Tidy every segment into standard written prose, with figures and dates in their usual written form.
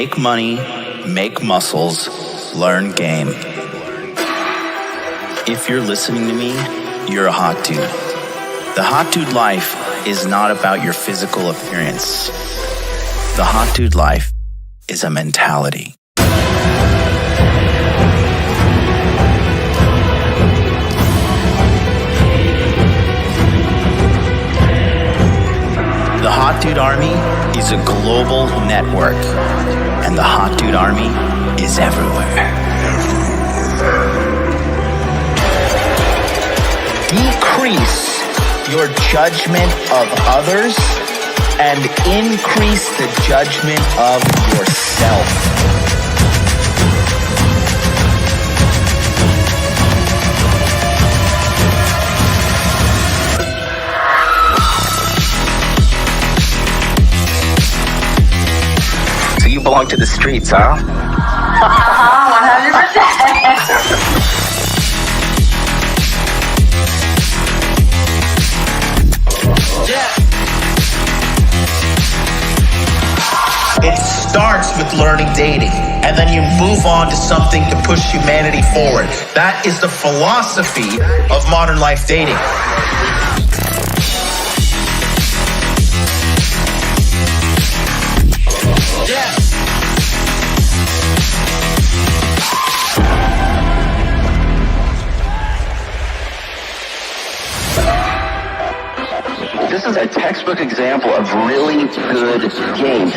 Make money, make muscles, learn game. If you're listening to me, you're a hot dude. The hot dude life is not about your physical appearance. The hot dude life is a mentality. The Hot Dude Army is a global network, and the Hot Dude Army is everywhere. Decrease your judgment of others and increase the judgment of yourself. You belong to the streets, huh? 100%. It starts with learning dating, and then you move on to something to push humanity forward. That is the philosophy of modern life dating. This is a textbook example of really good game.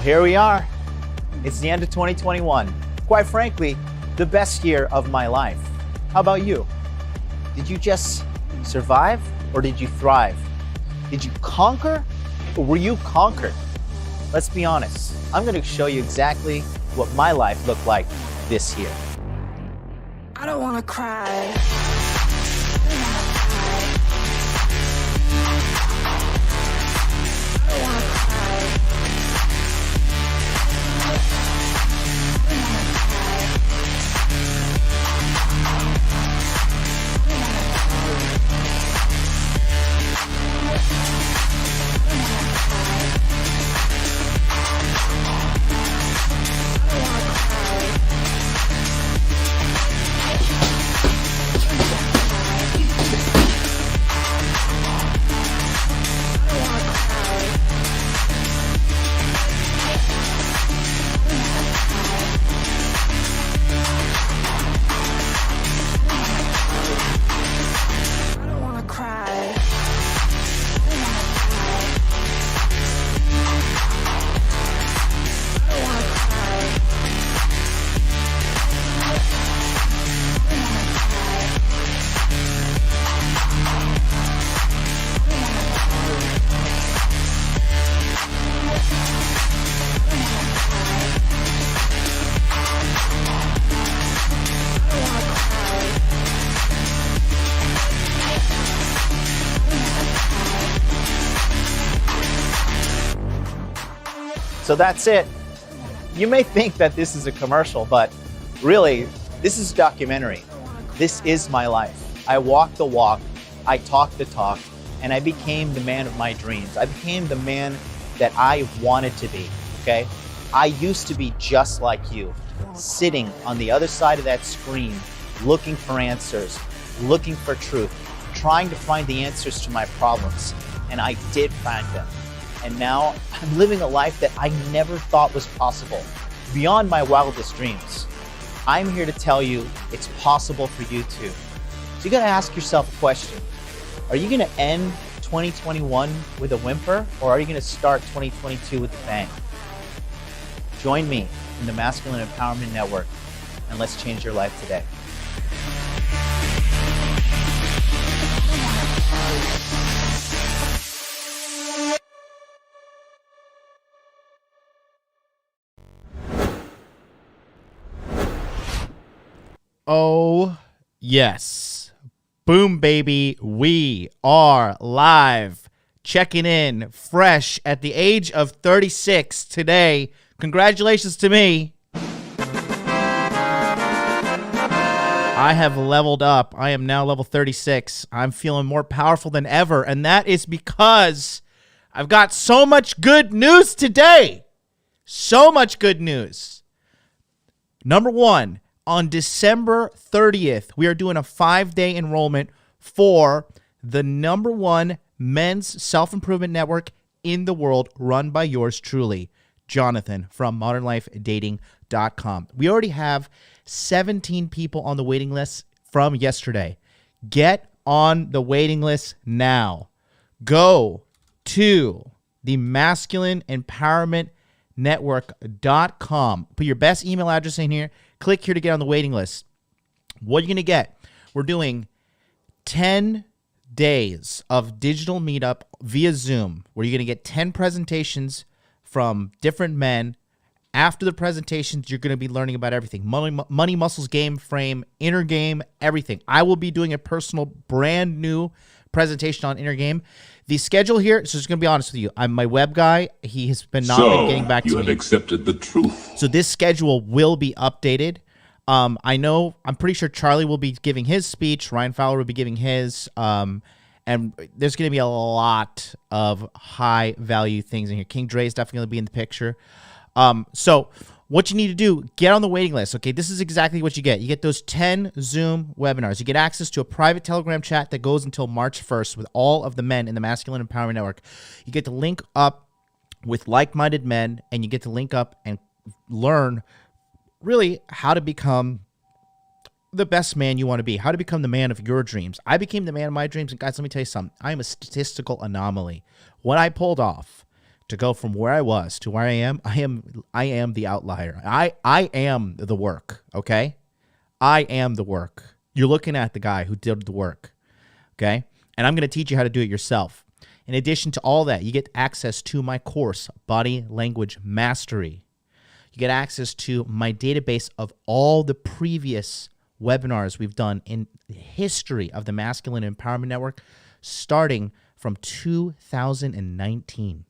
Here we are. It's the end of 2021. Quite frankly, the best year of my life. How about you? Did you just survive or did you thrive? Did you conquer or were you conquered? Let's be honest. I'm going to show you exactly what my life looked like this year. I don't want to cry. So that's it. You may think that this is a commercial, but really, this is a documentary. This is my life. I walked the walk, I talked the talk, and I became the man of my dreams. I became the man that I wanted to be, okay? I used to be just like you, sitting on the other side of that screen, looking for answers, looking for truth, trying to find the answers to my problems, and I did find them. And now I'm living a life that I never thought was possible, beyond my wildest dreams. I'm here to tell you it's possible for you too. So you gotta ask yourself a question. Are you gonna end 2021 with a whimper, or are you gonna start 2022 with a bang? Join me in the Masculine Empowerment Network, and let's change your life today. Oh, yes. Boom, baby. We are live. Checking in fresh at the age of 36 today. Congratulations to me. I have leveled up. I am now level 36. I'm feeling more powerful than ever, and that is because I've got so much good news today. So much good news. Number one, on December 30th, we are doing a 5-day enrollment for the number one men's self-improvement network in the world, run by yours truly, Jonathan from modernlifedating.com. We already have 17 people on the waiting list from yesterday. Get on the waiting list now. Go to the Masculine Empowerment Network.com. Put your best email address in here. Click here to get on the waiting list. What are you going to get? We're doing 10 days of digital meetup via Zoom, where you're going to get 10 presentations from different men. After the presentations, you're going to be learning about everything. Money, muscles, game, frame, inner game, everything. I will be doing a personal, brand new presentation on inner game. The schedule here, so just going to be honest with you, I'm my web guy. He has been not been getting back to me. So you have accepted the truth. So this schedule will be updated. I know, I'm pretty sure Charlie will be giving his speech. Ryan Fowler will be giving his. And there's going to be a lot of high value things in here. King Dre is definitely going to be in the picture. So what you need to do, get on the waiting list. Okay, this is exactly what you get. You get those 10 Zoom webinars. You get access to a private Telegram chat that goes until March 1st with all of the men in the Masculine Empowerment Network. You get to link up with like-minded men, and you get to link up and learn really how to become the best man you want to be, how to become the man of your dreams. I became the man of my dreams, and guys, let me tell you something. I am a statistical anomaly. What I pulled off to go from where I was to where I am the outlier. I am the work, okay? I am the work. You're looking at the guy who did the work, okay? And I'm going to teach you how to do it yourself. In addition to all that, you get access to my course, Body Language Mastery. You get access to my database of all the previous webinars we've done in the history of the Masculine Empowerment Network, starting from 2019.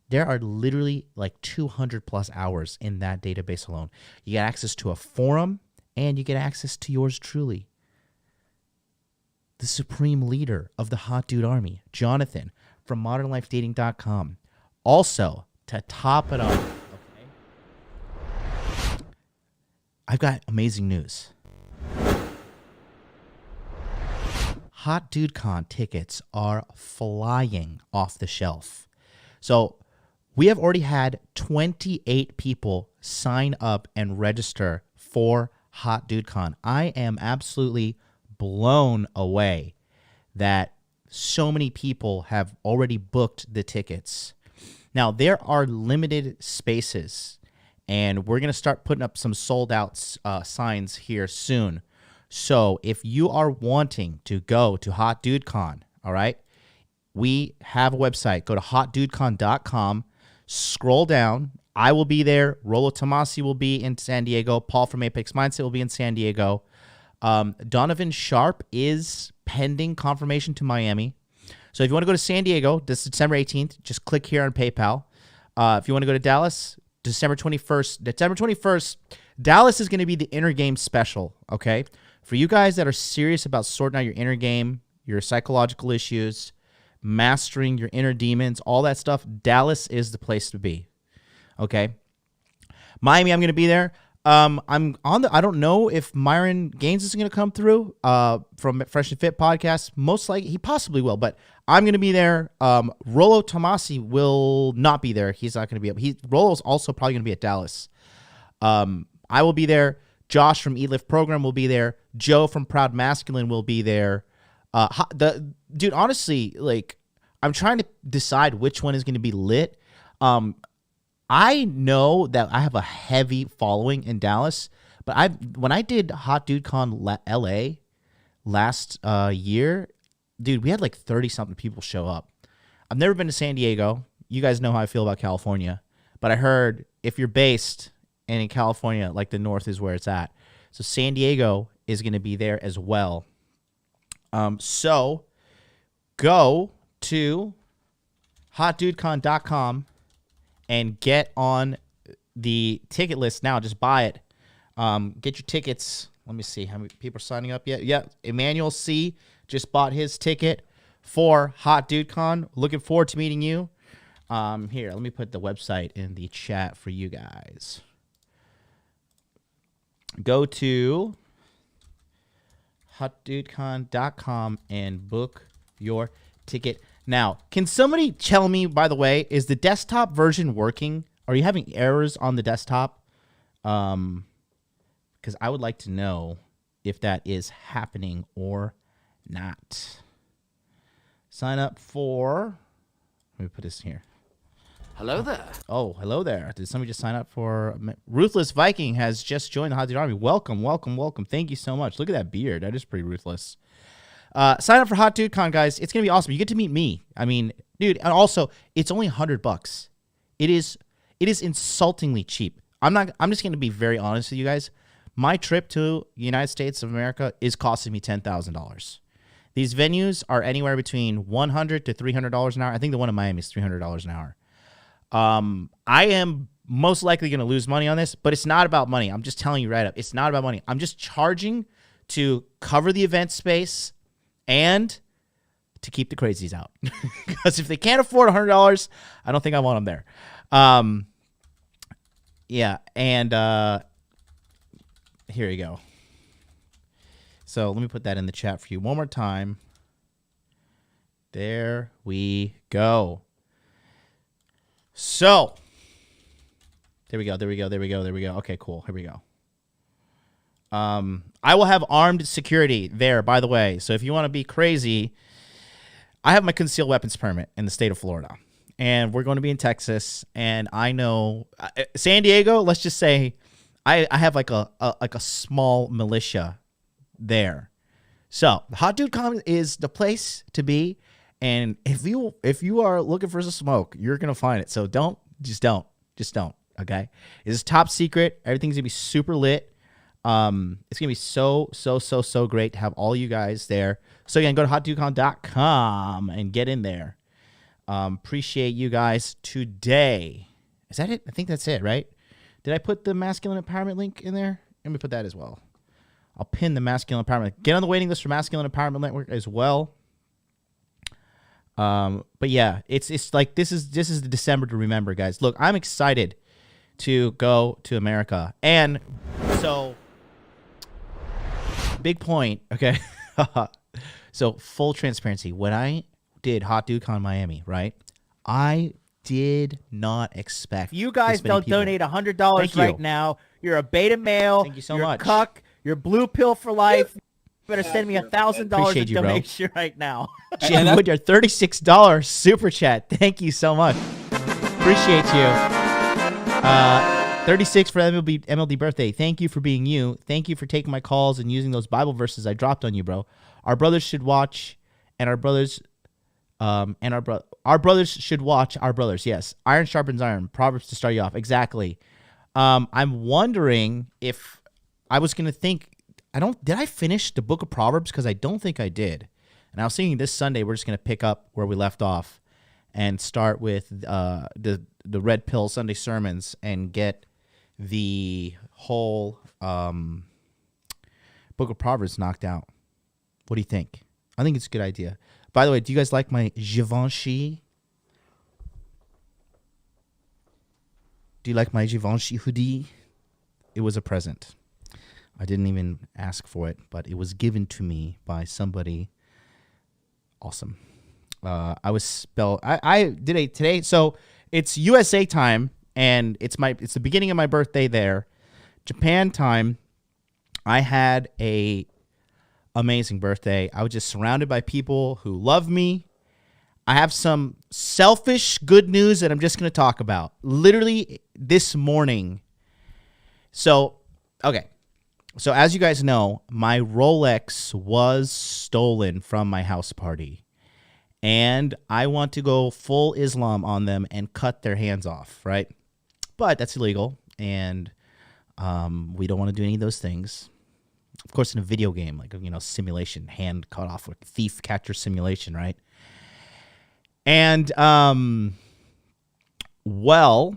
There are literally like 200 plus hours in that database alone. You get access to a forum, and you get access to yours truly, the supreme leader of the Hot Dude Army, Jonathan from modernlifedating.com. Also, to top it off, okay, I've got amazing news. Hot Dude Con tickets are flying off the shelf. So we have already had 28 people sign up and register for Hot Dude Con. I am absolutely blown away that so many people have already booked the tickets. Now, there are limited spaces, and we're going to start putting up some sold-out signs here soon. So if you are wanting to go to Hot Dude Con, all right, we have a website. Go to hotdudecon.com. Scroll down. I will be there. Rolo Tomasi will be in San Diego. Paul from Apex Mindset will be in San Diego. Donovan Sharp is pending confirmation to Miami. So if you want to go to San Diego, this is December 18th, just click here on PayPal. If you want to go to Dallas, December 21st, Dallas is going to be the inner game special, okay? For you guys that are serious about sorting out your inner game, your psychological issues, mastering your inner demons, all that stuff, Dallas is the place to be, okay? Miami, I'm going to be there. I'm on the. I don't know if Myron Gaines is going to come through from Fresh and Fit podcast. Most likely, he possibly will, but I'm going to be there. Rolo Tomasi will not be there. He's not going to be. Rolo's also probably going to be at Dallas. I will be there. Josh from eLift Program will be there. Joe from Proud Masculine will be there. Dude, honestly, like, I'm trying to decide which one is going to be lit. I know that I have a heavy following in Dallas, but when I did Hot Dude Con LA last year, dude, we had like 30-something people show up. I've never been to San Diego. You guys know how I feel about California, but I heard if you're based and in California, like the north is where it's at. So San Diego is going to be there as well. So go to hotdudecon.com and get on the ticket list now. Just buy it. Get your tickets. Let me see how many people are signing up yet. Yeah, Emmanuel C. just bought his ticket for Hot Dude Con. Looking forward to meeting you. Here, let me put the website in the chat for you guys. Go to hotdudecon.com and book your ticket now. Can somebody tell me, by the way, is the desktop version working? Are you having errors on the desktop? Because I would like to know if that is happening or not. Sign up for, let me put this here. Hello there. Oh, hello there. Did somebody just sign up for Ruthless Viking has just joined the Hot Dude Army. Welcome, welcome, welcome. Thank you so much. Look at that beard. That is pretty ruthless. Sign up for Hot Dude Con, guys. It's going to be awesome. You get to meet me. I mean, dude, and also it's only $100. It is insultingly cheap. I'm just going to be very honest with you guys. My trip to the United States of America is costing me $10,000. These venues are anywhere between $100 to $300 an hour. I think the one in Miami is $300 an hour. I am most likely going to lose money on this, but it's not about money. I'm just telling you right up. It's not about money. I'm just charging to cover the event space and to keep the crazies out. Because if they can't afford $100, I don't think I want them there. Yeah, and here you go. So let me put that in the chat for you one more time. There we go. So, there we go. Okay, cool. Here we go. I will have armed security there, by the way. So if you want to be crazy, I have my concealed weapons permit in the state of Florida. And we're going to be in Texas. And I know San Diego, let's just say I have like a small militia there. So the Hot Dude Con is the place to be. And if you are looking for some smoke, you're gonna find it. So just don't. Okay, it's top secret. Everything's gonna be super lit. It's gonna be so great to have all you guys there. So again, go to hotdudecon.com and get in there. Appreciate you guys today. Is that it? I think that's it, right? Did I put the masculine empowerment link in there? Let me put that as well. I'll pin the masculine empowerment. Get on the waiting list for Masculine Empowerment Network as well. But yeah, it's like this is the December to remember, guys. Look, I'm excited to go to America. And so big point, okay? So full transparency. When I did Hot Dude Con Miami, right? I did not expect you guys don't people. donate $100 right now. You're a beta male. Thank you so you're much. A cuck. You're blue pill for life. You better send me $1,000 in donation right now. Jim, with your $36 super chat. Thank you so much. Appreciate you. 36 for MLD birthday. Thank you for being you. Thank you for taking my calls and using those Bible verses I dropped on you, bro. Our brothers should watch, and our brothers should watch our brothers. Yes, iron sharpens iron. Proverbs to start you off. Exactly. I'm wondering if I was gonna think. Did I finish the book of Proverbs? Because I don't think I did. And I was thinking this Sunday we're just going to pick up where we left off and start with the Red Pill Sunday sermons and get the whole book of Proverbs knocked out. What do you think? I think it's a good idea. By the way, do you guys like my Givenchy? Do you like my Givenchy hoodie? It was a present. I didn't even ask for it, but it was given to me by somebody awesome. I did it today. So it's USA time, and it's the beginning of my birthday there. Japan time, I had a amazing birthday. I was just surrounded by people who love me. I have some selfish good news that I'm just going to talk about. Literally this morning. So, okay. So as you guys know, my Rolex was stolen from my house party. And I want to go full Islam on them and cut their hands off, right? But that's illegal. And we don't want to do any of those things. Of course, in a video game, like, simulation, hand cut off, like thief catcher simulation, right? And, well,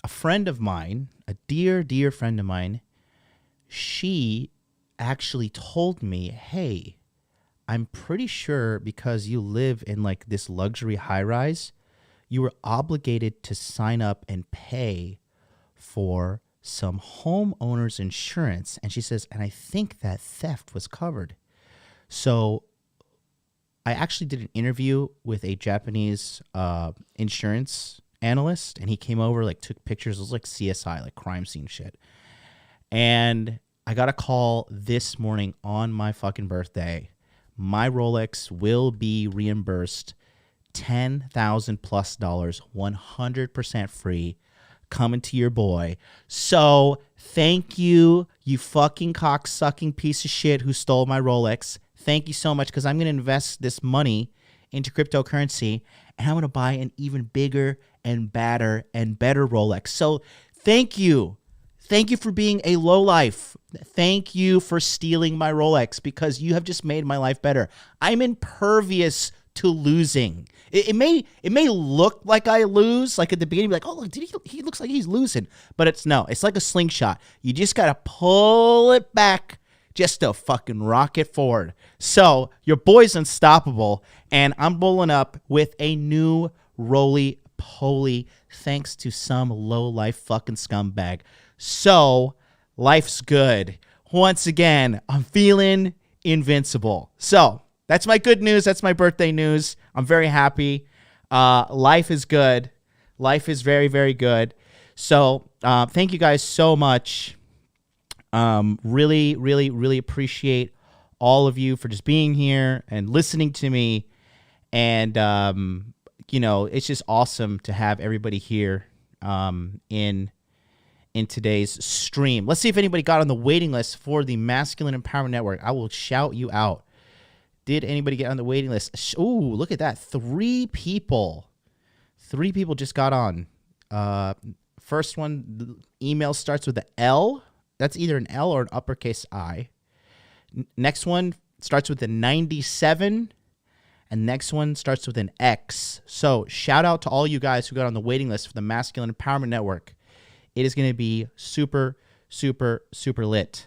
a friend of mine, a dear, dear friend of mine, she actually told me, hey, I'm pretty sure because you live in like this luxury high rise, you were obligated to sign up and pay for some homeowner's insurance. And she says, and I think that theft was covered. So I actually did an interview with a Japanese insurance analyst, and he came over, like took pictures. It was like CSI, like crime scene shit. And I got a call this morning on my fucking birthday. My Rolex will be reimbursed $10,000 plus, 100% free, coming to your boy. So thank you, you fucking cocksucking piece of shit who stole my Rolex. Thank you so much, because I'm going to invest this money into cryptocurrency, and I'm going to buy an even bigger and badder and better Rolex. So thank you. Thank you for being a lowlife. Thank you for stealing my Rolex, because you have just made my life better. I'm impervious to losing. It may look like I lose, like at the beginning, like, oh, look, he looks like he's losing. But it's like a slingshot. You just got to pull it back just to fucking rock it forward. So your boy's unstoppable, and I'm rolling up with a new roly-poly thanks to some low-life fucking scumbag. So life's good. Once again, I'm feeling invincible. So that's my good news. That's my birthday news. I'm very happy. Life is good. Life is very, very good. So thank you guys so much. Really, really, really appreciate all of you for just being here and listening to me. And, it's just awesome to have everybody here in today's stream. Let's see if anybody got on the waiting list for the Masculine Empowerment Network. I will shout you out. Did anybody get on the waiting list? Ooh, look at that. 3 people. 3 people just got on. First one, the email starts with an L. That's either an L or an uppercase I. Next one starts with a 97. And next one starts with an X. So shout out to all you guys who got on the waiting list for the Masculine Empowerment Network. It is going to be super, super, super lit.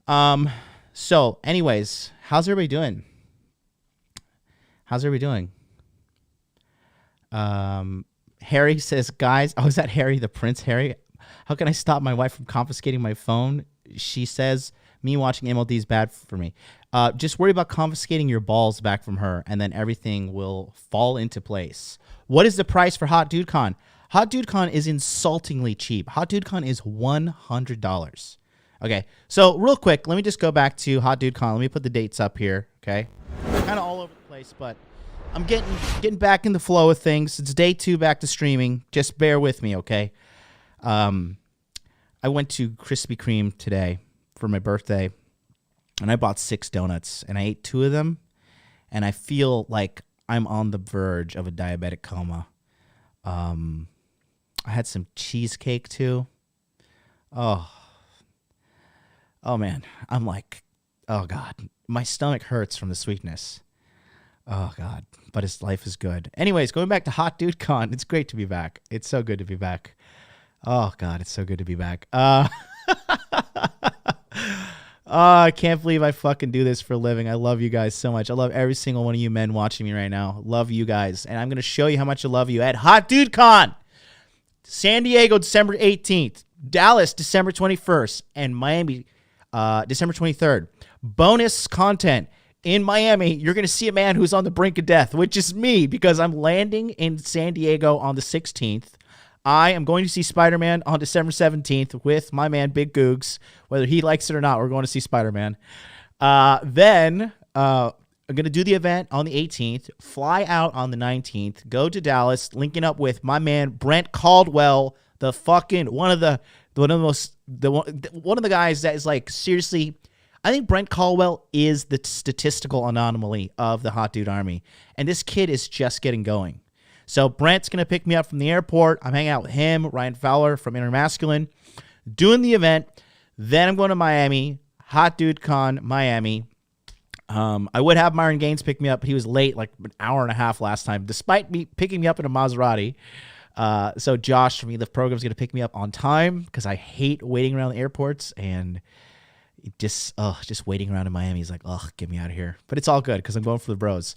So anyways, how's everybody doing? Harry says, guys, is that Harry, the Prince Harry? How can I stop my wife from confiscating my phone? She says, me watching MLD is bad for me. Just worry about confiscating your balls back from her, and then everything will fall into place. What is the price for Hot Dude Con? Hot Dude Con is insultingly cheap. Hot Dude Con is $100. Okay, so real quick, let me just go back to Hot Dude Con. Let me put the dates up here, okay? Kind of all over the place, but I'm getting back in the flow of things. It's day 2 back to streaming. Just bear with me, okay? I went to Krispy Kreme today for my birthday, and I bought 6 donuts, and I ate 2 of them, and I feel like I'm on the verge of a diabetic coma. I had some cheesecake too. Oh man, I'm like, oh God, my stomach hurts from the sweetness. Oh God, but life is good. Anyways, going back to Hot Dude Con, it's great to be back. It's so good to be back. Oh God, it's so good to be back. I can't believe I fucking do this for a living. I love you guys so much. I love every single one of you men watching me right now. Love you guys. And I'm going to show you how much I love you at Hot Dude Con. San Diego, December 18th. Dallas, December 21st. And Miami, December 23rd. Bonus content. In Miami, you're going to see a man who's on the brink of death, which is me, because I'm landing in San Diego on the 16th. I am going to see Spider-Man on December 17th with my man Big Googs. Whether he likes it or not, we're going to see Spider-Man. Then I'm going to do the event on the 18th, fly out on the 19th, go to Dallas, linking up with my man Brent Caldwell, the fucking one of the guys that is like, seriously, I think Brent Caldwell is the statistical anomaly of the Hot Dude Army. And this kid is just getting going. So Brent's going to pick me up from the airport. I'm hanging out with him, Ryan Fowler from Intermasculine, doing the event. Then I'm going to Miami, Hot Dude Con, Miami. I would have Myron Gaines pick me up, but he was late, like an hour and a half last time, despite me picking me up in a Maserati. So Josh from eLift Program is going to pick me up on time because I hate waiting around the airports, and just waiting around in Miami is like, get me out of here. But it's all good because I'm going for the bros.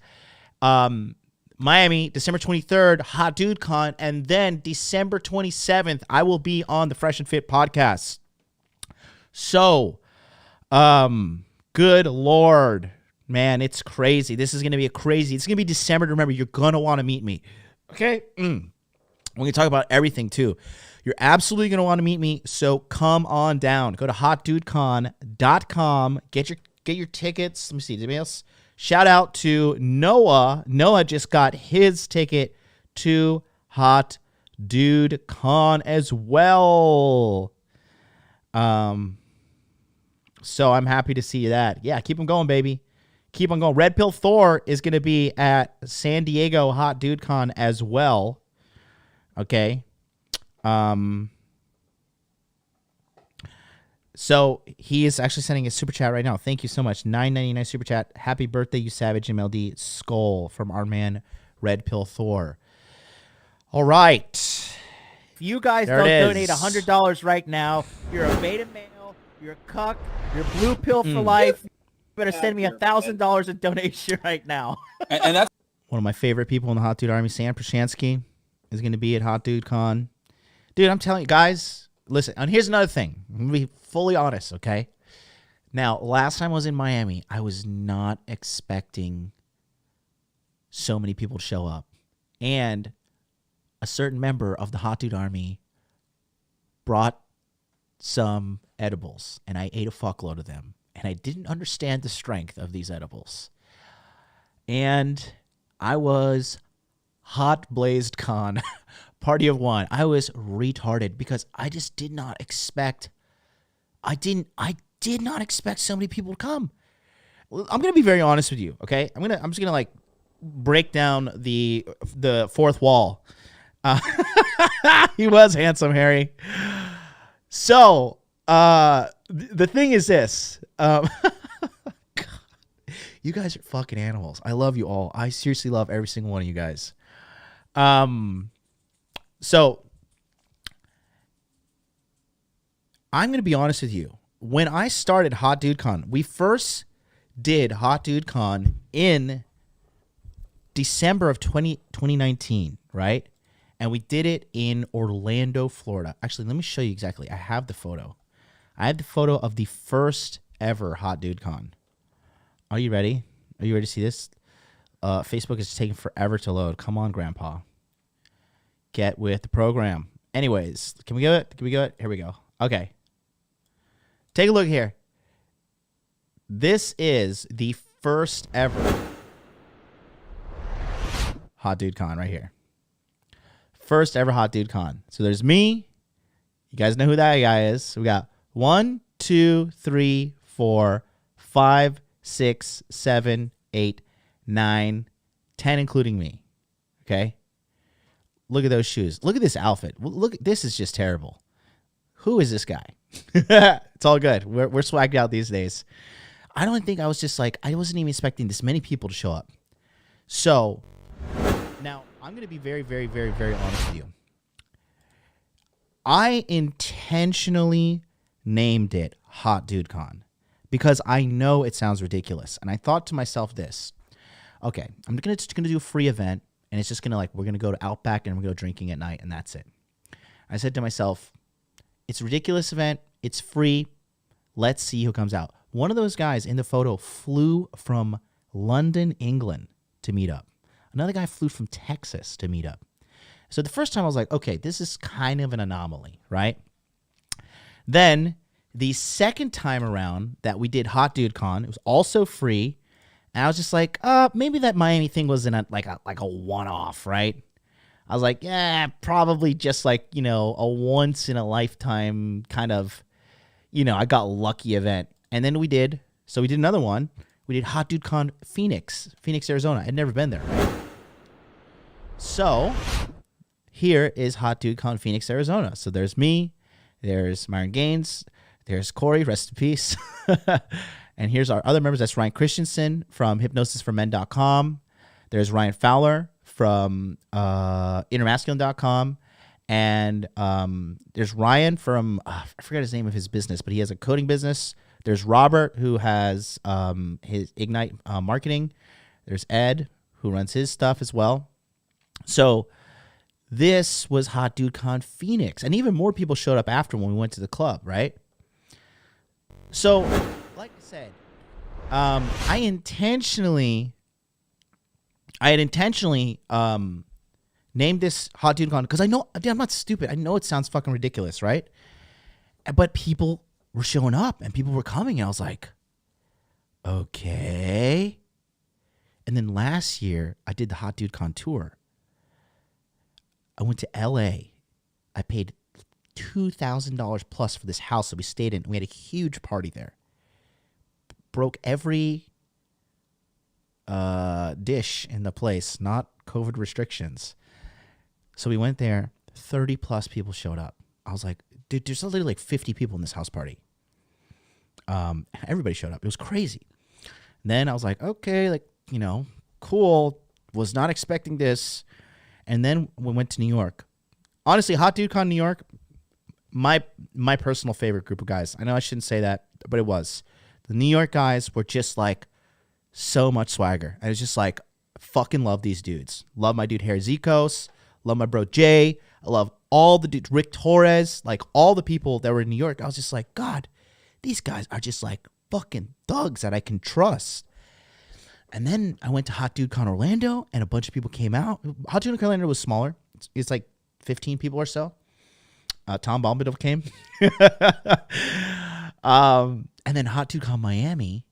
Miami, December 23rd, Hot Dude Con, and then December 27th, I will be on the Fresh and Fit podcast. So, good Lord, man, it's crazy. This is going to be it's going to be December. Remember, you're going to want to meet me. Okay? We're going to talk about everything, too. You're absolutely going to want to meet me, so come on down. Go to hotdudecon.com. Get your tickets. Let me see. Anybody else? Shout out to Noah. Noah just got his ticket to Hot Dude Con as well. So I'm happy to see that. Yeah, keep them going, baby. Keep on going. Red Pill Thor is going to be at San Diego Hot Dude Con as well. Okay. So he is actually sending a super chat right now. Thank you so much. $9.99 super chat. Happy birthday, you savage MLD. Skull from our man Red Pill Thor. All right. If you guys don't donate $100 right now, you're a beta male, you're a cuck, you're blue pill for life. You better send me $1,000 in donation right now. And that's one of my favorite people in the Hot Dude Army, Sam Prashansky, is going to be at Hot Dude Con. Dude, I'm telling you guys, listen, and here's another thing. I'm going to be fully honest, okay? Now, last time I was in Miami, I was not expecting so many people to show up. And a certain member of the Hot Dude Army brought some edibles, and I ate a fuckload of them. And I didn't understand the strength of these edibles. And I was hot blazed con, party of one. I was retarded because I just did not expect, I did not expect so many people to come. I'm going to be very honest with you, okay? I'm just going to like break down the fourth wall. He was handsome, Harry. So, the thing is this. God, you guys are fucking animals. I love you all. I seriously love every single one of you guys. So, I'm going to be honest with you. When I started Hot Dude Con, we first did Hot Dude Con in December of 2019, right? And we did it in Orlando, Florida. Actually, let me show you exactly. I have the photo. I have the photo of the first ever Hot Dude Con. Are you ready? Are you ready to see this? Facebook is taking forever to load. Come on, Grandpa. Get with the program. Anyways, can we go it? Can we go it? Here we go. Okay. Take a look here. This is the first ever Hot Dude Con right here. First ever Hot Dude Con. So there's me. You guys know who that guy is. So we got 1, 2, 3, 4, 5, 6, 7, 8, 9, 10, including me. Okay? Look at those shoes. Look at this outfit. Look, this is just terrible. Who is this guy? It's all good. We're swagged out these days. I don't think I was just like, I wasn't even expecting this many people to show up. So, now, I'm going to be very, very, very, very honest with you. I intentionally named it Hot Dude Con because I know it sounds ridiculous. And I thought to myself this. Okay, I'm just going to do a free event, and it's just going to like, we're going to go to Outback and we're going to go drinking at night, and that's it. I said to myself, it's a ridiculous event. It's free. Let's see who comes out. One of those guys in the photo flew from London, England to meet up. Another guy flew from Texas to meet up. So the first time I was like, okay, this is kind of an anomaly, right? Then the second time around that we did Hot Dude Con, it was also free. And I was just like, maybe that Miami thing wasn't like a one-off, right? I was like, yeah, probably just like, a once in a lifetime kind of, I got lucky event. And then we did another one. We did Hot Dude Con Phoenix, Arizona. I'd never been there, right? So here is Hot Dude Con Phoenix, Arizona. So there's me, there's Myron Gaines, there's Corey, rest in peace. And here's our other members. That's Ryan Christensen from hypnosisformen.com. There's Ryan Fowler from innermasculine.com. And there's Ryan from, I forget his name of his business, but he has a coding business. There's Robert, who has his Ignite marketing. There's Ed, who runs his stuff as well. So this was Hot Dude Con Phoenix. And even more people showed up after when we went to the club, right? So, like I said, I had intentionally named this Hot Dude Con because I know, I'm not stupid. I know it sounds fucking ridiculous, right? But people were showing up and people were coming. And I was like, okay. And then last year, I did the Hot Dude Con tour. I went to LA. I paid $2,000 plus for this house that we stayed in. We had a huge party there. Broke every dish in the place, not COVID restrictions. So we went there. 30 plus people showed up. I was like, dude, there's literally like 50 people in this house party. Everybody showed up. It was crazy. And then I was like, okay, like, cool. Was not expecting this. And then we went to New York. Honestly, Hot Dude Con New York, my personal favorite group of guys. I know I shouldn't say that, but it was. The New York guys were just like so much swagger. I was just like, fucking love these dudes. Love my dude Harry Zikos. Love my bro Jay. I love all the dudes. Rick Torres. Like all the people that were in New York. I was just like, God, these guys are just like fucking thugs that I can trust. And then I went to Hot Dude Con Orlando, and a bunch of people came out. Hot Dude Con Orlando was smaller. It's like 15 people or so. Tom Bombadil came. And then Hot Dude Con Miami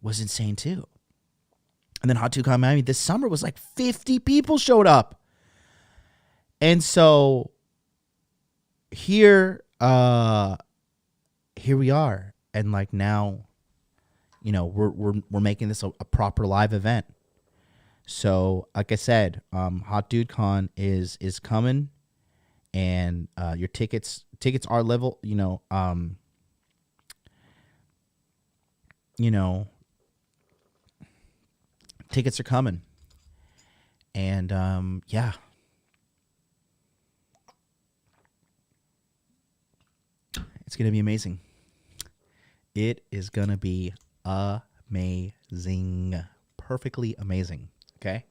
was insane too. And then Hot Dude Con Miami this summer was like 50 people showed up. And so here we are. And like now, we're making this a proper live event. So like I said, Hot Dude Con is coming, and your tickets are level, tickets are coming. And yeah. It's going to be amazing. It is going to be amazing. Perfectly amazing. Okay?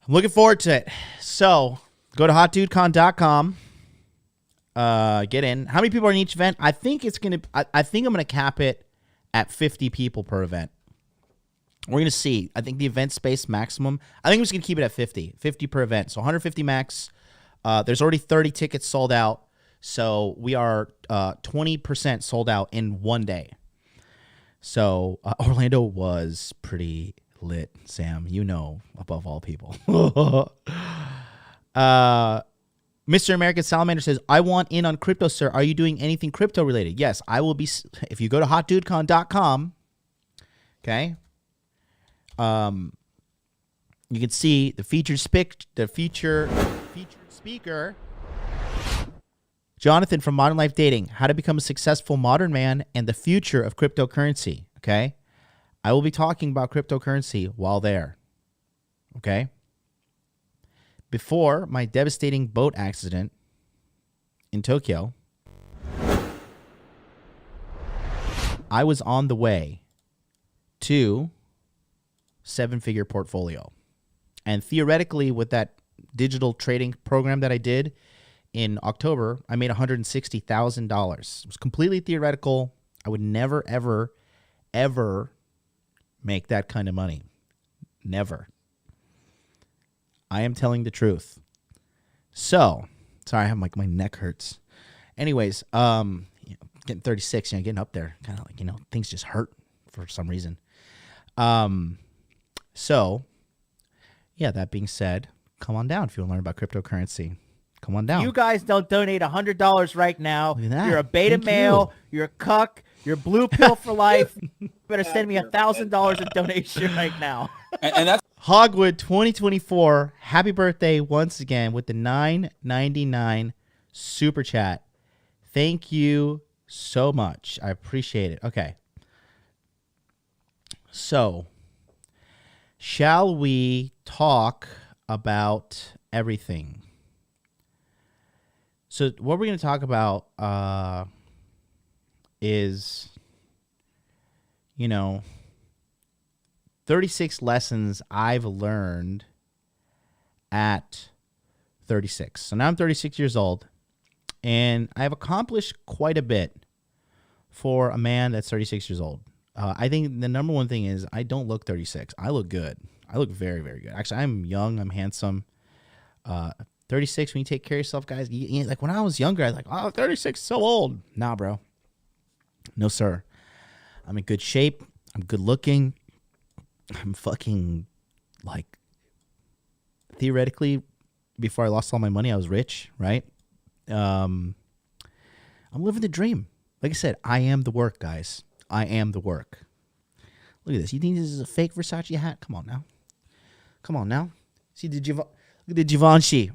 I'm looking forward to it. So, go to hotdudecon.com. Get in. How many people are in each event? I think I think I'm going to cap it at 50 people per event. We're going to see. I think the event space maximum, I think I'm just going to keep it at 50 per event. So 150 max. There's already 30 tickets sold out. So we are 20% sold out in one day. So Orlando was pretty lit, Sam. Above all people. Mr. American Salamander says, I want in on crypto, sir. Are you doing anything crypto related? Yes, I will be. If you go to hotdudecon.com, okay, you can see the featured speaker, Jonathan from Modern Life Dating, how to become a successful modern man and the future of cryptocurrency. Okay, I will be talking about cryptocurrency while there. Okay. Before my devastating boat accident in Tokyo, I was on the way to 7-figure portfolio. And theoretically, with that digital trading program that I did in October, I made $160,000. It was completely theoretical. I would never, ever, ever make that kind of money. Never. I am telling the truth. So, sorry, I have my neck hurts. Anyways, getting 36, getting up there, kind of like, things just hurt for some reason. So, yeah, that being said, come on down if you want to learn about cryptocurrency. Come on down. You guys don't donate $100 right now. Look at that. You're a beta Thank male. You're a cuck. You're blue pill for life. You better send me $1,000 in donation right now. And that's Hogwood 2024. Happy birthday once again with the $9.99 super chat. Thank you so much. I appreciate it. Okay. So, shall we talk about everything? So, what we're going to talk about is, 36 lessons I've learned at 36. So now I'm 36 years old, and I've accomplished quite a bit for a man that's 36 years old. I think the number one thing is I don't look 36. I look good. I look very, very good. Actually, I'm young. I'm handsome. 36, when you take care of yourself, guys, like when I was younger, I was like, oh, 36 is so old. Nah, bro. No, sir. I'm in good shape. I'm good looking. I'm fucking, like, theoretically, before I lost all my money, I was rich, right? I'm living the dream. Like I said, I am the work, guys. I am the work. Look at this. You think this is a fake Versace hat? Come on now. Come on now. See the look at the Givenchy.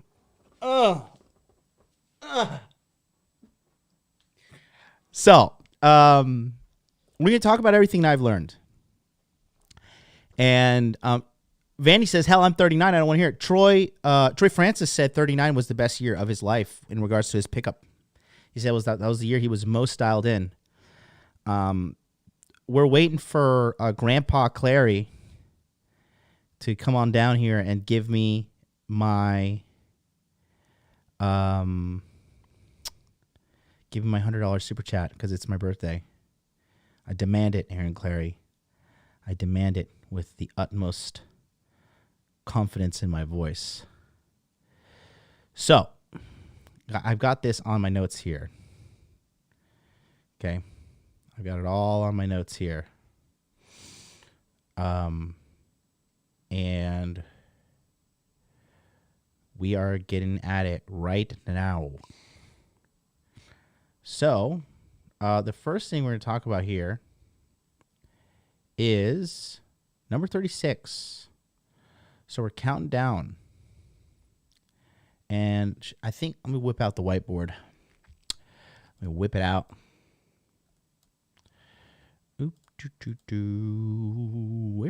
So, we're going to talk about everything that I've learned. And Vandy says, hell, I'm 39. I don't want to hear it. Troy Francis said 39 was the best year of his life in regards to his pickup. He said that was the year he was most dialed in. We're waiting for Grandpa Clary to come on down here and give me my $100 super chat because it's my birthday. I demand it, Aaron Clary. I demand it with the utmost confidence in my voice. So, I've got this on my notes here. Okay. I've got it all on my notes here. And we are getting at it right now. So, the first thing we're going to talk about here is number 36. So we're counting down. And I think I'm going to whip out the whiteboard. Let me whip it out. Where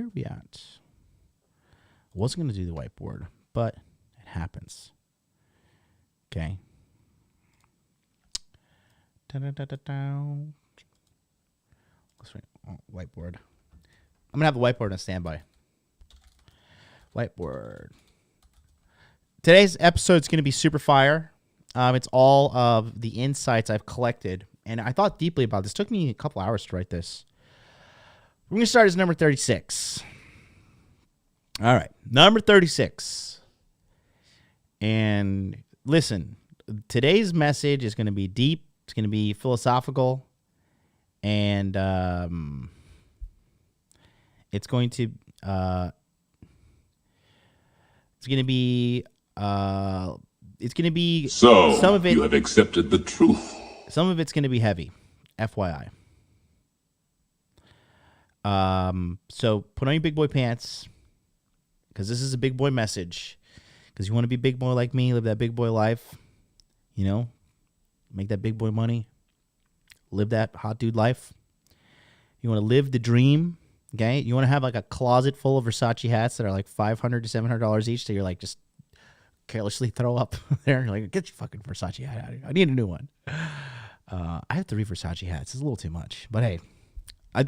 are we at? I wasn't going to do the whiteboard, but it happens. Okay. Whiteboard. I'm going to have the whiteboard on standby. Whiteboard. Today's episode is going to be super fire. It's all of the insights I've collected. And I thought deeply about this. It took me a couple hours to write this. We're going to start as number 36. All right. Number 36. And listen, today's message is going to be deep. It's going to be philosophical. And it's going to be So, some of it, you have accepted the truth. Some of it's going to be heavy, FYI. So put on your big boy pants, because this is a big boy message. Because you want to be big boy like me, live that big boy life, make that big boy money, live that hot dude life. You want to live the dream, okay? You want to have like a closet full of Versace hats that are like $500 to $700 each, so you're like just carelessly throw up there. You're like, get your fucking Versace hat out of here. I need a new one. I have 3 Versace hats. It's a little too much, but hey.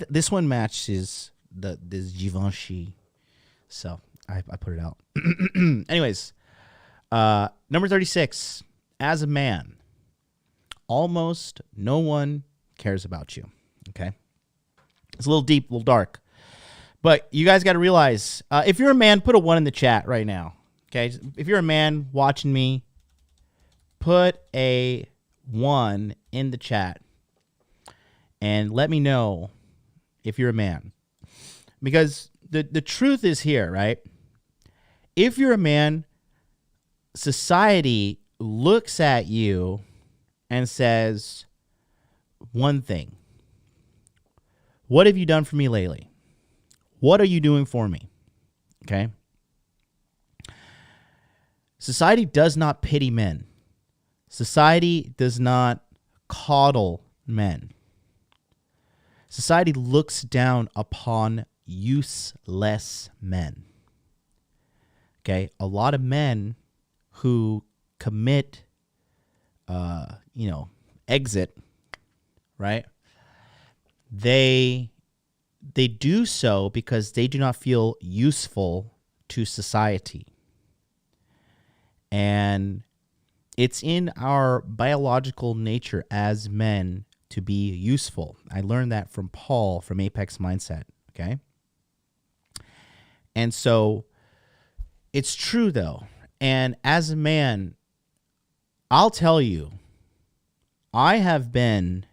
This one matches this Givenchy, so I put it out. Anyways, number 36. As a man, almost no one cares about you. Okay, it's a little deep, a little dark, but you guys got to realize if you're a man, put a 1 in the chat right now. Okay, if you're a man watching me, put a 1 in the chat and let me know if you're a man. Because the truth is here, right? If you're a man, society looks at you and says one thing. What have you done for me lately? What are you doing for me? Okay? Society does not pity men. Society does not coddle men. Society looks down upon useless men. Okay? A lot of men who commit, exit, right? They do so because they do not feel useful to society. And it's in our biological nature as men to be useful. I learned that from Paul from Apex Mindset, okay? And so it's true though. And as a man, I'll tell you, I have been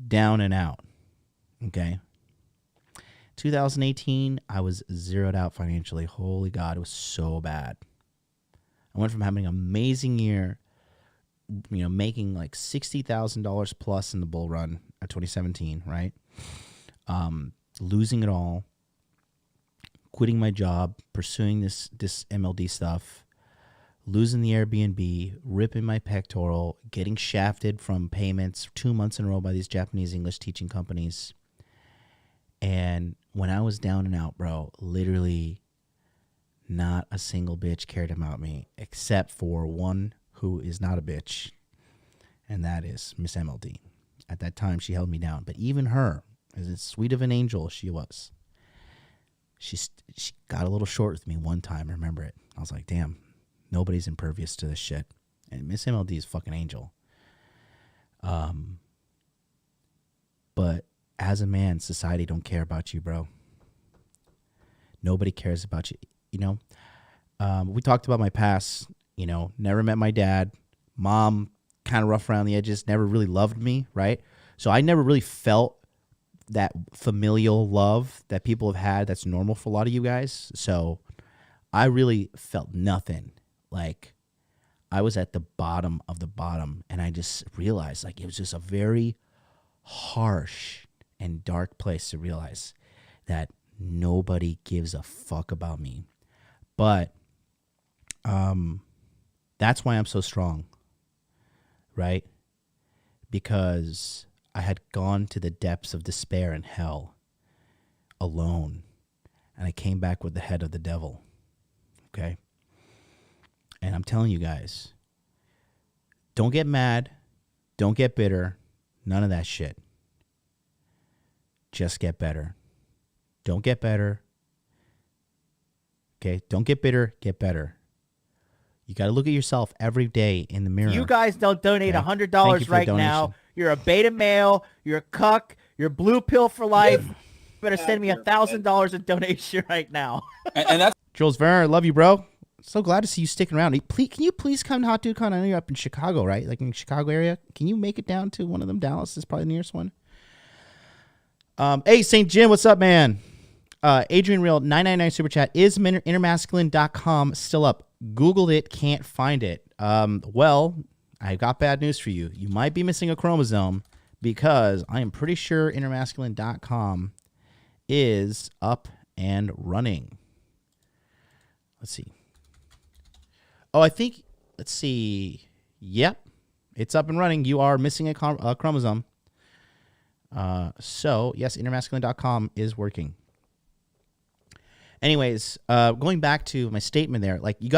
down and out, okay? 2018, I was zeroed out financially. Holy God, it was so bad. I went from having an amazing year, making like $60,000 plus in the bull run of 2017, right? Losing it all, quitting my job, pursuing this MLD stuff, losing the Airbnb, ripping my pectoral, getting shafted from payments 2 months in a row by these Japanese English teaching companies. And when I was down and out, bro, literally not a single bitch cared about me except for one who is not a bitch, and that is Miss MLD. At that time, she held me down. But even her, as sweet of an angel she was, she got a little short with me one time. I remember it. I was like, damn, nobody's impervious to this shit. And Miss MLD is a fucking angel. But as a man, society don't care about you, bro. Nobody cares about you. We talked about my past, never met my dad. Mom, kind of rough around the edges, never really loved me, right? So I never really felt that familial love that people have had that's normal for a lot of you guys. So I really felt nothing. Like I was at the bottom of the bottom, and I just realized like it was just a very harsh and dark place to realize that nobody gives a fuck about me. But that's why I'm so strong, right? Because I had gone to the depths of despair and hell alone, and I came back with the head of the devil, okay? And I'm telling you guys, don't get mad, don't get bitter, none of that shit. Just get better. Don't get better. Okay, don't get bitter, get better. You got to look at yourself every day in the mirror. You guys don't donate $100 right now. You're a beta male. You're a cuck. You're blue pill for life. You better send me $1,000 in donation right now. And that's Jules Verne, I love you, bro. So glad to see you sticking around. Can you please come to Hot Dude Con? I know you're up in Chicago, right? Like in the Chicago area. Can you make it down to one of them? Dallas is probably the nearest one. Hey, St. Jim, what's up, man? Adrian Real, 999 Super Chat. Is intermasculine.com still up? Googled it, can't find it. Well, I got bad news for you. You might be missing a chromosome because I am pretty sure intermasculine.com is up and running. Let's see. Oh, let's see. Yep, it's up and running. You are missing a chromosome. So, yes, intermasculine.com is working. Anyways, going back to my statement there, like you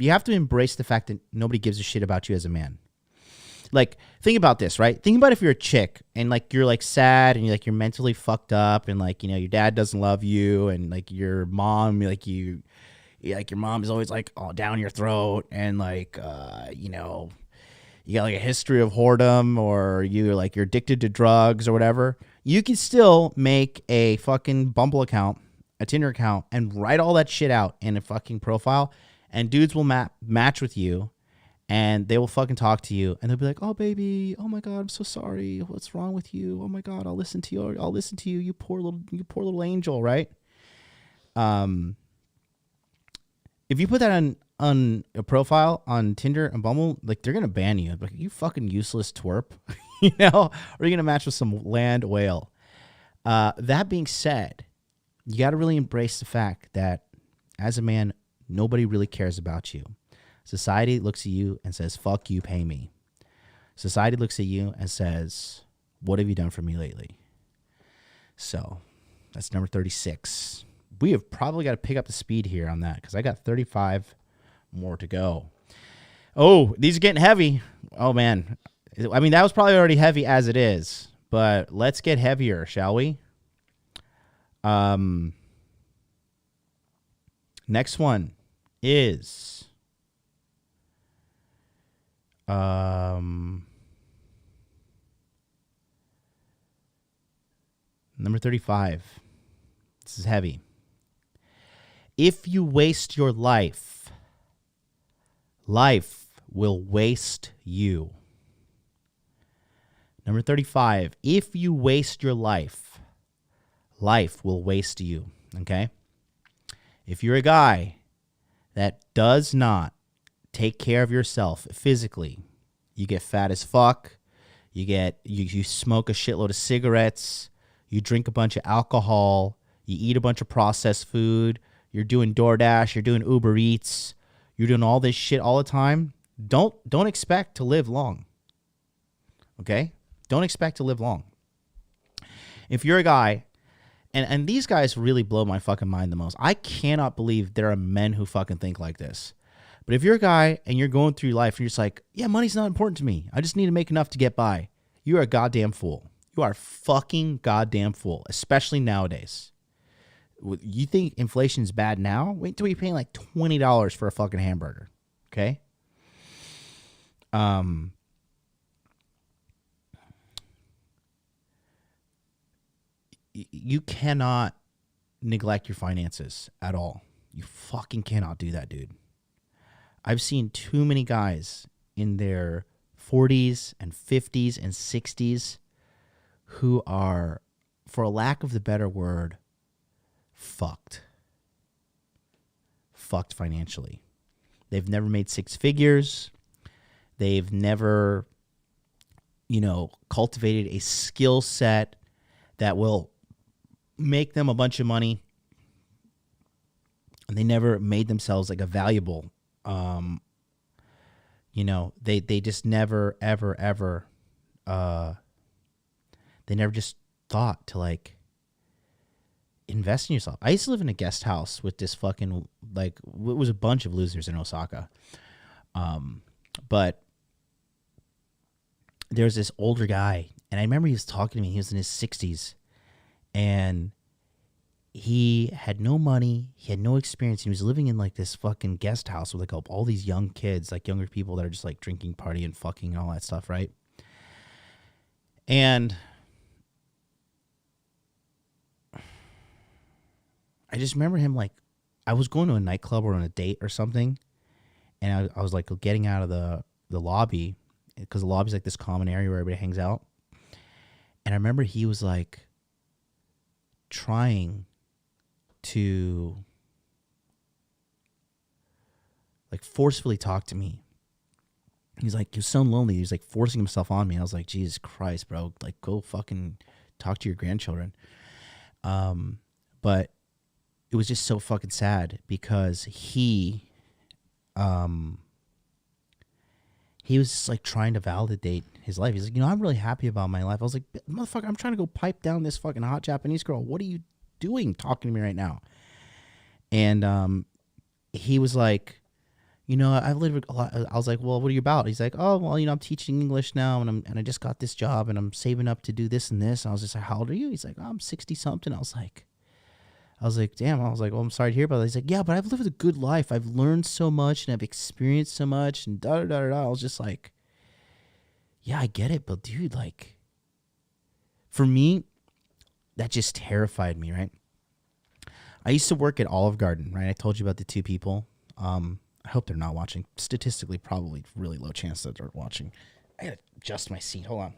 have to embrace the fact that nobody gives a shit about you as a man. Like, think about this, right? Think about if you're a chick and like you're like sad and you're mentally fucked up and like, your dad doesn't love you and like your mom, your mom is always like all down your throat and like, you got like a history of whoredom or you're addicted to drugs or whatever. You can still make a fucking Bumble account, a Tinder account, and write all that shit out in a fucking profile, and dudes will match with you, and they will fucking talk to you, and they'll be like, "Oh baby, oh my God, I'm so sorry. What's wrong with you? Oh my God, I'll listen to you. You poor little angel," right? If you put that on a profile on Tinder and Bumble, like they're gonna ban you. Like, you fucking useless twerp, you know, or you're gonna match with some land whale. That being said, you got to really embrace the fact that as a man, nobody really cares about you. Society looks at you and says, "Fuck you, pay me." Society looks at you and says, "What have you done for me lately?" So that's number 36. We have probably got to pick up the speed here on that because I got 35 more to go. Oh, these are getting heavy. Oh, man. I mean, that was probably already heavy as it is, but let's get heavier, shall we? Next one is number 35. This is heavy. If you waste your life, life will waste you. Number 35. If you waste your life, life will waste you. Okay? If you're a guy that does not take care of yourself physically, you get fat as fuck, you smoke a shitload of cigarettes, you drink a bunch of alcohol, you eat a bunch of processed food, you're doing DoorDash, you're doing Uber Eats, you're doing all this shit all the time, don't expect to live long. Okay? Don't expect to live long. If you're a guy, and these guys really blow my fucking mind the most. I cannot believe there are men who fucking think like this. But if you're a guy and you're going through life and you're just like, yeah, money's not important to me, I just need to make enough to get by, you're a goddamn fool. You are a fucking goddamn fool, especially nowadays. You think inflation's bad now? Wait till you're paying like $20 for a fucking hamburger. Okay? You cannot neglect your finances at all. You fucking cannot do that, dude. I've seen too many guys in their 40s and 50s and 60s who are, for a lack of the better word, fucked. Fucked financially. They've never made six figures. They've never, cultivated a skill set that will make them a bunch of money. And they never made themselves like a valuable, they just never, ever, they never just thought to like invest in yourself. I used to live in a guest house with this fucking, like, it was a bunch of losers in Osaka. But there was this older guy, and I remember he was talking to me. He was in his 60s, and he had no money. He had no experience. He was living in like this fucking guest house with like all these young kids, like younger people that are just like drinking, partying, fucking, and all that stuff, right? And I just remember him, like, I was going to a nightclub or on a date or something, and I was like getting out of the lobby, because the lobby's like this common area where everybody hangs out. And I remember he was like trying to like forcefully talk to me. He's like, he was so lonely. He was like forcing himself on me. I was like, Jesus Christ, bro, like go fucking talk to your grandchildren. But it was just so fucking sad because he was just like trying to validate his life. He's like, I'm really happy about my life. I was like, motherfucker, I'm trying to go pipe down this fucking hot Japanese girl. What are you doing talking to me right now? And he was like, I've lived a lot. I was like, well, what are you about? He's like, oh, well, I'm teaching English now, and I just got this job, and I'm saving up to do this and this. And I was just like, how old are you? He's like, oh, I'm 60 something. I was like, damn. I was like, well, I'm sorry to hear about that. He's like, yeah, but I've lived a good life. I've learned so much, and I've experienced so much, and da da da da. I was just like, yeah, I get it, but dude, like, for me, that just terrified me, right? I used to work at Olive Garden, right? I told you about the two people. I hope they're not watching. Statistically, probably really low chance that they're watching. I gotta adjust my seat. Hold on.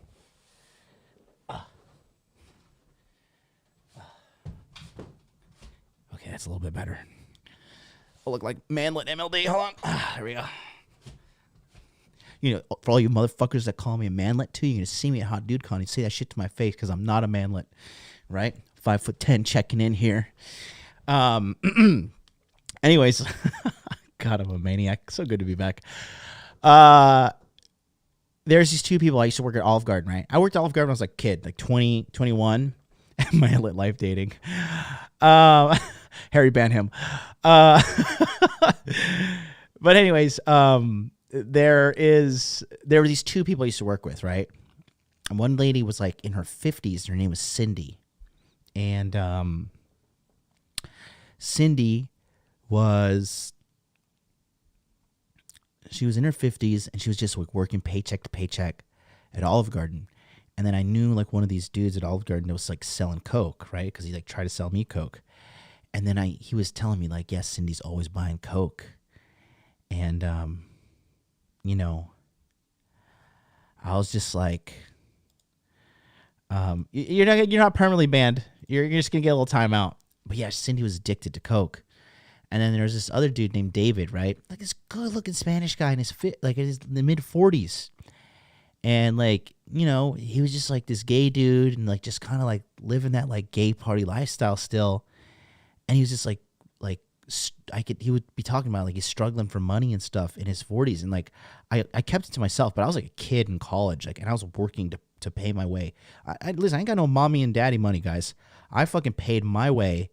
Okay, that's a little bit better. I'll look like manlet MLD. Hold on. There we go. You know, for all you motherfuckers that call me a manlet too, you're going to see me at Hot Dude Con and say that shit to my face because I'm not a manlet, right? 5'10", checking in here. Anyways, God, I'm a maniac. So good to be back. There's these two people. I used to work at Olive Garden, right? I worked at Olive Garden when I was like a kid, like 20, 21. Manlet life dating. Harry Banham. But anyways, there were these two people I used to work with, right? And one lady was like in her 50s. Her name was Cindy. And Cindy she was in her 50s, and she was just like working paycheck to paycheck at Olive Garden. And then I knew like one of these dudes at Olive Garden that was like selling Coke, right? Because he like tried to sell me Coke. And then he was telling me like, yes, Cindy's always buying Coke. And, you know, I was just like, you're not permanently banned. You're just going to get a little time out. But yeah, Cindy was addicted to Coke. And then there's this other dude named David, right? Like this good looking Spanish guy in the mid 40s. And like, you know, he was just like this gay dude and like just kind of living that like gay party lifestyle still. And he was just he would be talking about like he's struggling for money and stuff in his 40s. And like, I kept it to myself, but I was like a kid in college, like, and I was working to pay my way. Listen, I ain't got no mommy and daddy money, guys. I fucking paid my way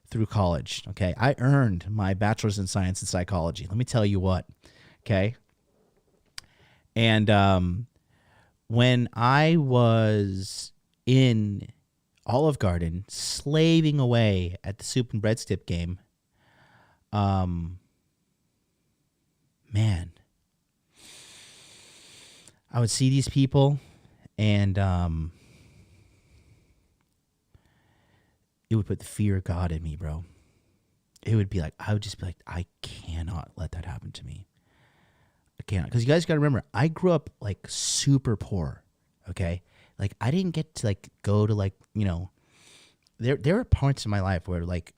through college. Okay. I earned my bachelor's in science and psychology. Let me tell you what. Okay. And, when I was in Olive Garden slaving away at the soup and breadstick game, man, I would see these people and it would put the fear of God in me, bro. It would be like, I would just be like, I cannot let that happen to me. I can't, because you guys got to remember, I grew up like super poor, okay? Like I didn't get to like go to like, you know, there were parts in my life where like,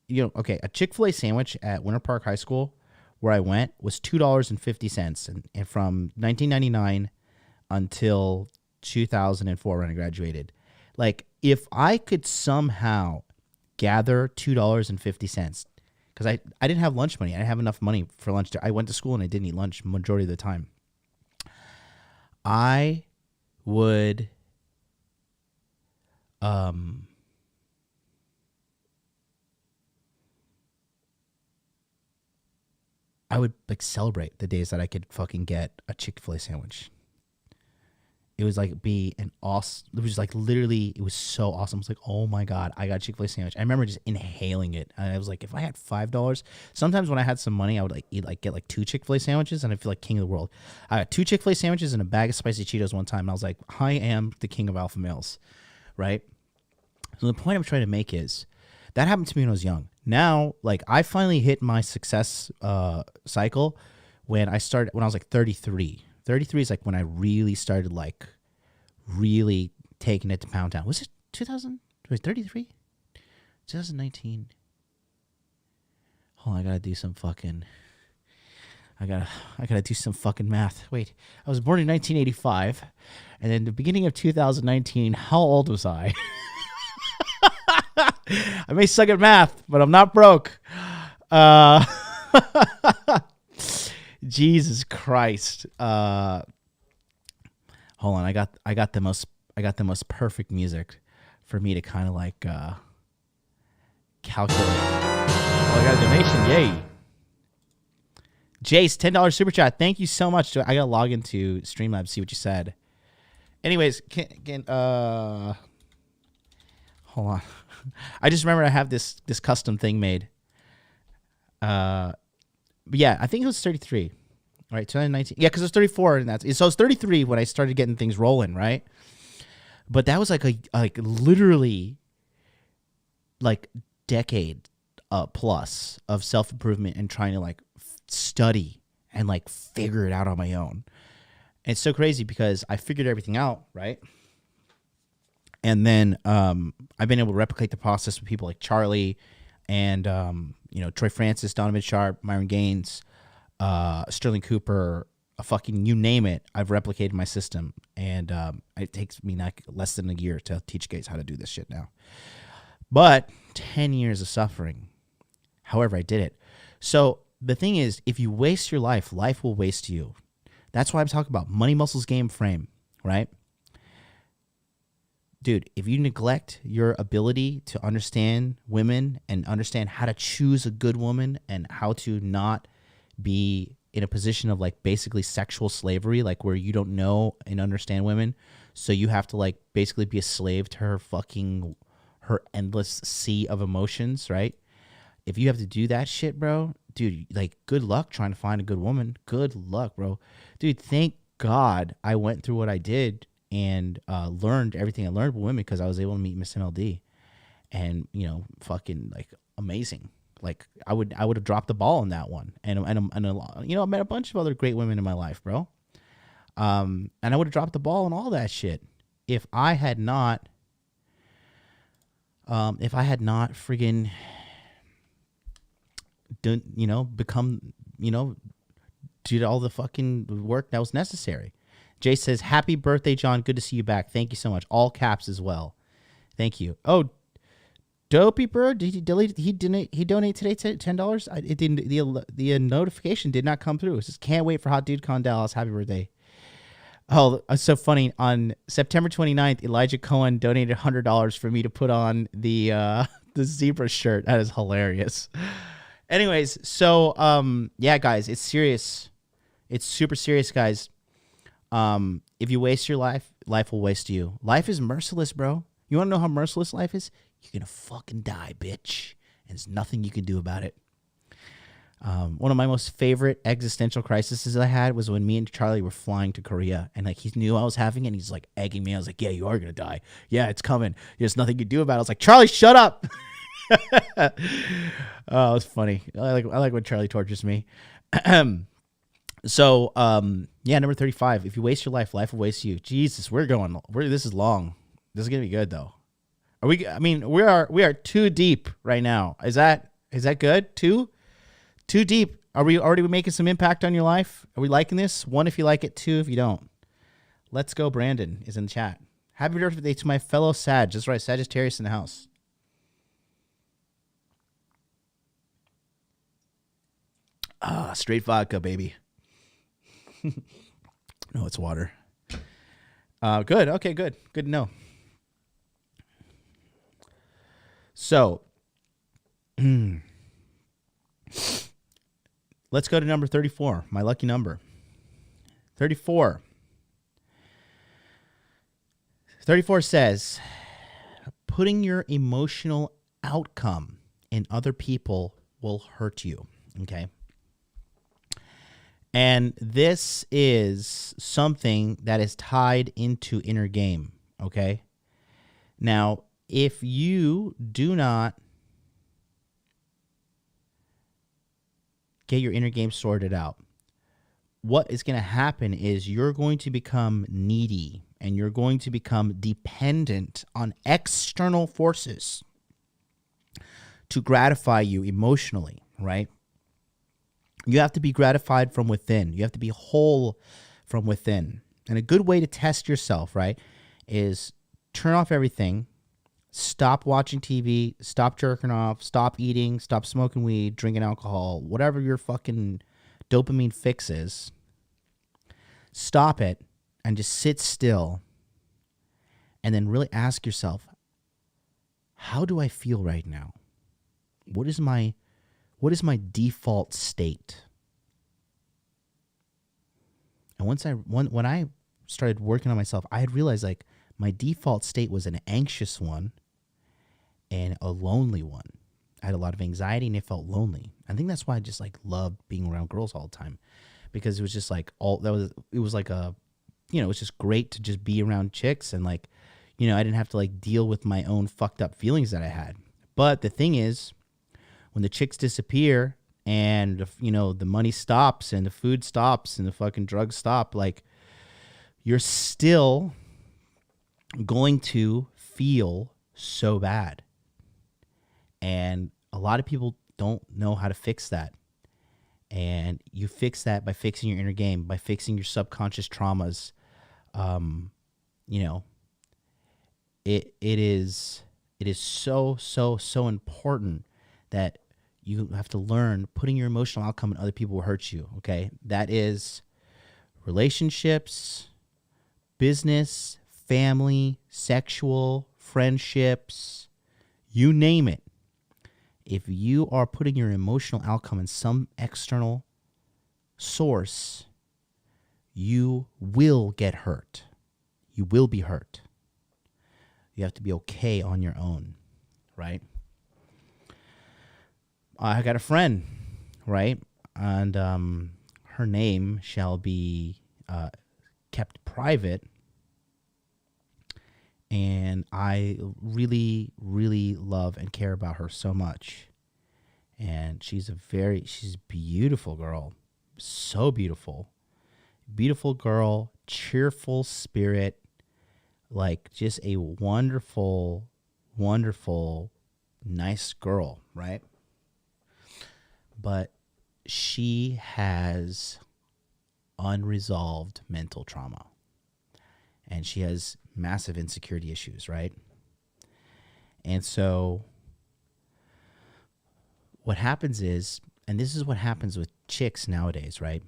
you know, okay, a Chick-fil-A sandwich at Winter Park High School where I went was $2.50, and from 1999 until 2004 when I graduated. Like if I could somehow gather $2.50, because I didn't have lunch money. I didn't have enough money for lunch. I went to school and I didn't eat lunch majority of the time. I would like celebrate the days that I could fucking get a Chick-fil-A sandwich. It was like it was like literally, it was so awesome. It's like, oh my God, I got a Chick-fil-A sandwich. I remember just inhaling it. And I was like, if I had $5, sometimes when I had some money, I would get like 2 Chick-fil-A sandwiches and I feel like king of the world. I got 2 Chick-fil-A sandwiches and a bag of spicy Cheetos one time. And I was like, I am the king of alpha males, right? So the point I'm trying to make is that happened to me when I was young. Now, like I finally hit my success cycle when I was like 33. 33 is like when I really started like really taking it to Pound Town. Was it 2000? Was it 33? 2019. Hold on, I gotta do some fucking math. Wait, I was born in 1985, and then the beginning of 2019, how old was I? I may suck at math, but I'm not broke. Jesus Christ. Hold on, I got the most perfect music for me to kind of like calculate. Oh, I got a donation, yay. Jace, $10 super chat. Thank you so much. I gotta log into Streamlabs, see what you said. Anyways, hold on. I just remember I have this custom thing made. But yeah, I think it was 33. All right, 2019. Yeah, because it was 34, and so it was 33 when I started getting things rolling, right? But that was like literally like decade plus of self-improvement and trying to like study and like figure it out on my own. And it's so crazy because I figured everything out, right? And then I've been able to replicate the process with people like Charlie And, Troy Francis, Donovan Sharp, Myron Gaines, Sterling Cooper, fucking you name it, I've replicated my system. And it takes me like less than a year to teach guys how to do this shit now. But 10 years of suffering. However, I did it. So the thing is, if you waste your life, life will waste you. That's why I'm talking about money, muscles, game, frame, right? Dude, if you neglect your ability to understand women and understand how to choose a good woman and how to not be in a position of like basically sexual slavery, like where you don't know and understand women, so you have to like basically be a slave to her endless sea of emotions, right? If you have to do that shit, bro, dude, like good luck trying to find a good woman. Good luck, bro. Dude, thank God I went through what I did and learned everything I learned with women because I was able to meet Miss MLD, and fucking like amazing. Like I would have dropped the ball on that one, and I met a bunch of other great women in my life, bro. And I would have dropped the ball on all that shit if I had not friggin' done, become, did all the fucking work that was necessary. Jay says, happy birthday, John. Good to see you back. Thank you so much. All caps as well. Thank you. Oh, Dopey Bird, did he delete? He donated today $10. It didn't. The notification did not come through. It says, can't wait for Hot Dude Con Dallas. Happy birthday. Oh, it's so funny. On September 29th, Elijah Cohen donated $100 for me to put on the zebra shirt. That is hilarious. Anyways, so yeah, guys, it's serious. It's super serious, guys. If you waste your life, life will waste you. Life is merciless, bro. You want to know how merciless life is? You're going to fucking die, bitch. And there's nothing you can do about it. One of my most favorite existential crises I had was when me and Charlie were flying to Korea, and like he knew I was having it, and he's like egging me. I was like, yeah, you are going to die. Yeah, it's coming. There's nothing you can do about it. I was like, Charlie, shut up. Oh, it's funny. I like when Charlie tortures me. So, yeah, number 35. If you waste your life, life will waste you. Jesus, this is long. This is gonna be good though. We are too deep right now. Is that good? Too deep. Are we already making some impact on your life? Are we liking this? 1 if you like it, 2 if you don't. Let's go. Brandon is in the chat. Happy birthday to my fellow Sag. That's right, Sagittarius in the house. Straight vodka, baby. No, it's water. Good. Okay, good. Good to know. So, let's go to number 34, my lucky number. 34. 34 says, putting your emotional outcome in other people will hurt you. Okay. And this is something that is tied into inner game, okay? Now, if you do not get your inner game sorted out, what is going to happen is you're going to become needy and you're going to become dependent on external forces to gratify you emotionally, right? You have to be gratified from within. You have to be whole from within. And a good way to test yourself, right, is turn off everything, stop watching TV, stop jerking off, stop eating, stop smoking weed, drinking alcohol, whatever your fucking dopamine fix is. Stop it and just sit still and then really ask yourself, how do I feel right now? What is my default state? And when I started working on myself, I had realized like my default state was an anxious one and a lonely one. I had a lot of anxiety and it felt lonely. I think that's why I just like loved being around girls all the time, because it was just like it was just great to just be around chicks, and like, I didn't have to like deal with my own fucked up feelings that I had. But the thing is, when the chicks disappear and, the money stops and the food stops and the fucking drugs stop, like, you're still going to feel so bad. And a lot of people don't know how to fix that. And you fix that by fixing your inner game, by fixing your subconscious traumas. You know, it is so important that you have to learn putting your emotional outcome in other people who hurt you. Okay, that is relationships, business, family, sexual, friendships, you name it. If you are putting your emotional outcome in some external source, you will get hurt. You will be hurt. You have to be okay on your own, right? I got a friend, right? And her name shall be kept private. And I really, really love and care about her so much. And she's a beautiful girl. So beautiful. Beautiful girl, cheerful spirit, like just a wonderful, wonderful, nice girl, right? But she has unresolved mental trauma. And she has massive insecurity issues, right? And so what happens is, and this is what happens with chicks nowadays, right?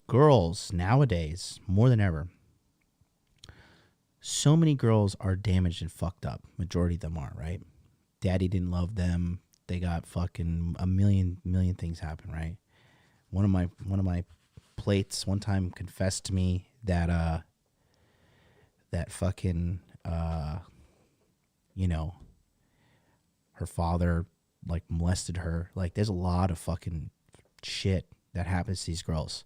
Girls nowadays, more than ever, so many girls are damaged and fucked up. Majority of them are, right? Daddy didn't love them. They got fucking a million things happen, right? One of my plates one time confessed to me that fucking you know, her father like molested her. Like there's a lot of fucking shit that happens to these girls.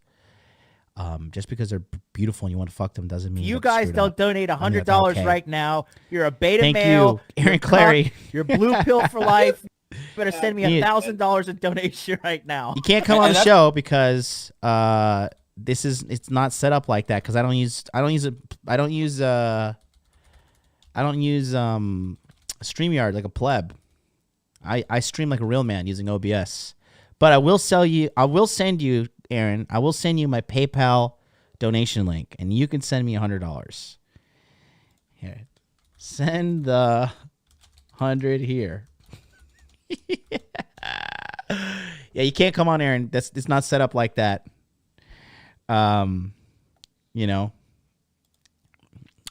Just because they're beautiful and you want to fuck them doesn't mean you guys don't up. donate $100 okay. right now. You're a beta Thank male. you, Aaron Clary. You're blue pill for life. You better send me $1,000 in donation right now. You can't come on the show because it's not set up like that because I don't use StreamYard like a pleb. I stream like a real man using OBS. But I will send you, Aaron, I will send you my PayPal donation link, and you can send me $100. Here. Send the 100 here. Yeah, you can't come on, Aaron. It's not set up like that. You know.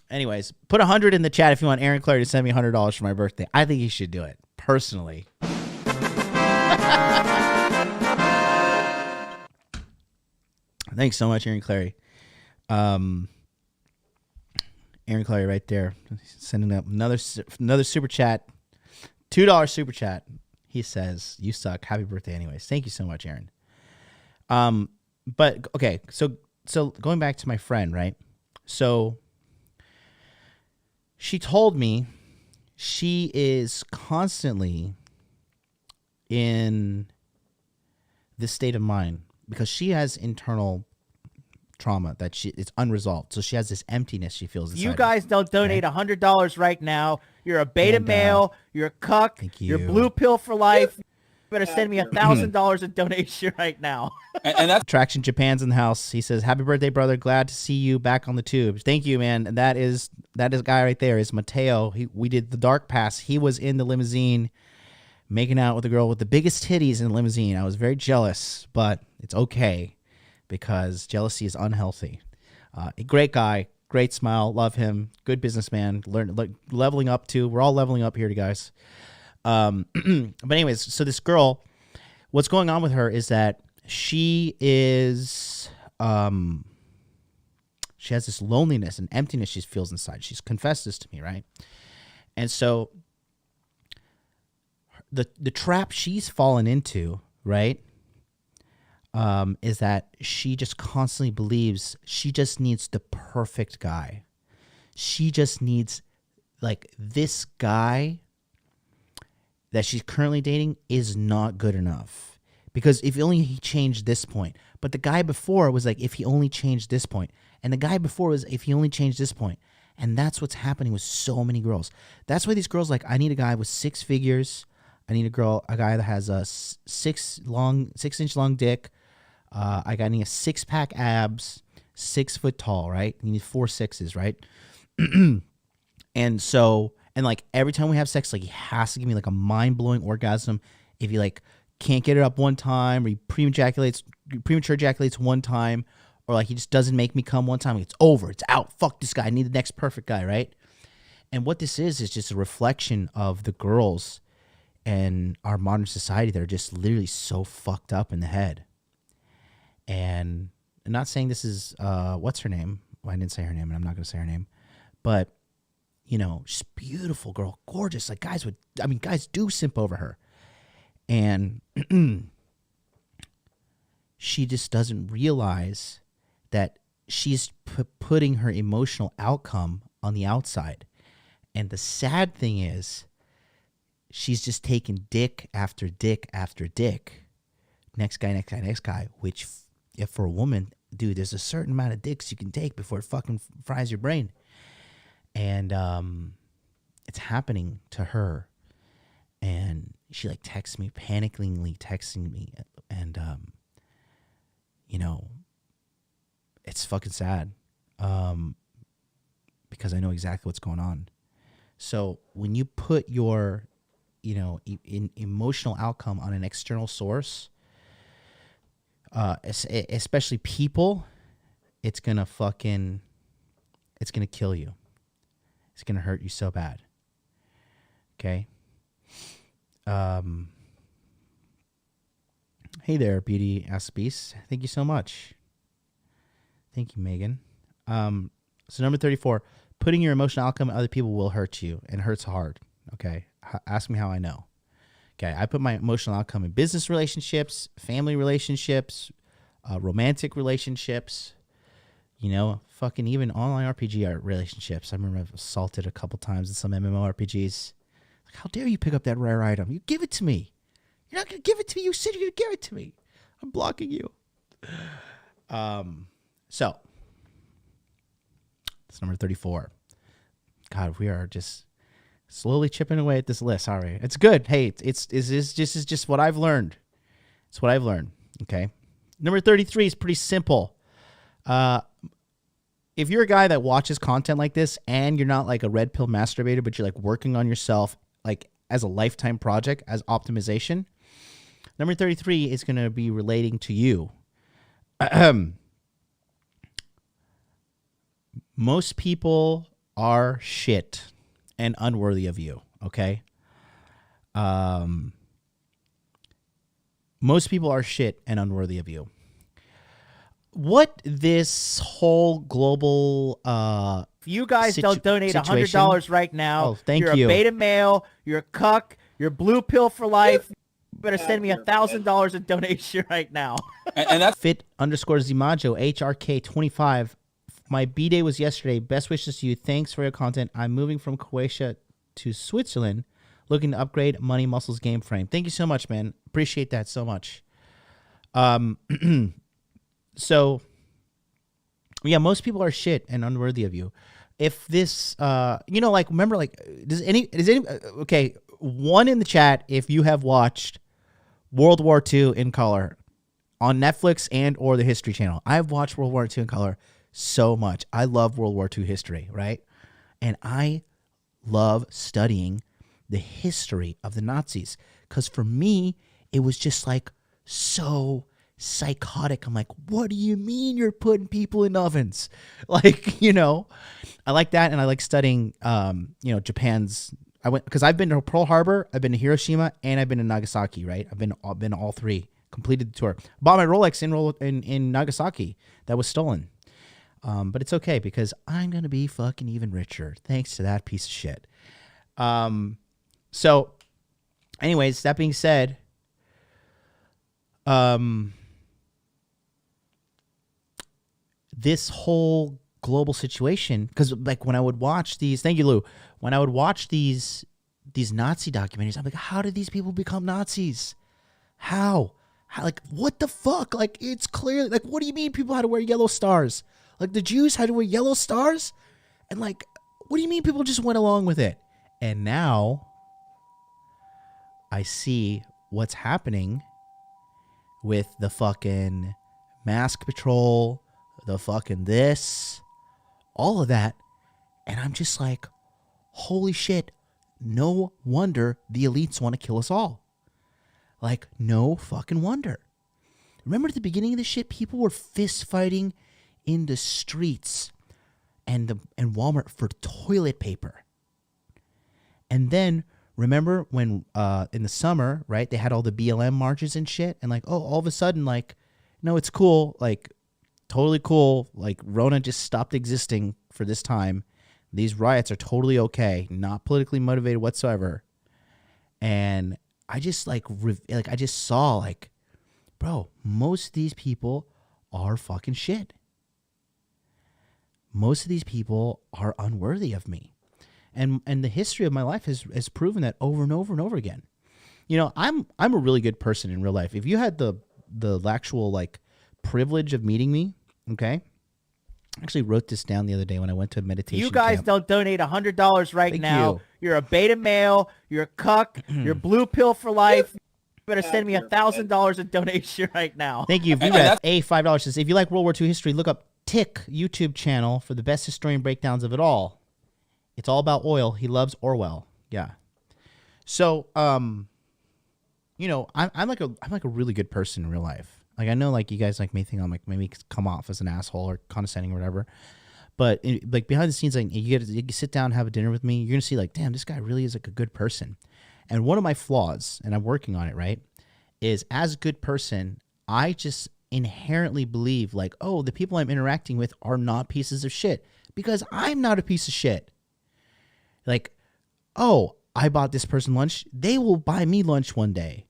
Anyways, put 100 in the chat if you want Aaron Clary to send me $100 for my birthday. I think he should do it, personally. Thanks so much, Aaron Clary. Aaron Clary right there. Sending up another super chat. $2 super chat. He says, you suck. Happy birthday anyways. Thank you so much, Aaron. But, okay, so going back to my friend, right? So she told me she is constantly in this state of mind because she has internal trauma that it's unresolved. So she has this emptiness she feels inside. You guys don't donate $100 right now. You're a beta male. You're a cuck. Thank you. You're blue pill for life. You better send me $1,000 in donation right now. And that's Traction Japan's in the house. He says, happy birthday, brother. Glad to see you back on the tubes. Thank you, man. And that is guy right there is Mateo. We did the dark pass. He was in the limousine making out with the girl with the biggest titties in the limousine. I was very jealous, but it's okay because jealousy is unhealthy. A great guy, great smile, love him, good businessman, leveling up too. We're all leveling up here, guys. But anyways, so this girl, what's going on with her is that she is, she has this loneliness and emptiness she feels inside. She's confessed this to me, right? And so the trap she's fallen into, right, is that she just constantly believes she just needs the perfect guy. She just needs, like, this guy that she's currently dating is not good enough. Because if only he changed this point. But the guy before was like, if he only changed this point. And the guy before was, if he only changed this point. And that's what's happening with so many girls. That's why these girls like, I need a guy with 6 figures. I need a guy that has a 6-inch long dick. I need a 6-pack abs, 6 foot tall, right? You need 4 6s, right? And like every time we have sex, like he has to give me like a mind-blowing orgasm. If he like can't get it up one time, or he premature ejaculates one time, or like he just doesn't make me come one time, like, it's over, it's out. Fuck this guy. I need the next perfect guy, right? And what this is just a reflection of the girls in our modern society that are just literally so fucked up in the head. And I'm not saying this is what's her name? Well, I didn't say her name, and I'm not going to say her name. But you know, just beautiful girl, gorgeous. Like guys do simp over her. And she just doesn't realize that she's putting her emotional outcome on the outside. And the sad thing is, she's just taking dick after dick after dick. Next guy, which if for a woman, dude, there's a certain amount of dicks you can take before it fucking fries your brain. And it's happening to her. And she like texts me, panicking texting me. And, you know, it's fucking sad. Because I know exactly what's going on. So when you put your, you know, emotional outcome on an external source, especially people, it's going to kill you. It's going to hurt you so bad. Okay? Hey there, Beauty Ass Beast. Thank you so much. Thank you, Megan. So number 34, putting your emotional outcome on other people will hurt you, and hurts hard. Okay? Ask me how I know. Okay, I put my emotional outcome in business relationships, family relationships, romantic relationships, you know, fucking even online RPG relationships. I remember I've assaulted a couple times in some MMORPGs. Like, how dare you pick up that rare item? You give it to me. You're not going to give it to me. You said you're going to give it to me. I'm blocking you. So, that's number 34. God, we are just slowly chipping away at this list, aren't we? It's good. Hey, it's just what I've learned. It's what I've learned. Okay. Number 33 is pretty simple. If you're a guy that watches content like this and you're not like a red pill masturbator, but you're like working on yourself like as a lifetime project, as optimization, number 33 is going to be relating to you. Most people are shit and unworthy of you, okay? Most people are shit and unworthy of you. What this whole global if you guys don't donate $100 right now, you're a beta male, you're a cuck, you're blue pill for life. You better send me $1,000 in donation right now. and that's Fit_Zimajo HRK25. My B-day was yesterday. Best wishes to you. Thanks for your content. I'm moving from Croatia to Switzerland, looking to upgrade Money Muscles game frame. Thank you so much, man. Appreciate that so much. So, yeah, most people are shit and unworthy of you. If this, you know, like, remember, like, okay, one in the chat if you have watched World War II in color on Netflix and or the History Channel. I've watched World War II in color so much. I love World War II history, right? And I love studying the history of the Nazis because for me, it was just like so psychotic. I'm like, what do you mean you're putting people in ovens? Like, you know, I like that. And I like studying, you know, Japan's, because I've been to Pearl Harbor, I've been to Hiroshima, and I've been to Nagasaki, right? I've been to all three, completed the tour. Bought my Rolex in Nagasaki that was stolen. But it's okay because I'm going to be fucking even richer thanks to that piece of shit. So anyways, that being said, this whole global situation, because like when I would watch these, thank you, Lou, when I would watch these Nazi documentaries, I'm like, how did these people become Nazis? How like, what the fuck? Like, it's clear. Like, what do you mean people had to wear yellow stars? Like, the Jews had to wear yellow stars? And like, what do you mean people just went along with it? And now I see what's happening with the fucking mask patrol, the fucking this, all of that. And I'm just like, holy shit, no wonder the elites want to kill us all. Like, no fucking wonder. Remember at the beginning of this shit, people were fist fighting in the streets and Walmart for toilet paper. And then remember when in the summer, right, they had all the BLM marches and shit, and like, oh, all of a sudden, like, no, it's cool, like, totally cool, like, Rona just stopped existing for this time. These riots are totally okay, not politically motivated whatsoever. And I just like I just saw like, bro, most of these people are fucking shit. Most of these people are unworthy of me. And the history of my life has proven that over and over and over again. You know, I'm a really good person in real life. If you had the actual like privilege of meeting me, okay? I actually wrote this down the other day when I went to a meditation You guys camp. don't donate $100 right Thank now. you. You're a beta male. You're a cuck. You're blue pill for life. You better send me $1,000 in donation right now. Thank you. VREF $5 says, if you like World War II history, look up Tick YouTube channel for the best historian breakdowns of it all. It's all about oil. He loves Orwell. Yeah. So, you know, I'm like a really good person in real life. Like, I know, like, you guys like may think I'm like maybe come off as an asshole or condescending or whatever, but like behind the scenes, like you sit down and have a dinner with me, you're gonna see like, damn, this guy really is like a good person. And one of my flaws, and I'm working on it, right, is as a good person, I just inherently believe like, oh, the people I'm interacting with are not pieces of shit because I'm not a piece of shit. Like, oh, I bought this person lunch, they will buy me lunch one day.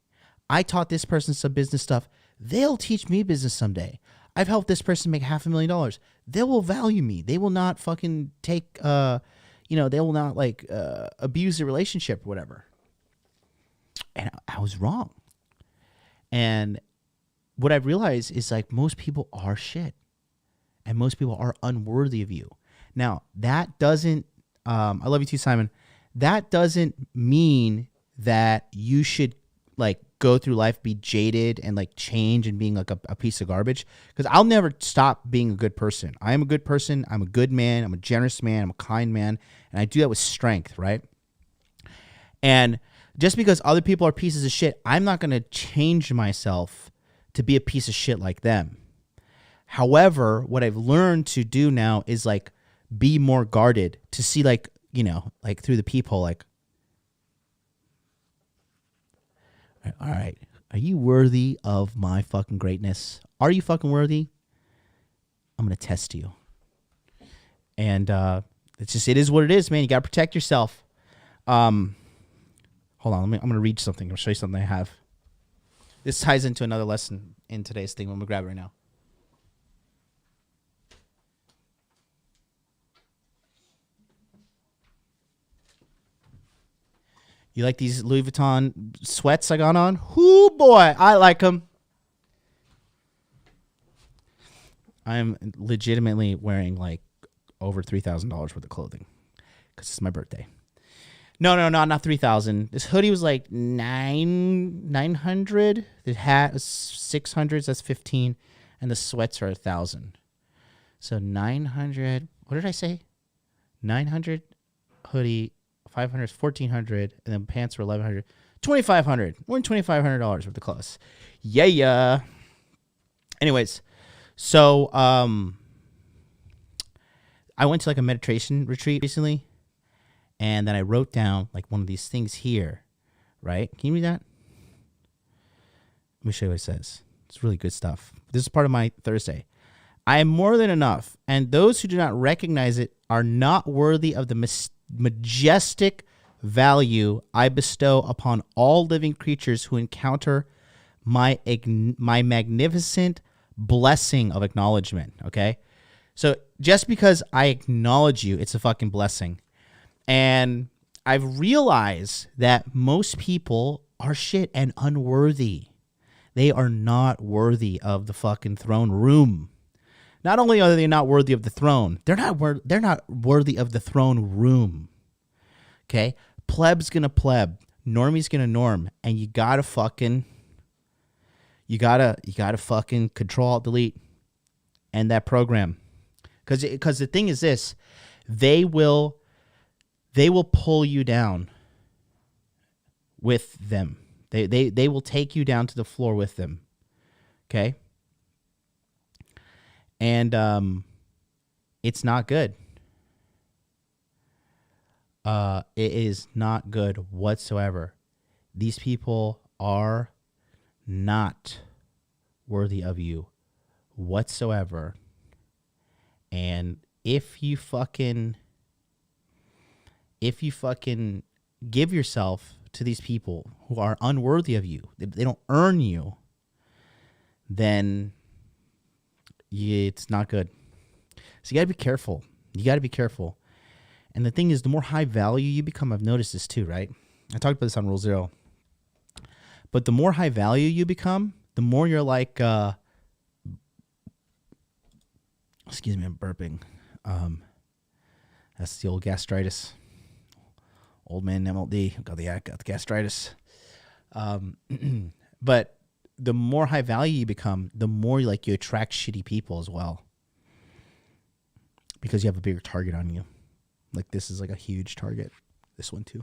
I taught this person some business stuff. They'll teach me business someday. I've helped this person make $500,000. They will value me. They will not fucking take, they will not like abuse the relationship or whatever. And I was wrong. And what I've realized is like most people are shit. And most people are unworthy of you. Now, that doesn't, I love you too, Simon. That doesn't mean that you should like go through life, be jaded and like change and being like a piece of garbage. Because I'll never stop being a good person. I am a good person. I'm a good man. I'm a generous man. I'm a kind man. And I do that with strength, right? And just because other people are pieces of shit, I'm not going to change myself to be a piece of shit like them. However, what I've learned to do now is like be more guarded, to see like, you know, like through the peephole, like, all right, are you worthy of my fucking greatness? Are you fucking worthy? I'm going to test you. And it is what it is, man. You got to protect yourself. Hold on, I'm going to read something. I'll show you something I have. This ties into another lesson in today's thing. I'm going to grab it right now. You like these Louis Vuitton sweats I got on? Whoo, boy, I like them. I'm legitimately wearing like over $3,000 worth of clothing because it's my birthday. No, not $3,000. This hoodie was like $900. The hat was $600. That's $15, and the sweats are $1,000. So $900. What did I say? $900 hoodie. $500 is $1,400, and then pants were $1,100. $2,500. More than $2,500 worth of clothes. Yeah. Anyways, so I went to like a meditation retreat recently, and then I wrote down like one of these things here, right? Can you read that? Let me show you what it says. It's really good stuff. This is part of my Thursday. I am more than enough, and those who do not recognize it are not worthy of the majestic value I bestow upon all living creatures who encounter my magnificent blessing of acknowledgement. Okay, so just because I acknowledge you, it's a fucking blessing. And I've realized that most people are shit and unworthy. They are not worthy of the fucking throne room. Not only are they not worthy of the throne, they're not worthy of the throne room. Okay? Pleb's gonna pleb. Normie's gonna norm, and you gotta fucking control alt delete and that program, because the thing is this, they will pull you down with them. They will take you down to the floor with them. Okay, and it's not good. It is not good whatsoever. These people are not worthy of you whatsoever. And if you fucking give yourself to these people who are unworthy of you, they don't earn you, then it's not good. So you gotta be careful. And the thing is, the more high value you become, I've noticed this too, right? I talked about this on Rule 0. But the more high value you become, the more you're like, excuse me, I'm burping. That's the old gastritis. Old man MLD got the gastritis. But the more high value you become, the more you attract shitty people as well, because you have a bigger target on you. Like, this is like a huge target. This one too.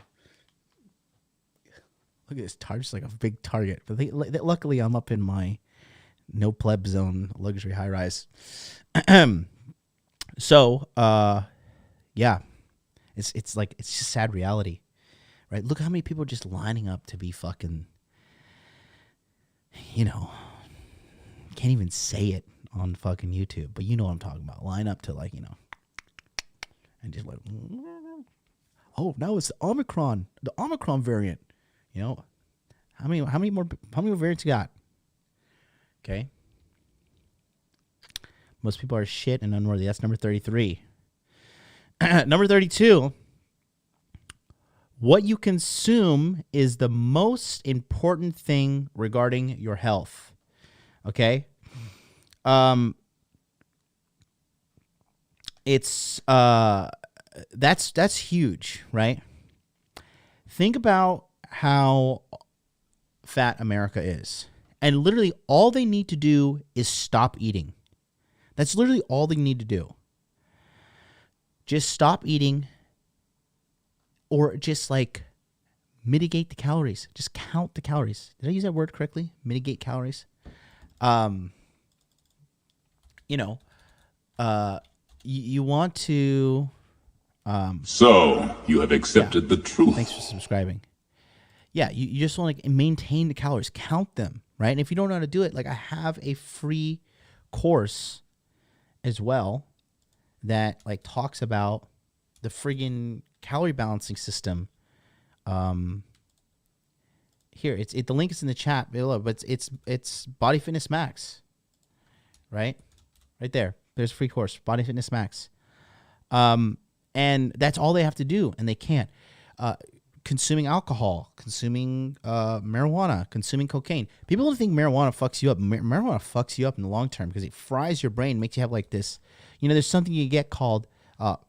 Look at this target, just like a big target. But luckily, I'm up in my no pleb zone luxury high rise. So, yeah, it's just sad reality, right? Look how many people are just lining up to be fucking, can't even say it on fucking YouTube, but you know what I'm talking about. Line up to and just oh, now it's the Omicron variant. How many more variants you got? Okay. Most people are shit and unworthy. That's number 33. Number 32. What you consume is the most important thing regarding your health. Okay? It's that's huge, right? Think about how fat America is. And literally all they need to do is stop eating. That's literally all they need to do. Just stop eating, or just mitigate the calories. Just count the calories. Did I use that word correctly? Mitigate calories. You want to So, you have accepted the truth. Thanks for subscribing. Yeah, you just want to maintain the calories, count them, right? And if you don't know how to do it, I have a free course as well that talks about the friggin' calorie balancing system. Here, the link is in the chat below, but it's Body Fitness Max, right? Right there. There's a free course, Body Fitness Max. And that's all they have to do, and they can't. Consuming alcohol, consuming marijuana, consuming cocaine. People don't think marijuana fucks you up. Marijuana fucks you up in the long term because it fries your brain, makes you have this. There's something you get called what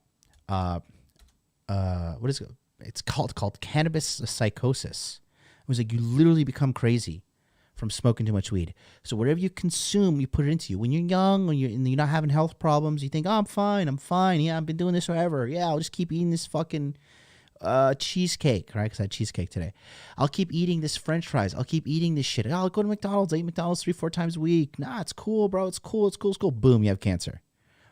is it? It's called Cannabis Psychosis. It was you literally become crazy from smoking too much weed. So whatever you consume, you put it into you. When you're young, when you're not having health problems, you think, oh, I'm fine. Yeah, I've been doing this forever. Yeah, I'll just keep eating this fucking cheesecake, right? Because I had cheesecake today. I'll keep eating this French fries. I'll keep eating this shit. I'll go to McDonald's. I eat McDonald's 3-4 times a week. Nah, it's cool, bro. It's cool. Boom, you have cancer.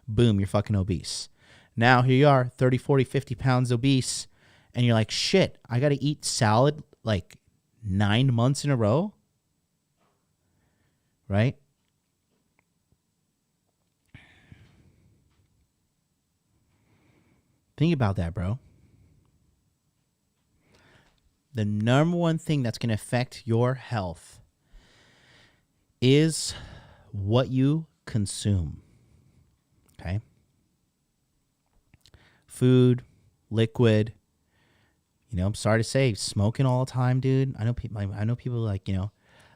Boom, you're fucking obese. Now here you are, 30, 40, 50 pounds obese, and you're like, shit, I got to eat salad 9 months in a row, right? Think about that, bro. The number one thing that's going to affect your health is what you consume. Okay? Food, liquid. I'm sorry to say, smoking all the time, dude. I know people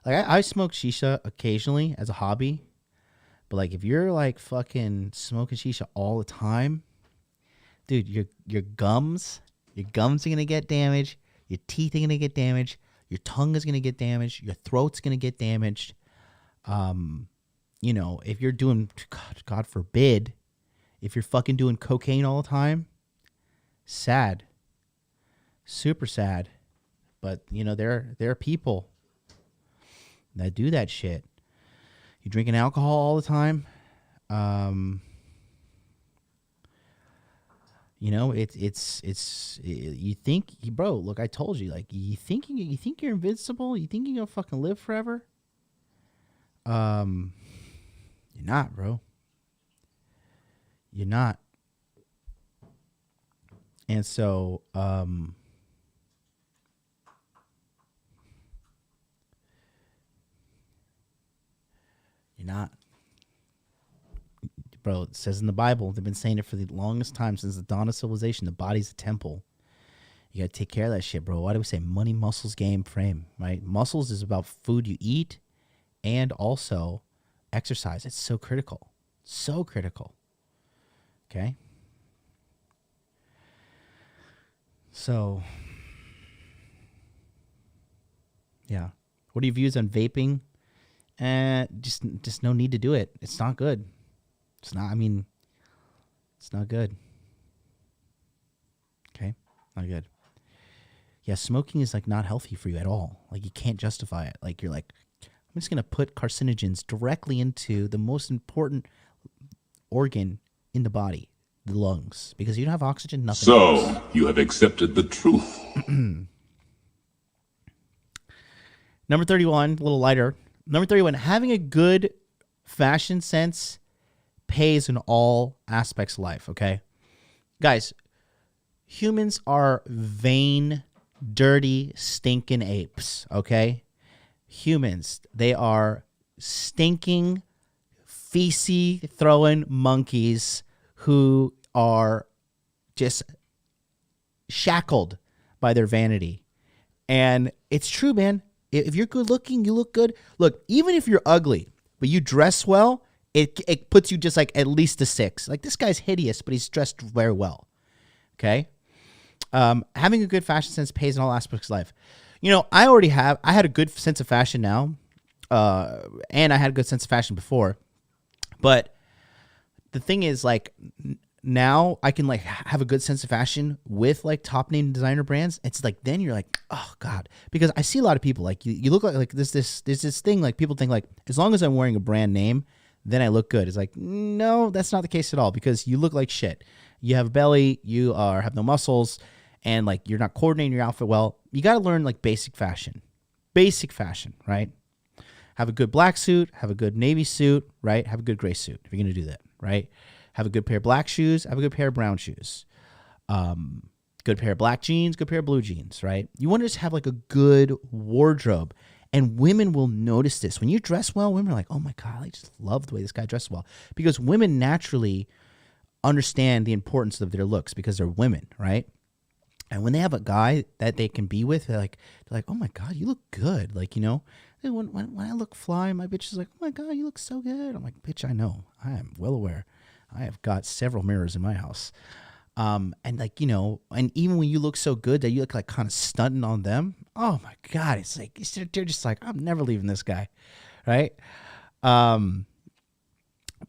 I smoke shisha occasionally as a hobby, but if you're fucking smoking shisha all the time, dude, your gums are gonna get damaged. Your teeth are going to get damaged. Your tongue is going to get damaged. Your throat's going to get damaged. You know, if you're doing, God forbid, if you're fucking doing cocaine all the time, sad. Super sad. But, you know, there are people that do that shit. You drinking alcohol all the time. You know, you think, bro, look, I told you, like, you think you're invincible? You think you're gonna fucking live forever? You're not, bro. You're not. And so, you're not. Bro, it says in the Bible, they've been saying it for the longest time since the dawn of civilization, the body's a temple. You got to take care of that shit, bro. Why do we say money, muscles, game, frame, right? Muscles is about food you eat and also exercise. It's so critical. So critical. Okay? So, yeah. What are your views on vaping? Just no need to do it. It's not good. It's not, I mean, it's not good. Okay? Not good. Yeah, smoking is like not healthy for you at all. Like you can't justify it. Like you're like, I'm just going to put carcinogens directly into the most important organ in the body, the lungs, because you don't have oxygen, nothing else. So, you have accepted the truth. Number 31, a little lighter. Number 31, having a good fashion sense pays in all aspects of life, okay? Guys, humans are vain, dirty, stinking apes, okay? Humans, they are stinking, feces throwing monkeys who are just shackled by their vanity. And it's true, man. If you're good looking, you look good. Look, even if you're ugly, but you dress well, it puts you just like at least a 6. Like this guy's hideous, but he's dressed very well. Okay? Having a good fashion sense pays in all aspects of life. You know, I had a good sense of fashion now. And I had a good sense of fashion before. But the thing is, like, now I can like have a good sense of fashion with like top name designer brands. It's like, then you're like, oh God, because I see a lot of people like you look like there's this thing, like people think like, as long as I'm wearing a brand name, then I look good. It's like, no, that's not the case at all, because you look like shit. You have a belly, you have no muscles, and like you're not coordinating your outfit well. You got to learn like basic fashion, right? Have a good black suit, have a good navy suit, right? Have a good gray suit if you're going to do that, right? Have a good pair of black shoes, have a good pair of brown shoes. Good pair of black jeans, good pair of blue jeans, right? You want to just have like a good wardrobe. And women will notice this. When you dress well, women are like, oh my God, I just love the way this guy dresses well. Because women naturally understand the importance of their looks because they're women, right? And when they have a guy that they can be with, they're like, oh my God, you look good. Like, you know, when I look fly, my bitch is like, oh my God, you look so good. I'm like, bitch, I know. I am well aware. I have got several mirrors in my house. And like, you know, and even when you look so good that you look like kind of stunting on them, oh my God, it's like, they're just like, I'm never leaving this guy. Right. But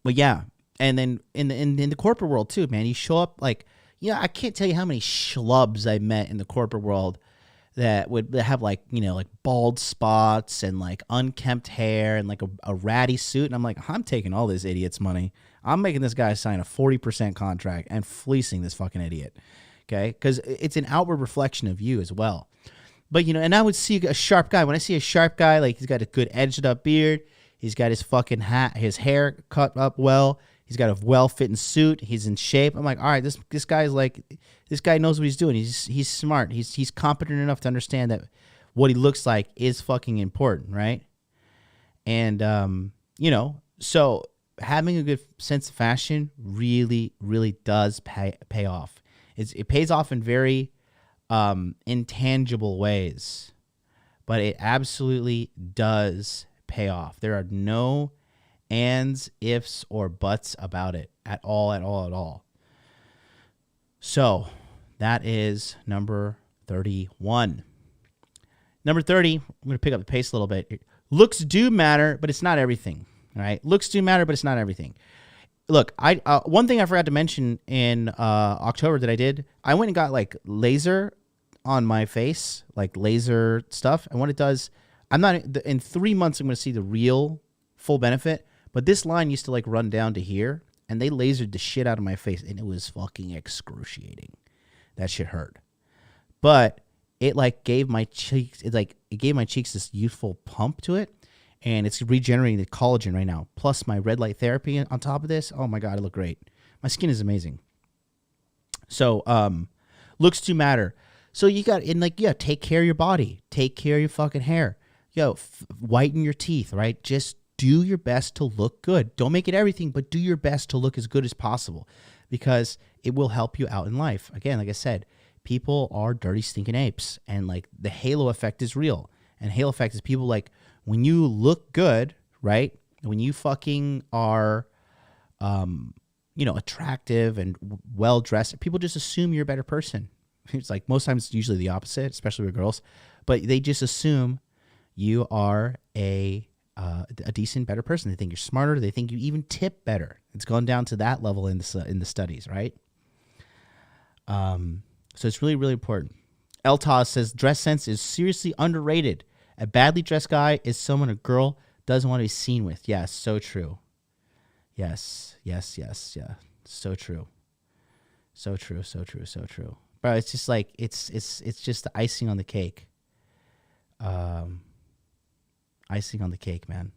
yeah. And then in the corporate world too, man, you show up like, yeah, I can't tell you how many schlubs I met in the corporate world that would have like, you know, like bald spots and like unkempt hair and like a ratty suit. And I'm like, I'm taking all this idiot's money. I'm making this guy sign a 40% contract and fleecing this fucking idiot. Okay. Because it's an outward reflection of you as well. But, you know, and I would see a sharp guy. When I see a sharp guy, like he's got a good edged up beard. He's got his fucking his hair cut up well. He's got a well-fitting suit. He's in shape. I'm like, all right, this guy's like, this guy knows what he's doing. He's smart. He's competent enough to understand that what he looks like is fucking important, right? And you know, so having a good sense of fashion really, really does pay off. It pays off in very intangible ways, but it absolutely does pay off. There are no ands, ifs, or buts about it at all. So that is number 31. Number 30, I'm going to pick up the pace a little bit. Looks do matter, but it's not everything. All right? Looks do matter, but it's not everything. Look, one thing I forgot to mention in October that I did, I went and got like laser on my face, like laser stuff. And what it does, I'm not in 3 months I'm going to see the real full benefit. But this line used to like run down to here, and they lasered the shit out of my face, and it was fucking excruciating. That shit hurt. But it like gave my cheeks, it gave my cheeks this youthful pump to it. And it's regenerating the collagen right now. Plus my red light therapy on top of this. Oh my God, I look great. My skin is amazing. So, looks do matter. So you got, and like, yeah, take care of your body. Take care of your fucking hair. Yo, whiten your teeth, right? Just do your best to look good. Don't make it everything, but do your best to look as good as possible, because it will help you out in life. Again, like I said, people are dirty, stinking apes. And like the halo effect is real. And halo effect is people like, when you look good, right? When you fucking are, attractive and well-dressed, people just assume you're a better person. It's like most times it's usually the opposite, especially with girls. But they just assume you are a decent, better person. They think you're smarter. They think you even tip better. It's gone down to that level in the studies, right? So it's really, really important. Eltaz says, dress sense is seriously underrated. A badly dressed guy is someone a girl doesn't want to be seen with. Yes, so true. Yes, yeah. So true. So true. But it's just like, it's just the icing on the cake. Icing on the cake, man.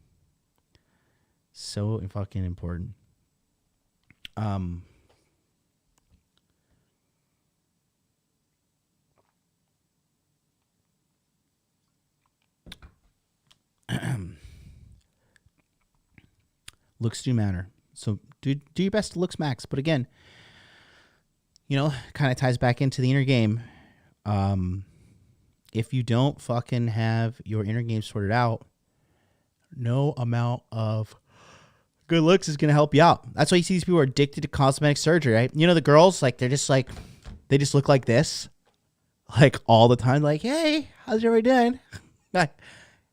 So fucking important. Looks do matter. So do your best to looks max. But again, kind of ties back into the inner game. If you don't fucking have your inner game sorted out, no amount of good looks is going to help you out. That's why you see these people are addicted to cosmetic surgery, right? The girls, like, they're just like, they just look like this, like all the time. Like, hey, how's everybody doing? Like,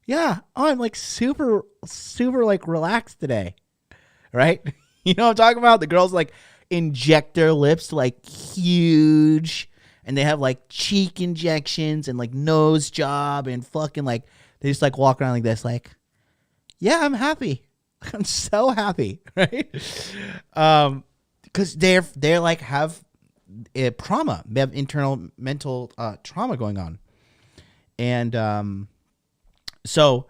yeah, I'm like super, super like relaxed today. Right? You know what I'm talking about? The girls like inject their lips like huge, and they have like cheek injections and like nose job, and fucking like they just like walk around like this, like, yeah, I'm happy. I'm so happy, right? Because they're like have a trauma. They have internal mental trauma going on, and so.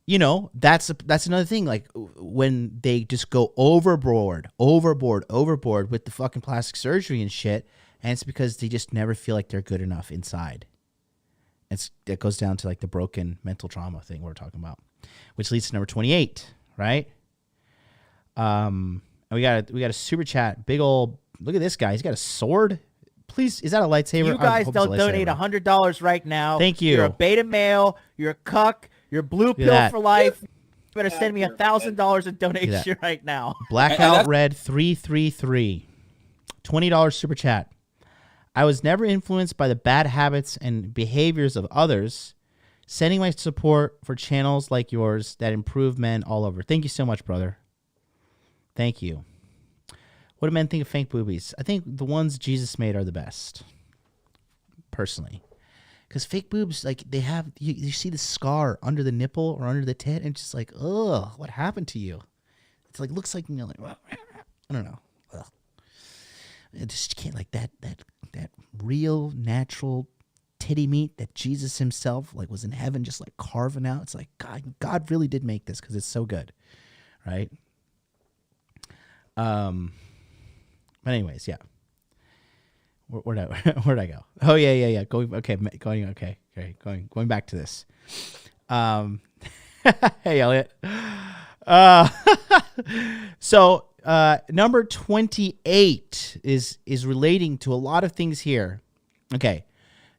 That's another thing. Like when they just go overboard with the fucking plastic surgery and shit, and it's because they just never feel like they're good enough inside. It goes down to like the broken mental trauma thing we're talking about, which leads to number 28, right? And we got a super chat. Big old look at this guy. He's got a sword. Please, is that a lightsaber? You guys don't donate $100 right now. Thank you. You're a beta male. You're a cuck. You're blue pill for life. You better send me $1,000 in donation right now. Blackout Red 333, $20 super chat. I was never influenced by the bad habits and behaviors of others. Sending my support for channels like yours that improve men all over. Thank you so much, brother. Thank you. What do men think of fake boobies? I think the ones Jesus made are the best, personally. Because fake boobs, like, they have, you see the scar under the nipple or under the tit, and it's just like, ugh, what happened to you? It's like, looks like, like, I don't know. Ugh. It just can't, like, that real, natural titty meat that Jesus himself, like, was in heaven just, like, carving out. It's like, God really did make this because it's so good, right? But anyways, yeah. Where'd I go? Oh yeah. Going back to this. Hey Elliot. So number 28 is relating to a lot of things here. Okay,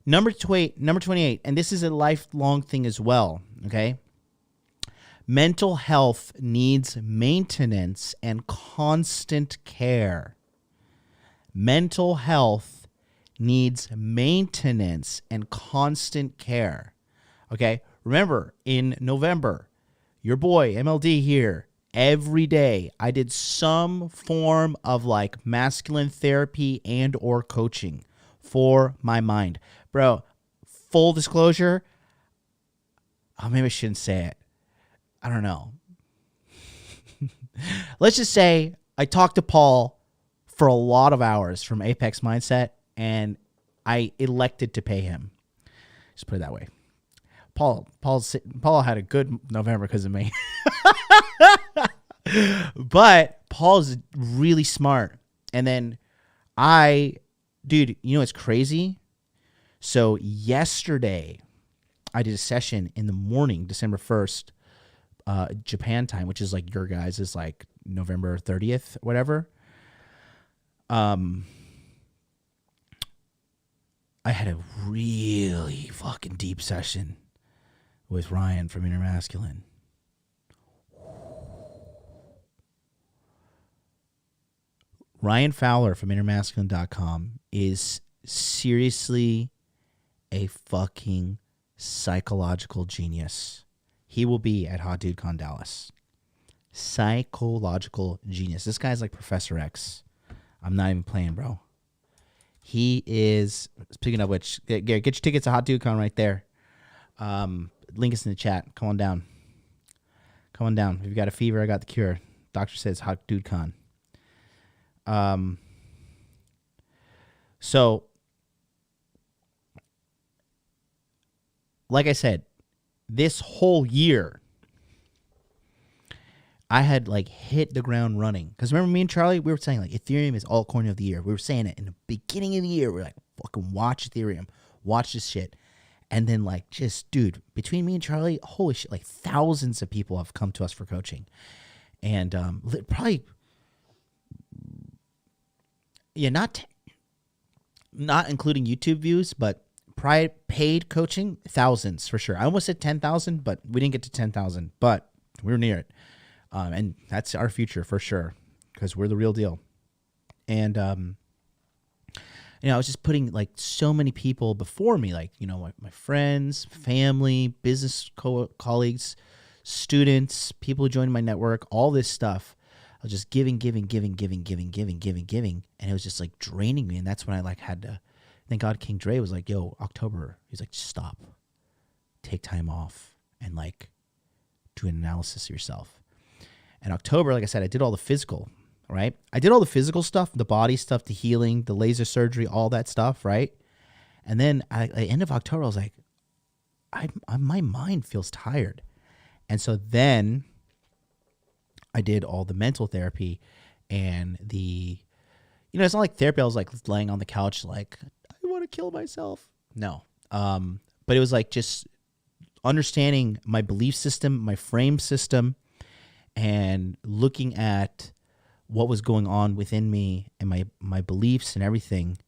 number 28, and this is a lifelong thing as well. Okay, mental health needs maintenance and constant care. Mental health needs maintenance and constant care. Okay? Remember, in November, your boy, MLD here, every day I did some form of like masculine therapy and or coaching for my mind. Bro, full disclosure, maybe I shouldn't say it. I don't know. Let's just say I talked to Paul for a lot of hours from Apex Mindset, and I elected to pay him. Just put it that way. Paul had a good November because of me. But Paul's really smart. And then dude, you know what's crazy? So yesterday, I did a session in the morning, December 1st, Japan time, which is like your guys' is like November 30th, whatever. I had a really fucking deep session with Ryan from Inner Masculine. Ryan Fowler from InnerMasculine.com is seriously a fucking psychological genius. He will be at Hot Dude Con Dallas. Psychological genius. This guy's like Professor X. I'm not even playing, bro. He is, speaking of which, get your tickets to Hot Dude Con right there. Link is in the chat. Come on down. Come on down. If you've got a fever, I got the cure. Doctor says Hot Dude Con. So, like I said, this whole year, I had like hit the ground running. Because remember me and Charlie, we were saying like Ethereum is altcoin of the year. We were saying it in the beginning of the year. We were like, fucking watch Ethereum. Watch this shit. And then like just, dude, between me and Charlie, holy shit, like thousands of people have come to us for coaching. And probably, yeah, not including YouTube views, but paid coaching, thousands for sure. I almost said 10,000, but we didn't get to 10,000, but we were near it. And that's our future for sure, because we're the real deal. And, you know, I was just putting like so many people before me, like, you know, my friends, family, business colleagues, students, people who joined my network, all this stuff. I was just giving. And it was just like draining me. And that's when I like had to, thank God King Dre was like, yo, October. He's like, stop, take time off and like do an analysis of yourself. And October, like I said, I did all the physical, right? I did all the physical stuff, the body stuff, the healing, the laser surgery, all that stuff, right? And then at the end of October, I was like, my mind feels tired. And so then I did all the mental therapy and the, you know, it's not like therapy. I was like laying on the couch like, I want to kill myself. No. But it was like just understanding my belief system, my frame system, and looking at what was going on within me and my beliefs and everything.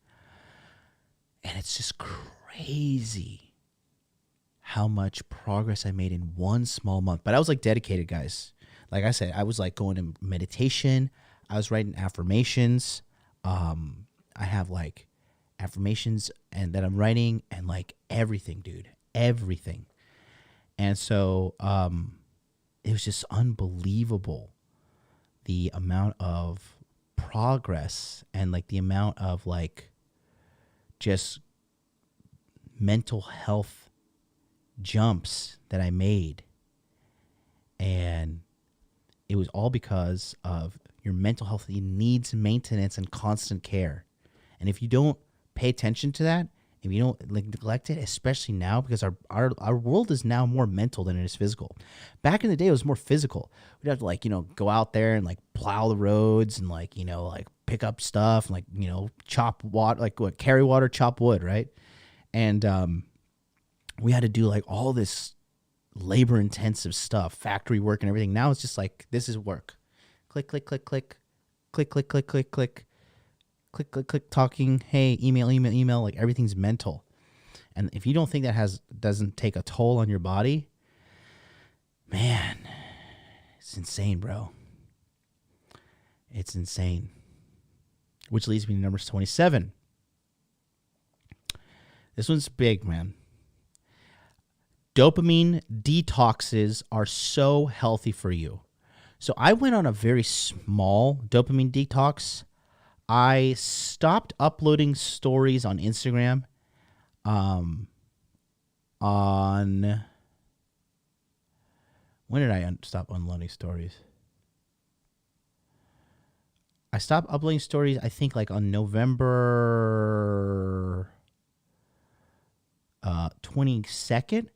And it's just crazy how much progress I made in one small month. But I was like dedicated, guys. Like I said, I was like going to meditation. I was writing affirmations. I have like affirmations and that I'm writing and like everything, dude, everything. And so, it was just unbelievable, the amount of progress and like the amount of like just mental health jumps that I made. And it was all because of your mental health. It needs maintenance and constant care. And if you don't pay attention to that, if you don't like neglect it, especially now, because our world is now more mental than it is physical. Back in the day, it was more physical. We'd have to like, you know, go out there and like plow the roads and like, you know, like pick up stuff and like, you know, chop water, like what, carry water, chop wood, right? And we had to do like all this labor intensive stuff, factory work and everything. Now it's just like, this is work. Click, click, click, click, click, click, click, click, click. Click, click, click, talking, hey, email, like everything's mental. And if you don't think that doesn't take a toll on your body, man, it's insane, bro. It's insane. Which leads me to Numbers 27. This one's big, man. Dopamine detoxes are so healthy for you. So I went on a very small dopamine detox. I stopped uploading stories on Instagram. When did I stop uploading stories? I stopped uploading stories, I think, like on November 22nd.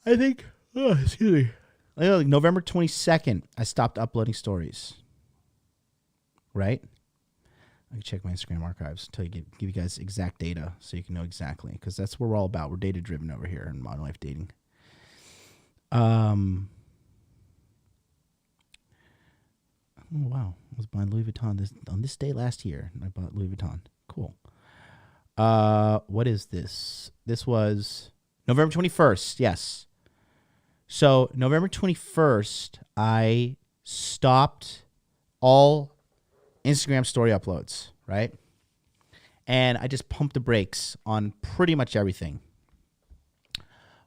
I think. Oh, excuse me. Like November 22nd, I stopped uploading stories. Right? I can check my Instagram archives until give you guys exact data so you can know exactly, because that's what we're all about. We're data driven over here in Modern Life Dating. Oh, wow. I was buying Louis Vuitton on this day last year. I bought Louis Vuitton. Cool. What is this? This was November 21st. Yes. So November 21st, I stopped all Instagram story uploads, right? And I just pumped the brakes on pretty much everything.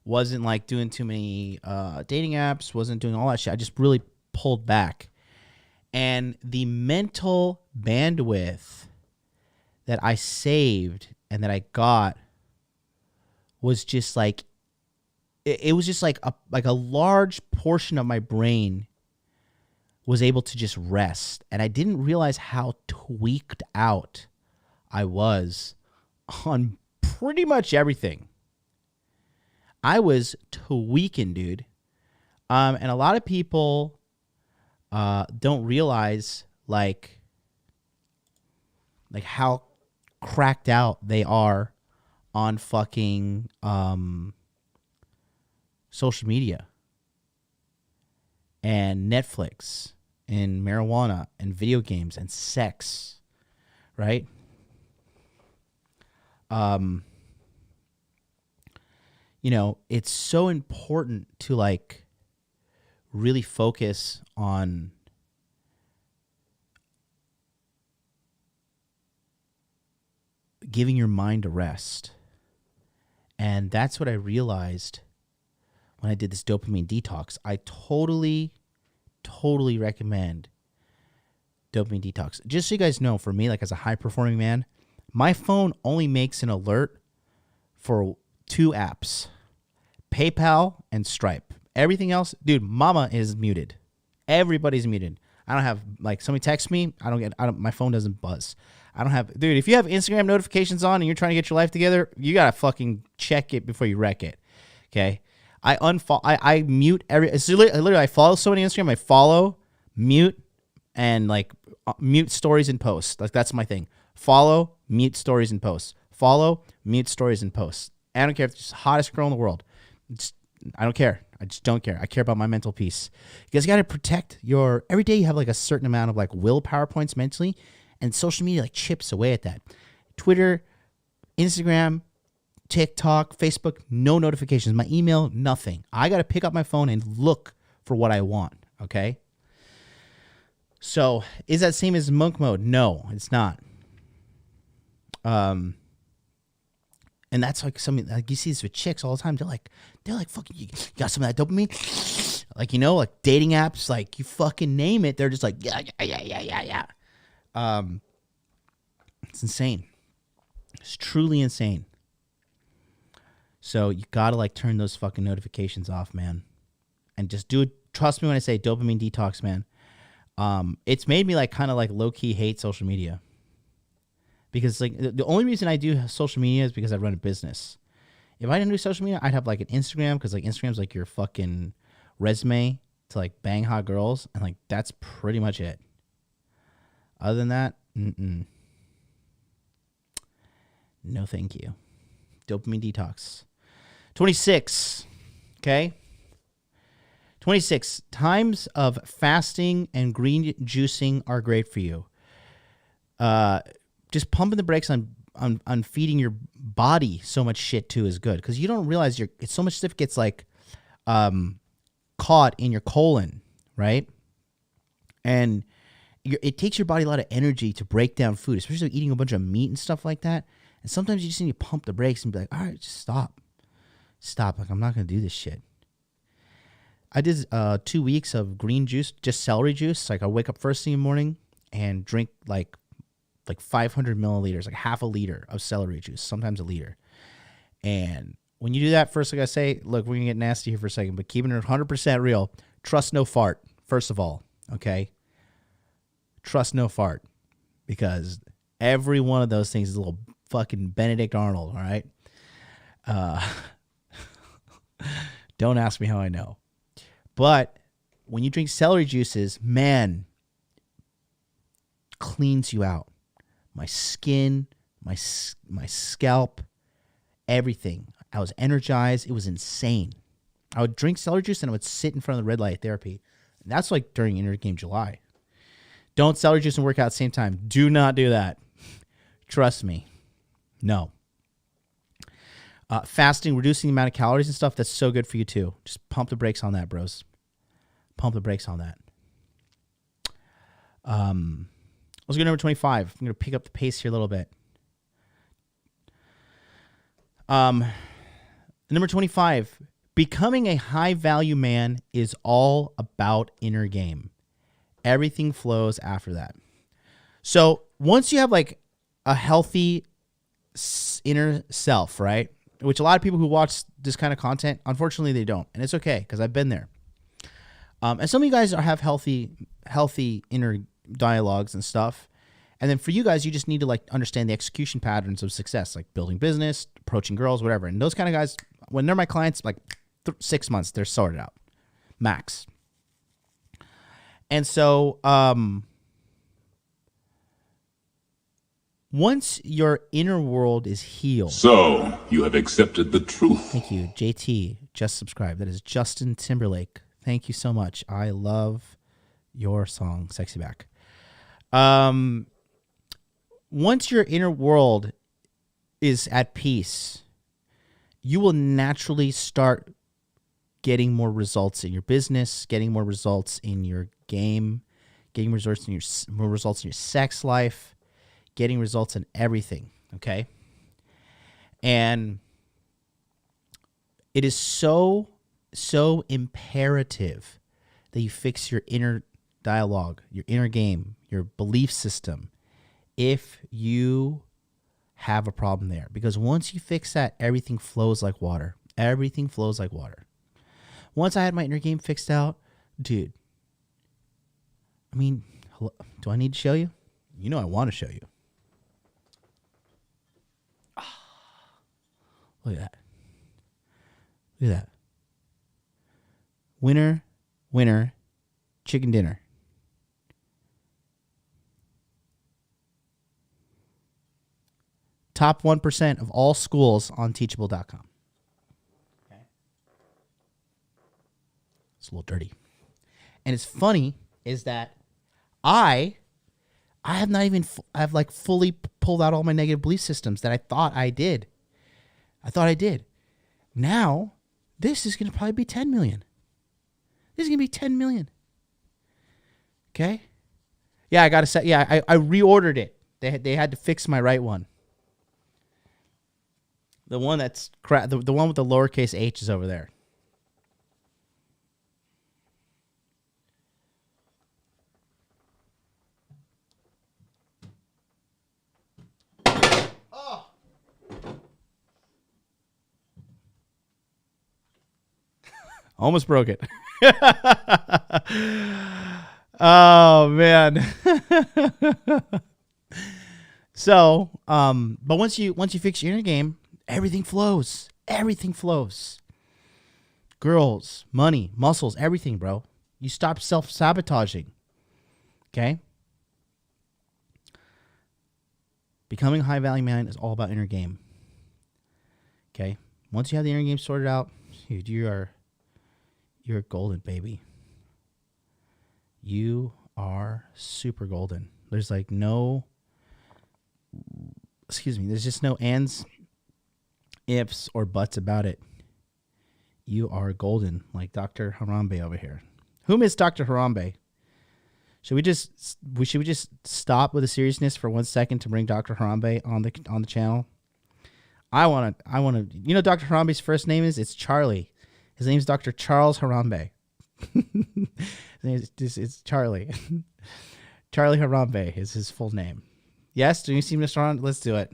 Wasn't like doing too many dating apps, wasn't doing all that shit. I just really pulled back. And the mental bandwidth that I saved and that I got was just like, it was just like a large portion of my brain was able to just rest. And I didn't realize how tweaked out I was on pretty much everything. I was tweaking, dude. And a lot of people don't realize like how cracked out they are on fucking social media and Netflix and marijuana and video games and sex, right? You know, it's so important to like really focus on giving your mind a rest. And that's what I realized when I did this dopamine detox. I totally recommend dopamine detox. Just so you guys know, for me, like as a high performing man, my phone only makes an alert for 2 apps, PayPal and Stripe. Everything else, dude, mama is muted. Everybody's muted. I don't have, like, somebody texts me, my phone doesn't buzz. I don't have, dude, if you have Instagram notifications on and you're trying to get your life together, you gotta fucking check it before you wreck it. Okay? I mute literally I follow somebody on Instagram, I follow, mute, and like mute stories and posts. Like that's my thing. Follow, mute stories and posts. Follow, mute stories and posts. I don't care if it's the hottest girl in the world. I don't care. I just don't care. I care about my mental peace. You guys got to protect your, every day you have like a certain amount of like willpower points mentally, and social media like chips away at that. Twitter, Instagram, TikTok, Facebook, no notifications. My email, nothing. I got to pick up my phone and look for what I want, okay? So, is that same as monk mode? No, it's not. And that's like something, like you see this with chicks all the time. They're like, fucking, you got some of that dopamine? Like, you know, like dating apps, like you fucking name it. They're just like, yeah. It's insane. It's truly insane. So you gotta like turn those fucking notifications off, man. And just do it. Trust me when I say dopamine detox, man. It's made me like kind of like low-key hate social media. Because like the only reason I do social media is because I run a business. If I didn't do social media, I'd have like an Instagram, because like Instagram's like your fucking resume to like bang hot girls, and like that's pretty much it. Other than that, no thank you. Dopamine detox. 26, okay? 26, times of fasting and green juicing are great for you. Just pumping the brakes on feeding your body so much shit too is good, because you don't realize it's so much stuff gets like caught in your colon, right? And it takes your body a lot of energy to break down food, especially eating a bunch of meat and stuff like that. And sometimes you just need to pump the brakes and be like, all right, just stop. Like, I'm not going to do this shit. I did 2 weeks of green juice, just celery juice. Like, I wake up first thing in the morning and drink like 500 milliliters, like half a liter of celery juice, sometimes a liter. And when you do that, first, like I say, look, we're going to get nasty here for a second, but keeping it 100% real, trust no fart, first of all, okay? Trust no fart, because every one of those things is a little fucking Benedict Arnold, all right? Don't ask me how I know. But when you drink celery juices, man, cleans you out. My skin, my scalp, everything. I was energized. It was insane. I would drink celery juice and I would sit in front of the red light therapy. And that's like during Intergame July. Don't celery juice and work out at the same time. Do not do that. Trust me. No. Fasting, reducing the amount of calories and stuff, that's so good for you too. Just pump the brakes on that, bros. Pump the brakes on that. Let's go to number 25. I'm going to pick up the pace here a little bit. Number 25, becoming a high-value man is all about inner game. Everything flows after that. So once you have like a healthy inner self, right? Which a lot of people who watch this kind of content, unfortunately, they don't. And it's okay, because I've been there. And some of you guys have healthy inner dialogues and stuff. And then for you guys, you just need to like understand the execution patterns of success, like building business, approaching girls, whatever. And those kind of guys, when they're my clients, like 6 months, they're sorted out. Max. And so once your inner world is healed. So, you have accepted the truth. Thank you. JT, just subscribed. That is Justin Timberlake. Thank you so much. I love your song, Sexy Back. Once your inner world is at peace, you will naturally start getting more results in your business, getting more results in your game, getting more results in your sex life, getting results in everything, okay? And it is so imperative that you fix your inner dialogue, your inner game, your belief system, if you have a problem there. Because once you fix that, everything flows like water. Everything flows like water. Once I had my inner game fixed out, dude, I mean, do I need to show you? You know I want to show you. Look at that. Look at that. Winner, winner, chicken dinner. Top 1% of all schools on teachable.com. Okay. It's a little dirty. And it's funny is that I have not even, I've like fully pulled out all my negative belief systems that I thought I did. Now, this is going to probably be 10 million. This is going to be 10 million. Okay? Yeah, I got to say, yeah, I reordered it. They had to fix my right one. The one that's the one with the lowercase h is over there. Oh. Almost broke it. Oh man. So, but once you fix your inner game, everything flows. Everything flows. Girls, money, muscles, everything, bro. You stop self-sabotaging. Okay? Becoming a high-value man is all about inner game. Okay? Once you have the inner game sorted out, dude, you're golden, baby. You are super golden. There's like no... there's just no ands, ifs, or buts about it. You are golden, like Dr. Harambe over here. Who missed Dr. Harambe? Should we just stop with the seriousness for 1 second to bring Dr. Harambe on the channel? I want to. You know, Dr. Harambe's first name is? It's Charlie. His name's Dr. Charles Harambe. It's Charlie. Charlie Harambe is his full name. Yes, do you see Mr. On? Let's do it.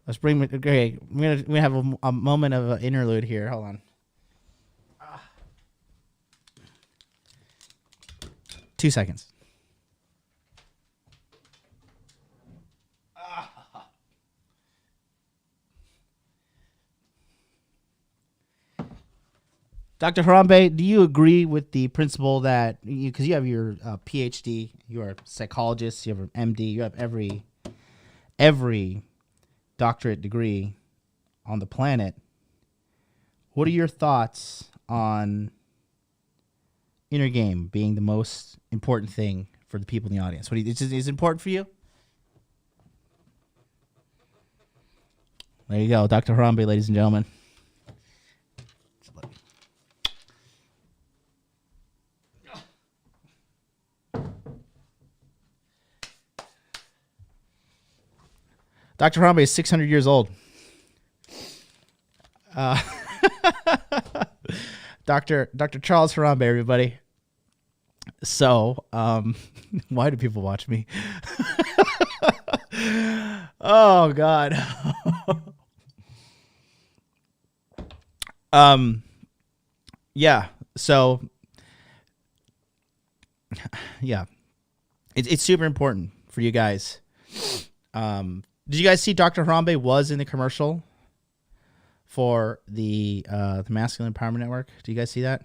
Let's bring. Okay, we're gonna have a moment of an interlude here. Hold on. 2 seconds. Dr. Harambe, do you agree with the principle that, because you have your PhD, you are a psychologist, you have an MD, you have every doctorate degree on the planet. What are your thoughts on inner game being the most important thing for the people in the audience? Is it important for you? There you go, Dr. Harambe, ladies and gentlemen. Dr. Harambe is 600 years old. Dr. Charles Harambe, everybody. So, why do people watch me? Oh, God. Yeah. So, yeah. It's super important for you guys. Did you guys see Dr. Harambe was in the commercial for the Masculine Empowerment Network? Do you guys see that?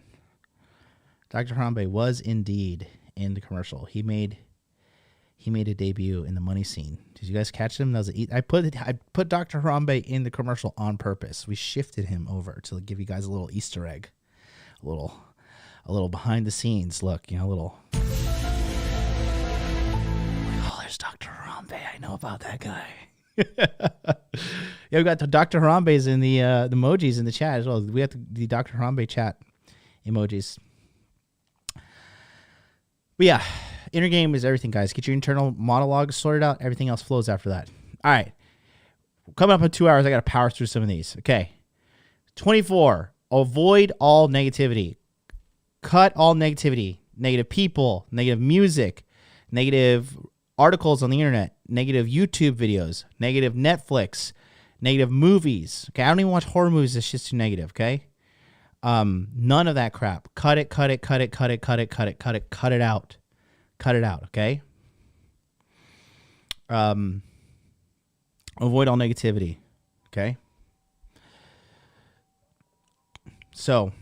Dr. Harambe was indeed in the commercial. He made a debut in the money scene. Did you guys catch him? I put Dr. Harambe in the commercial on purpose. We shifted him over to give you guys a little Easter egg, a little behind the scenes look. You know, a little. Oh, there's Dr. Harambe. I know about that guy. Yeah, we got the Dr. Harambe's in the emojis in the chat as well. We have the Dr. Harambe chat emojis. But yeah, inner game is everything, guys. Get your internal monologue sorted out. Everything else flows after that. All right. Coming up in 2 hours, I got to power through some of these. Okay. 24. Avoid all negativity. Cut all negativity. Negative people, negative music, negative articles on the internet, negative YouTube videos, negative Netflix, negative movies. Okay, I don't even watch horror movies. It's just too negative, okay? None of that crap. Cut it out. Cut it out, okay? Avoid all negativity, okay? So,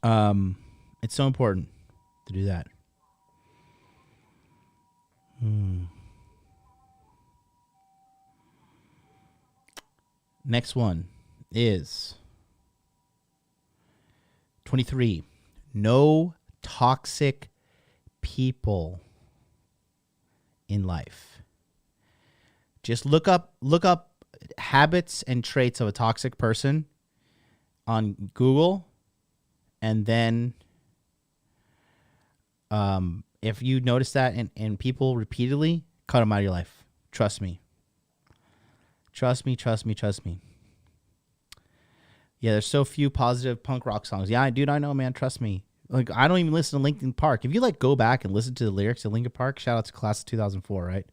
it's so important to do that. Next one is 23. No toxic people in life. Just look up habits and traits of a toxic person on Google, and then if you notice that in people repeatedly, cut them out of your life. Trust me. Trust me. Yeah, there's so few positive punk rock songs. Yeah, dude, I know, man. Trust me. Like, I don't even listen to Linkin Park. If you go back and listen to the lyrics of Linkin Park, shout out to class of 2004, right?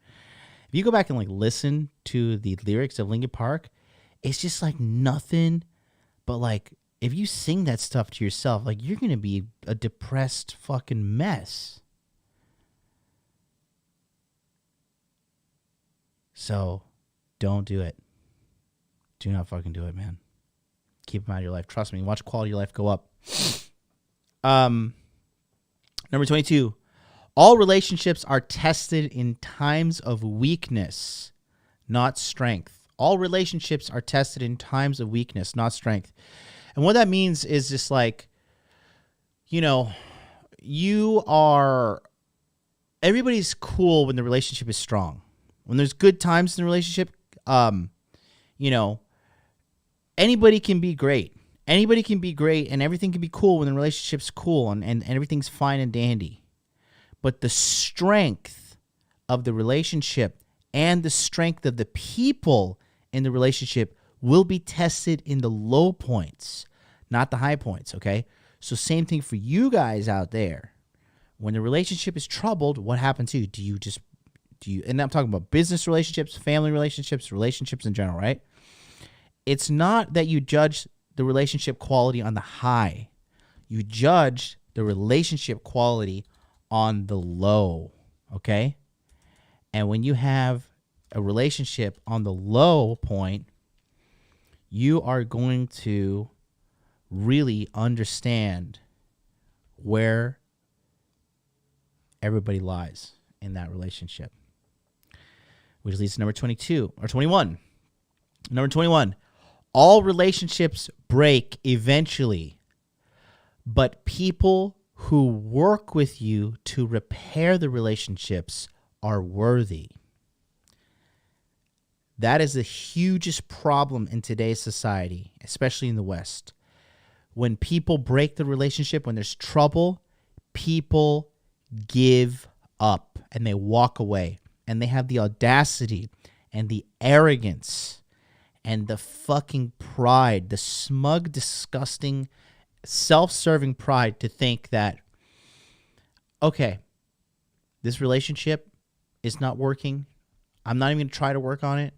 If you go back and listen to the lyrics of Linkin Park, it's just nothing but if you sing that stuff to yourself, you're going to be a depressed fucking mess. So, don't do it. Do not fucking do it, man. Keep them out of your life. Trust me. Watch quality of life go up. Number 22. All relationships are tested in times of weakness, not strength. All relationships are tested in times of weakness, not strength. And what that means is just everybody's cool when the relationship is strong. When there's good times in the relationship, anybody can be great. Anybody can be great, and everything can be cool when the relationship's cool and everything's fine and dandy. but the strength of the relationship and the strength of the people in the relationship will be tested in the low points, not the high points, okay? So same thing for you guys out there. When the relationship is troubled, what happens to you? Do you, and I'm talking about business relationships, family relationships, relationships in general, right? It's not that you judge the relationship quality on the high. You judge the relationship quality on the low, okay? And when you have a relationship on the low point, you are going to really understand where everybody lies in that relationship. Which leads to number 22 or 21. Number 21. All relationships break eventually, but people who work with you to repair the relationships are worthy. That is the hugest problem in today's society, especially in the West. When people break the relationship, when there's trouble, people give up and they walk away. And they have the audacity and the arrogance and the fucking pride, the smug, disgusting, self-serving pride to think that, okay, this relationship is not working. I'm not even going to try to work on it.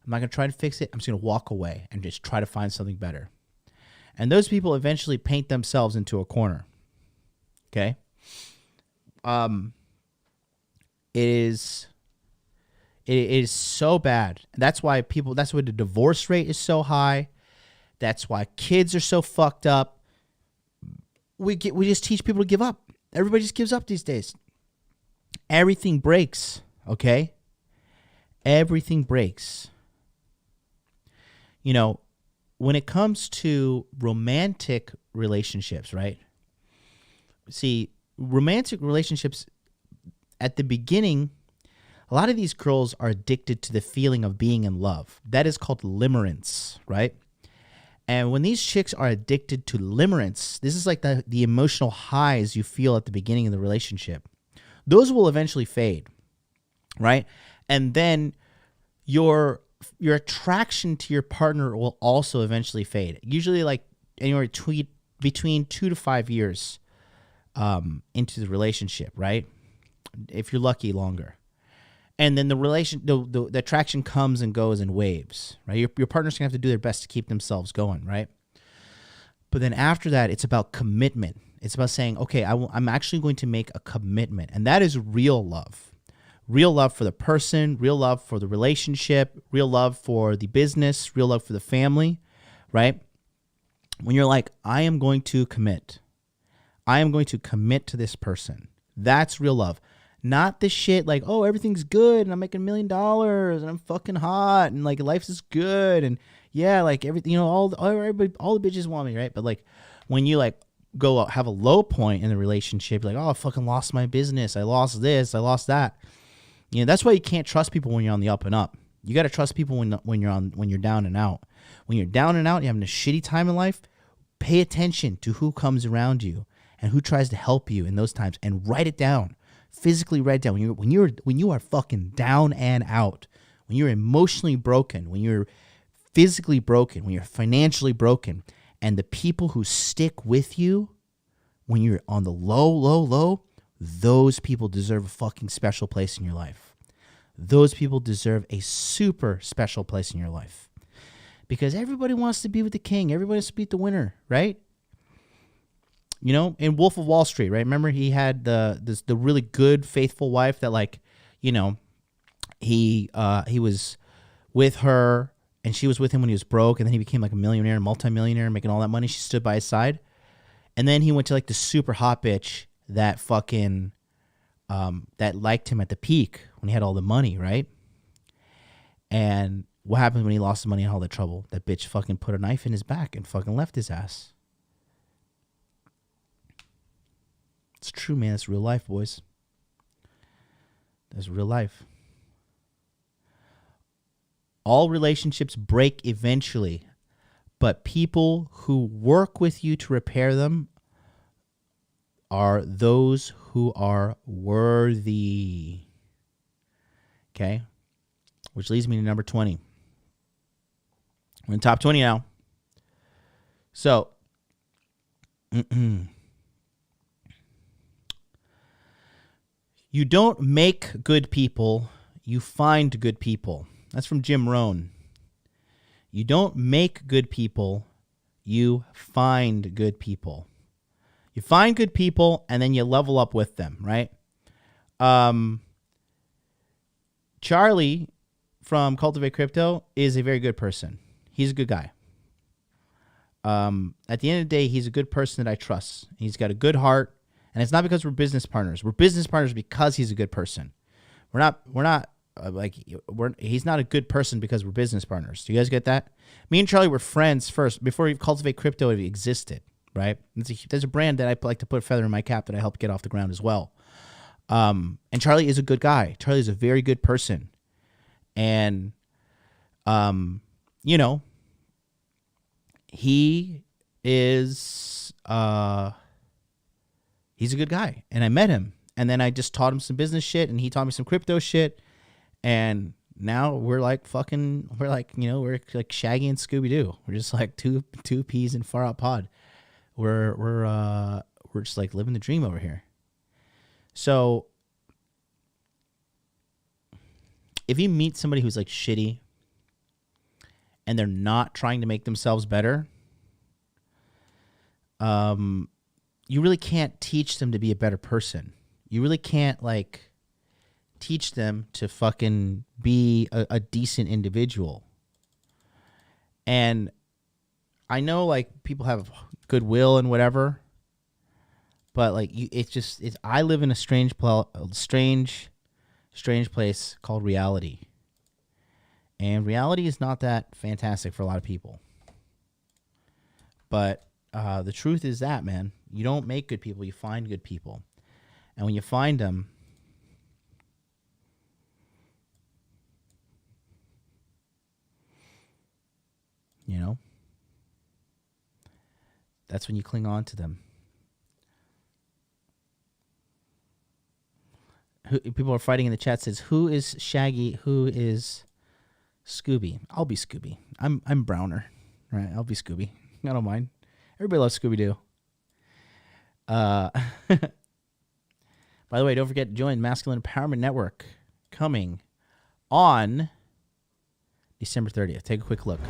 I'm not going to try to fix it. I'm just going to walk away and just try to find something better. And those people eventually paint themselves into a corner. Okay? It is so bad. And that's why the divorce rate is so high. That's why kids are so fucked up. We just teach people to give up. Everybody just gives up these days. Everything breaks, okay? Everything breaks. You know, when it comes to romantic relationships, right? See, romantic relationships at the beginning, a lot of these girls are addicted to the feeling of being in love. That is called limerence, right? And when these chicks are addicted to limerence, this is like the emotional highs you feel at the beginning of the relationship. Those will eventually fade, right? And then your attraction to your partner will also eventually fade. Usually like anywhere between 2 to 5 years into the relationship, right? If you're lucky, longer. And then the attraction comes and goes in waves, right? Your partner's gonna have to do their best to keep themselves going, right? But then after that, it's about commitment. It's about saying, okay, I'm actually going to make a commitment. And that is real love. Real love for the person, real love for the relationship, real love for the business, real love for the family, right? When you're like, I am going to commit. I am going to commit to this person. That's real love. Not the shit like, oh, everything's good and I'm making $1 million and I'm fucking hot and like life is good and yeah, like everything, you know, all the bitches want me, right? But like when you like go out, have a low point in the relationship, like, oh, I fucking lost my business, I lost this, I lost that. You know, that's why you can't trust people when you're on the up and up. You got to trust people when you're down and out. When you're down and out, you're having a shitty time in life. Pay attention to who comes around you and who tries to help you in those times, and write it down. Physically write down when you are fucking down and out, when you're emotionally broken, when you're physically broken, when you're financially broken, and the people who stick with you when you're on the low, those people deserve a fucking special place in your life. Those people deserve a super special place in your life. Because everybody wants to be with the king. Everybody wants to beat the winner, right? You know, in Wolf of Wall Street, right? Remember he had the really good, faithful wife that, like, you know, he was with her and she was with him when he was broke, and then he became like a millionaire, multimillionaire, making all that money. She stood by his side. And then he went to like the super hot bitch that fucking that liked him at the peak when he had all the money, right? And what happened when he lost the money and all the trouble? That bitch fucking put a knife in his back and fucking left his ass. It's true, man. It's real life, boys. That's real life. All relationships break eventually, but people who work with you to repair them are those who are worthy. Okay? Which leads me to number 20. We're in top 20 now. So, you don't make good people, you find good people. That's from Jim Rohn. You don't make good people, you find good people. You find good people and then you level up with them, right? Charlie from Cultivate Crypto is a very good person. He's a good guy. At the end of the day, he's a good person that I trust. He's got a good heart, and it's not because we're business partners. We're business partners because he's a good person. He's not a good person because we're business partners. Do you guys get that? Me and Charlie were friends first before Cultivate Crypto existed, right? There's a brand that I like to put a feather in my cap that I helped get off the ground as well. And Charlie is a good guy. Charlie is a very good person. And, he is, he's a good guy. And I met him. And then I just taught him some business shit, and he taught me some crypto shit. And now we're like Shaggy and Scooby-Doo. We're just like two peas in Far Out Pod. We're just like living the dream over here. So if you meet somebody who's like shitty and they're not trying to make themselves better, you really can't teach them to be a better person. You really can't like teach them to fucking be a decent individual. And I know like people have goodwill and whatever, but like I live in a strange place called reality. And reality is not that fantastic for a lot of people. But the truth is that, man, you don't make good people, you find good people. And when you find them, that's when you cling on to them. People are fighting in the chat. Says, who is Shaggy? Who is Scooby? I'll be Scooby. I'm Browner, right? I'll be Scooby. I don't mind. Everybody loves Scooby-Doo. By the way, don't forget to join Masculine Empowerment Network coming on December 30th. Take a quick look.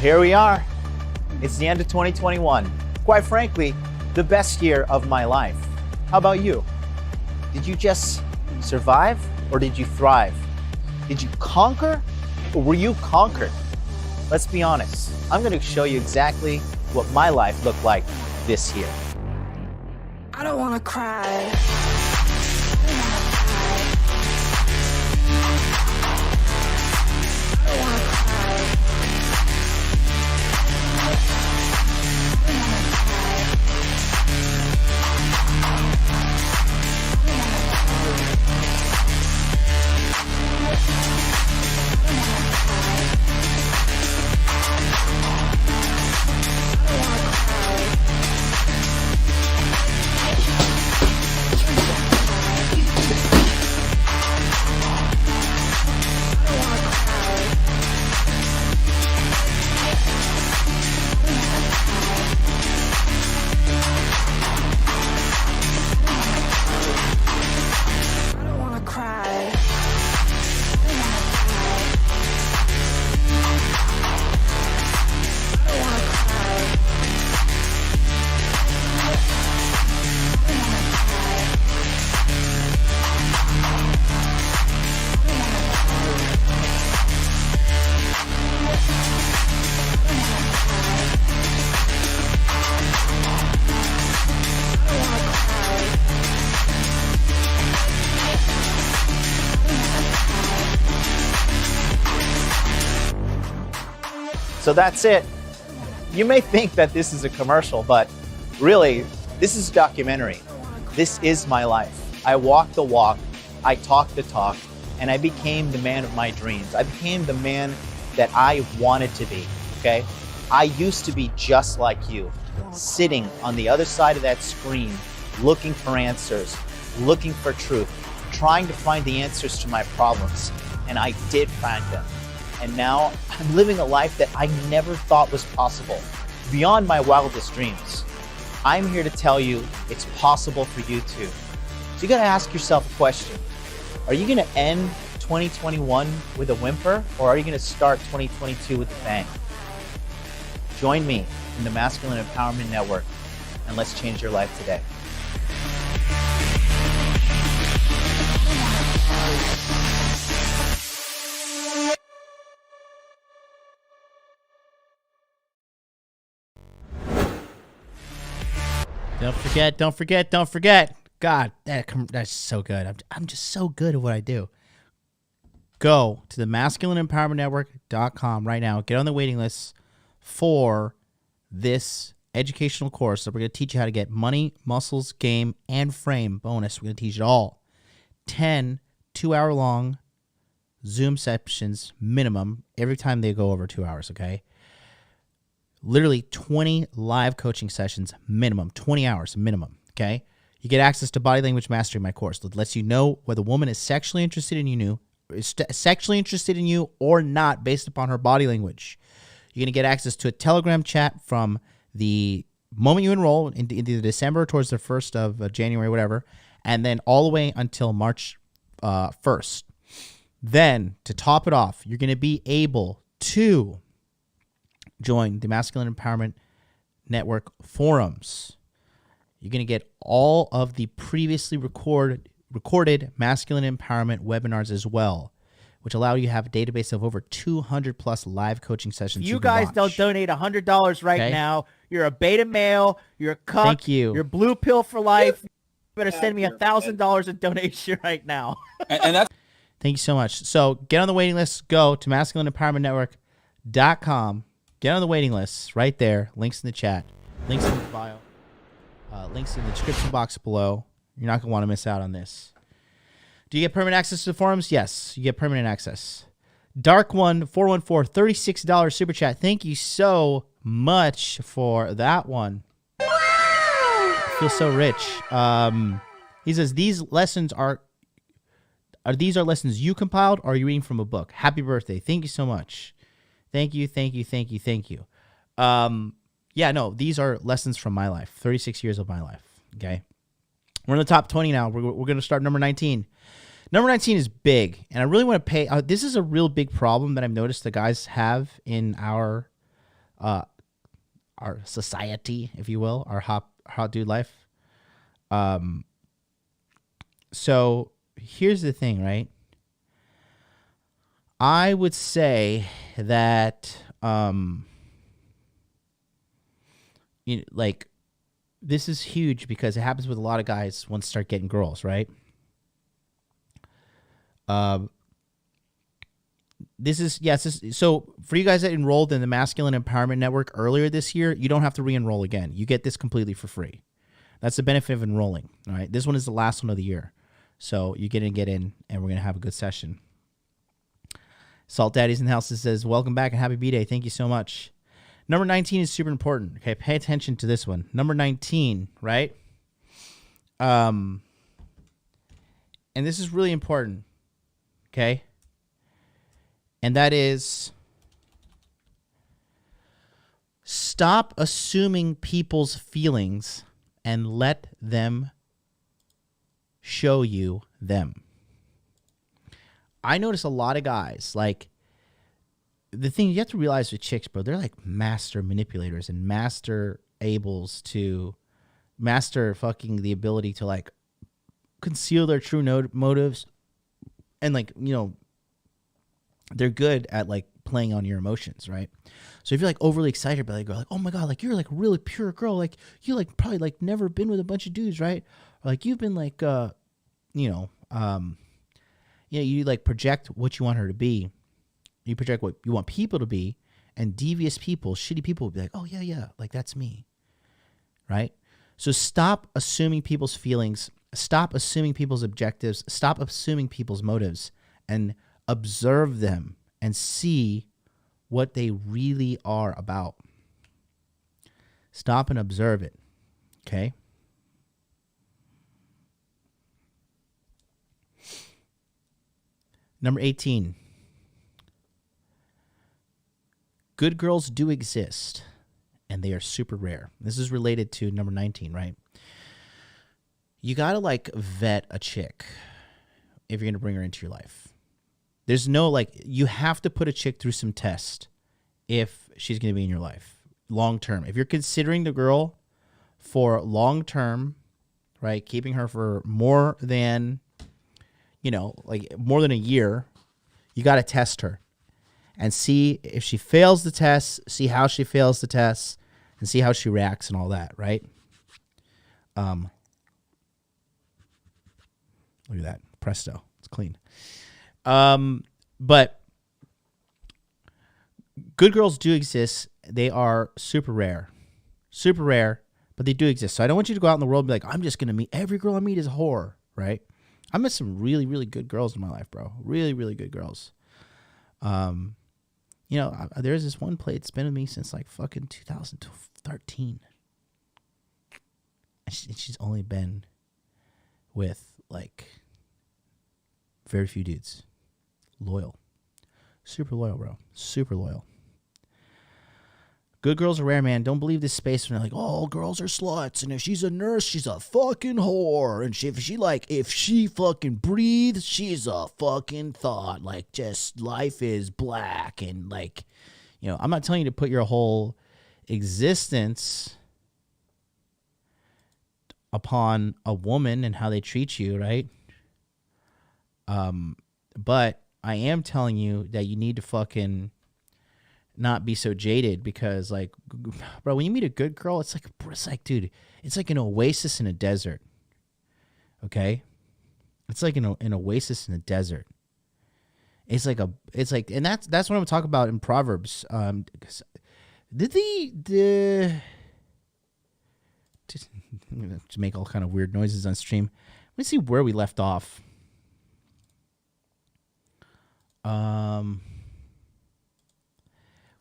Here we are. It's the end of 2021. Quite frankly, the best year of my life. How about you? Did you just survive or did you thrive? Did you conquer or were you conquered? Let's be honest. I'm going to show you exactly what my life looked like this year. I don't want to cry. So that's it. You may think that this is a commercial, but really, this is a documentary. This is my life. I walked the walk, I talked the talk, and I became the man of my dreams. I became the man that I wanted to be, okay? I used to be just like you, sitting on the other side of that screen, looking for answers, looking for truth, trying to find the answers to my problems, and I did find them. And now I'm living a life that I never thought was possible, beyond my wildest dreams. I'm here to tell you it's possible for you too. So you gotta ask yourself a question. Are you gonna end 2021 with a whimper, or are you gonna start 2022 with a bang? Join me in the Masculine Empowerment Network, and let's change your life today. Don't forget. God, that's so good. I'm just so good at what I do. Go to the masculineempowermentnetwork.com right now. Get on the waiting list for this educational course that we're going to teach you how to get money, muscles, game, and frame bonus. We're going to teach it all. 10 2-hour-long Zoom sessions minimum every time they go over 2 hours, okay? Literally 20 live coaching sessions minimum, 20 hours minimum, okay? You get access to Body Language Mastery, my course. It lets you know whether a woman is sexually interested in you or not based upon her body language. You're going to get access to a Telegram chat from the moment you enroll into December towards the 1st of January, whatever, and then all the way until March 1st. Then, to top it off, you're going to be able to join the Masculine Empowerment Network forums. You're going to get all of the previously recorded masculine empowerment webinars as well, which allow you to have a database of over 200 plus live coaching sessions. You guys don't donate $100 right now. You're a beta male. You're a cuck. Thank you. You're blue pill for life. You better send me $1,000 in donation right now. And that's. Thank you so much. So get on the waiting list. Go to masculineempowermentnetwork.com. Get on the waiting list right there. Links in the chat. Links in the bio. Links in the description box below. You're not going to want to miss out on this. Do you get permanent access to the forums? Yes, you get permanent access. Dark One 414 $36 super chat. Thank you so much for that one. I feel so rich. He says these lessons are lessons you compiled, or are you reading from a book? Happy birthday. Thank you so much. Thank you. Yeah, no, these are lessons from my life. 36 years of my life. Okay. We're in the top 20 now. We're going to start number 19. Number 19 is big, and I really want to pay. This is a real big problem that I've noticed the guys have in our society, if you will, our hot dude life. So here's the thing, right? I would say that, this is huge because it happens with a lot of guys once they start getting girls, right? So for you guys that enrolled in the Masculine Empowerment Network earlier this year, you don't have to re-enroll again. You get this completely for free. That's the benefit of enrolling, all right? This one is the last one of the year. So you get in, and we're going to have a good session. Salt Daddy's in the house says, welcome back and happy B-Day. Thank you so much. Number 19 is super important. Okay, pay attention to this one. Number 19, right? And this is really important. Okay? And that is, stop assuming people's feelings and let them show you them. I notice a lot of guys, the thing you have to realize with chicks, bro, they're like master manipulators and master fucking the ability to conceal their true motives. And they're good at playing on your emotions, right? So if you're overly excited by a girl, oh my God, you're a really pure girl. You probably never been with a bunch of dudes, right? Or you've been you project what you want her to be. You project what you want people to be, And devious people, shitty people will be like, oh, yeah, like that's me, right? So stop assuming people's feelings. Stop assuming people's objectives. Stop assuming people's motives and observe them and see what they really are about. Stop and observe it, okay? Number 18. Good girls do exist, and they are super rare. This is related to number 19, right? You got to like vet a chick if you're going to bring her into your life. There's no like, you have to put a chick through some test if she's going to be in your life long term. If you're considering the girl for long term, right, keeping her for more than, like more than a year, you got to test her and see if she fails the test, see how she fails the test, and see how she reacts and all that, right? Look at that. Presto. It's clean. But good girls do exist. They are super rare, but they do exist. So I don't want you to go out in the world and be like, I'm just going to meet every girl I meet is a whore, right? I met some really, really good girls in my life, bro. Really, really good girls. There's this one play that's been with me since like fucking 2013. And she's only been with like very few dudes. Loyal. Super loyal, bro. Super loyal. Good girls are rare, man. Don't believe this space when they're like, oh, all girls are sluts. And if she's a nurse, she's a fucking whore. And if she fucking breathes, she's a fucking thought. Like, just life is black. And like, I'm not telling you to put your whole existence upon a woman and how they treat you, right? But I am telling you that you need to fucking not be so jaded, because like, bro, when you meet a good girl, it's like, dude, it's like an oasis in a desert. Okay. It's like an oasis in a desert. And that's what I'm talking about in Proverbs. To make all kind of weird noises on stream. Let me see where we left off.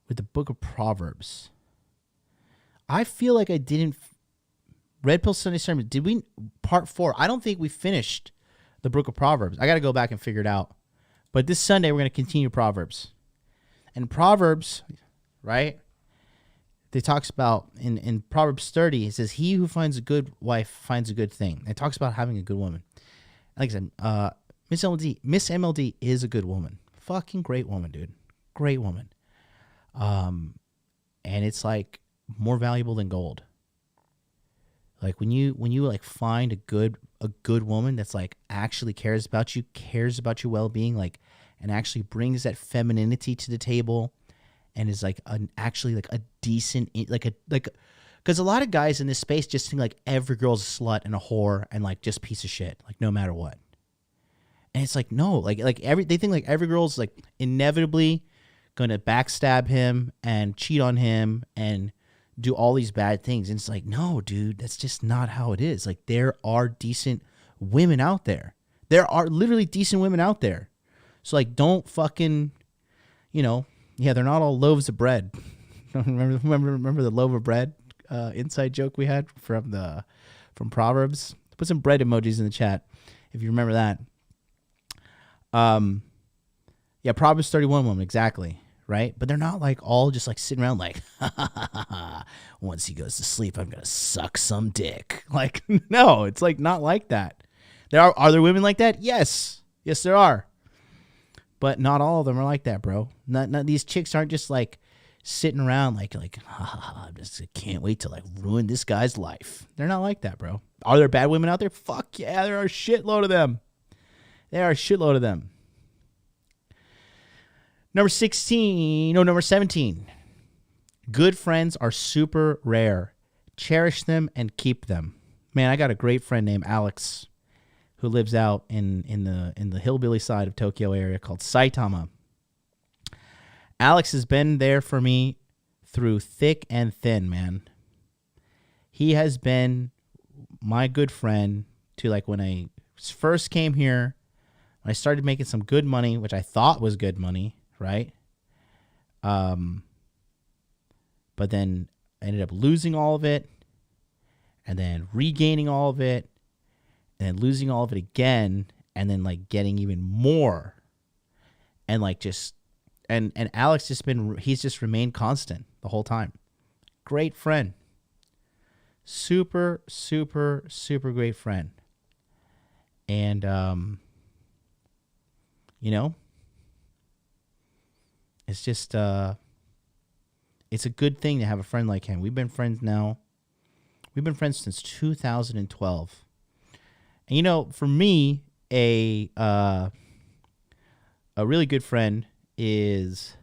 With the book of Proverbs. I feel like I didn't. Red Pill Sunday Sermon. Did we? Part 4. I don't think we finished the book of Proverbs. I got to go back and figure it out. But this Sunday, we're going to continue Proverbs. And Proverbs, right? It talks about, in Proverbs 30, it says, he who finds a good wife finds a good thing. It talks about having a good woman. Like I said, Miss MLD is a good woman. Fucking great woman, dude. Great woman. And it's like more valuable than gold. Like when you like find a good woman that's like actually cares about your well-being, like, and actually brings that femininity to the table, and is like actually like a decent, because a lot of guys in this space just think like every girl's a slut and a whore and like just piece of shit, like no matter what. And it's like, no, they think like every girl's like inevitably going to backstab him and cheat on him and do all these bad things. And it's like, no, dude, that's just not how it is. Like, there are decent women out there. There are literally decent women out there. So like, don't fucking, they're not all loaves of bread. remember the loaf of bread inside joke we had from Proverbs? Put some bread emojis in the chat if you remember that. Yeah, Proverbs 31 woman, exactly, right? But they're not like all just like sitting around like, once he goes to sleep, I'm gonna suck some dick. Like, no, it's like not like that. Are there women like that? Yes, there are. But not all of them are like that, bro. Not these chicks aren't just like sitting around like I can't wait to like ruin this guy's life. They're not like that, bro. Are there bad women out there? Fuck yeah, there are a shitload of them. Number 17. Good friends are super rare. Cherish them and keep them. Man, I got a great friend named Alex who lives out in the hillbilly side of Tokyo area called Saitama. Alex has been there for me through thick and thin, man. He has been my good friend to like when I first came here, when I started making some good money, which I thought was good money, right? But then I ended up losing all of it and then regaining all of it and then losing all of it again and then like getting even more and like just and Alex he's just remained constant the whole time. Great friend. Super, super, super great friend. And, you know, it's just, it's a good thing to have a friend like him. We've been friends now. We've been friends since 2012. And, you know, for me, a really good friend is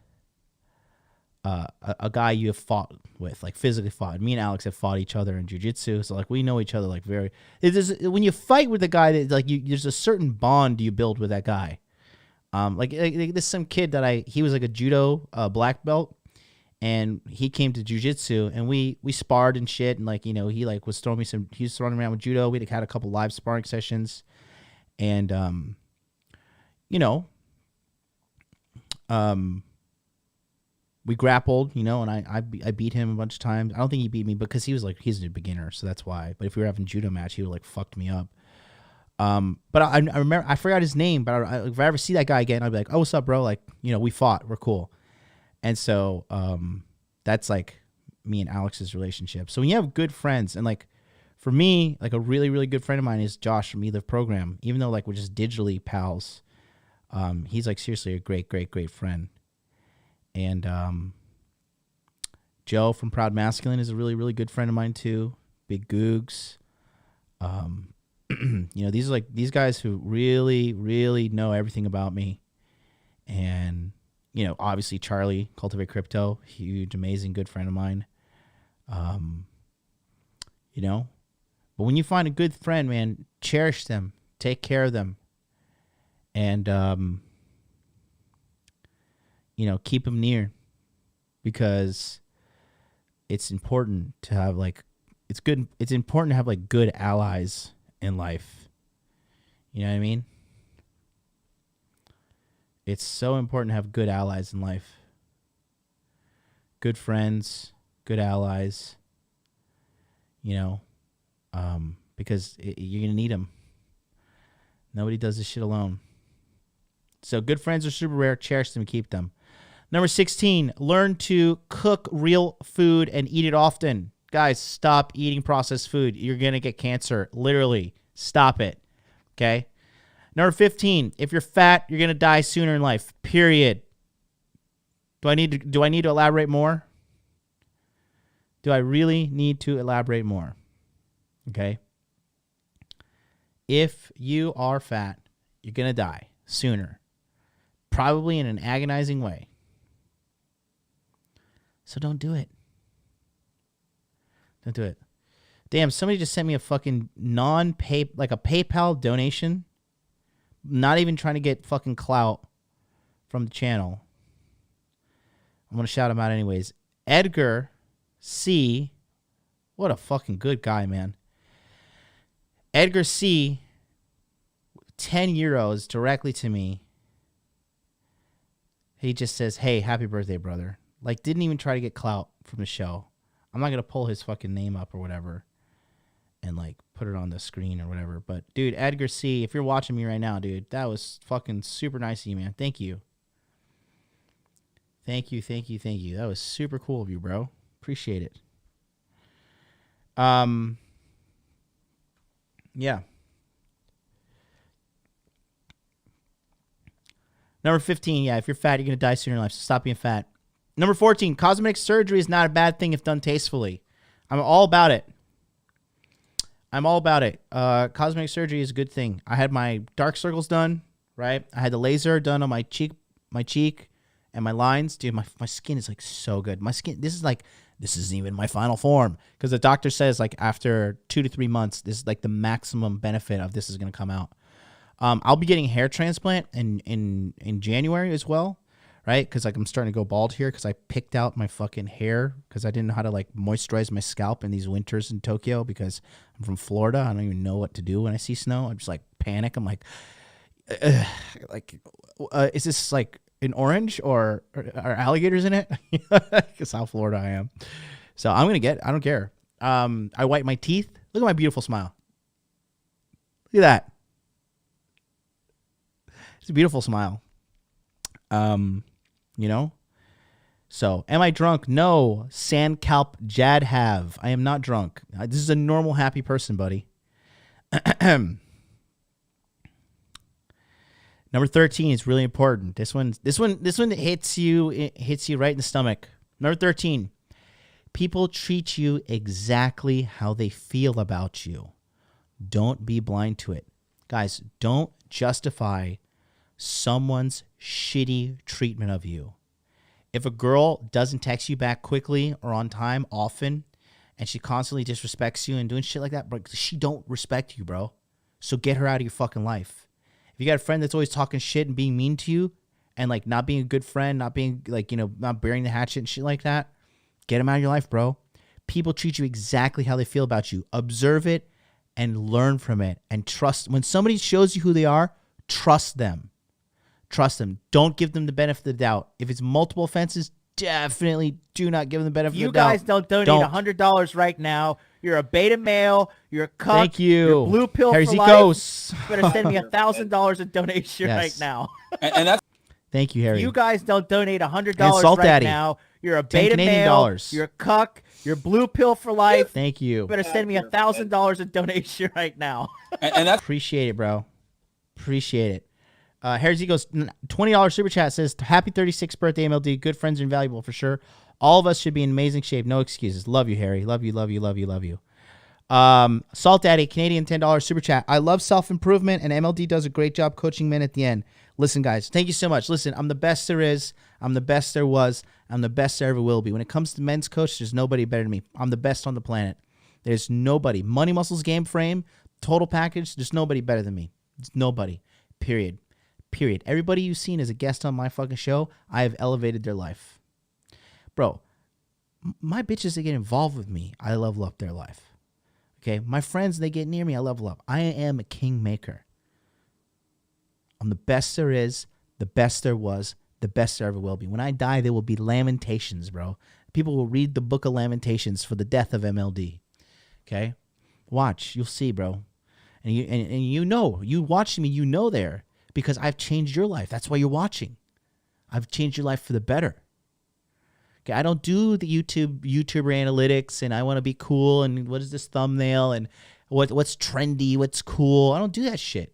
a guy you have fought with, like physically fought. Me and Alex have fought each other in jiu-jitsu, so like we know each other like very. When you fight with a guy, that like there's a certain bond you build with that guy. Like this some kid that he was like a judo black belt, and he came to jiu-jitsu and we sparred and shit, and like he like was throwing me he was throwing around with judo. We had a couple live sparring sessions, and we grappled, and I beat him a bunch of times. I don't think he beat me because he's a beginner, so that's why. But if we were having a judo match, he would like fucked me up. But I remember, I forgot his name, but if I ever see that guy again, I'd be like, "Oh, what's up, bro? Like, we fought, we're cool." And so that's like me and Alex's relationship. So when you have good friends, and like for me, like a really, really good friend of mine is Josh from eLive Program. Even though like we're just digitally pals, he's like seriously a great, great, great friend. And Joe from Proud Masculine is a really, really good friend of mine too. Big Googs. These guys who really, really know everything about me. And, obviously Charlie, Cultivate Crypto, huge, amazing, good friend of mine. But when you find a good friend, man, cherish them, take care of them. And, keep them near, because it's important to have it's important to have like good allies in life. You know what I mean? It's so important to have good allies in life. Good friends, good allies, because you're going to need them. Nobody does this shit alone. So good friends are super rare. Cherish them and keep them. Number 16, learn to cook real food and eat it often. Guys, stop eating processed food. You're going to get cancer. Literally. Stop it. Okay? Number 15, if you're fat, you're going to die sooner in life. Period. Do I need to elaborate more? Do I really need to elaborate more? Okay? If you are fat, you're going to die sooner. Probably in an agonizing way. So don't do it. Don't do it. Damn, somebody just sent me a fucking like a PayPal donation. Not even trying to get fucking clout from the channel. I'm going to shout him out anyways. Edgar C. What a fucking good guy, man. Edgar C. 10 euros directly to me. He just says, "Hey, happy birthday, brother." Like, didn't even try to get clout from the show. I'm not going to pull his fucking name up or whatever and, like, put it on the screen or whatever. But, dude, Edgar C., if you're watching me right now, dude, that was fucking super nice of you, man. Thank you. Thank you, thank you, thank you. That was super cool of you, bro. Appreciate it. Yeah. Number 15, yeah, if you're fat, you're going to die sooner in life, so stop being fat. Number 14, cosmetic surgery is not a bad thing if done tastefully. I'm all about it. Cosmetic surgery is a good thing. I had my dark circles done, right? I had the laser done on my cheek and my lines. Dude, my skin is like so good. My skin, this isn't even my final form, because the doctor says like after 2 to 3 months, this is like the maximum benefit of this is going to come out. I'll be getting hair transplant in January as well. right? Because like I'm starting to go bald here because I picked out my fucking hair because I didn't know how to like moisturize my scalp in these winters in Tokyo because I'm from Florida. I don't even know what to do when I see snow. I'm just like panic. I'm like, is this like an orange or are alligators in it? Because how Florida I am. So I don't care. I wipe my teeth. Look at my beautiful smile. Look at that. It's a beautiful smile. You know? So, am I drunk? No. Sandcalp Jad have. I am not drunk. This is a normal, happy person, buddy. Number 13 is really important. This one hits you. It hits you right in the stomach. Number 13. People treat you exactly how they feel about you. Don't be blind to it. Guys, don't justify someone's shitty treatment of you. If a girl doesn't text you back quickly or on time often, and she constantly disrespects you and doing shit like that, bro, she don't respect you, bro. So get her out of your fucking life. If you got a friend that's always talking shit and being mean to you and like not being a good friend, not being like, you know, not burying the hatchet and shit like that, get him out of your life, bro. People treat you exactly how they feel about you. Observe it and learn from it and trust. When somebody shows you who they are, trust them. Trust them. Don't give them the benefit of the doubt. If it's multiple offenses, definitely do not give them the benefit of the doubt. You guys don't donate $100 right now. You're a beta male. You're a cuck. Thank you. You're blue pill Here's for he life. goes. You better send me $1,000 in donation Yes. right now. And that's Thank you, Harry. You guys don't donate $100 And Salt right Daddy. now. You're a 10 beta Canadian male. dollars. You're a cuck. You're blue pill for life. Thank you. You better send me $1,000 in donation right now. and that's Appreciate it, bro. Appreciate it. Harry Z goes, $20 super chat says, happy 36th birthday, MLD. Good friends are invaluable for sure. All of us should be in amazing shape. No excuses. Love you, Harry. Love you, love you, love you, love you. Salt Daddy, Canadian $10 super chat. I love self-improvement, and MLD does a great job coaching men at the end. Listen, guys, thank you so much. Listen, I'm the best there is. I'm the best there was. I'm the best there ever will be. When it comes to men's coach, there's nobody better than me. I'm the best on the planet. There's nobody. Money, muscles, game frame, total package, there's nobody better than me. It's nobody. Period. Period. Everybody you've seen as a guest on my fucking show, I have elevated their life. Bro, my bitches, they get involved with me, I level up their life. Okay? My friends, they get near me, I level up. I am a kingmaker. I'm the best there is, the best there was, the best there ever will be. When I die, there will be lamentations, bro. People will read the book of Lamentations for the death of MLD. Okay? Watch. You'll see, bro. And you know, you watch me, you know there. Because I've changed your life. That's why you're watching. I've changed your life for the better. Okay, I don't do the YouTuber analytics and I want to be cool and what is this thumbnail and what's trendy, what's cool. I don't do that shit.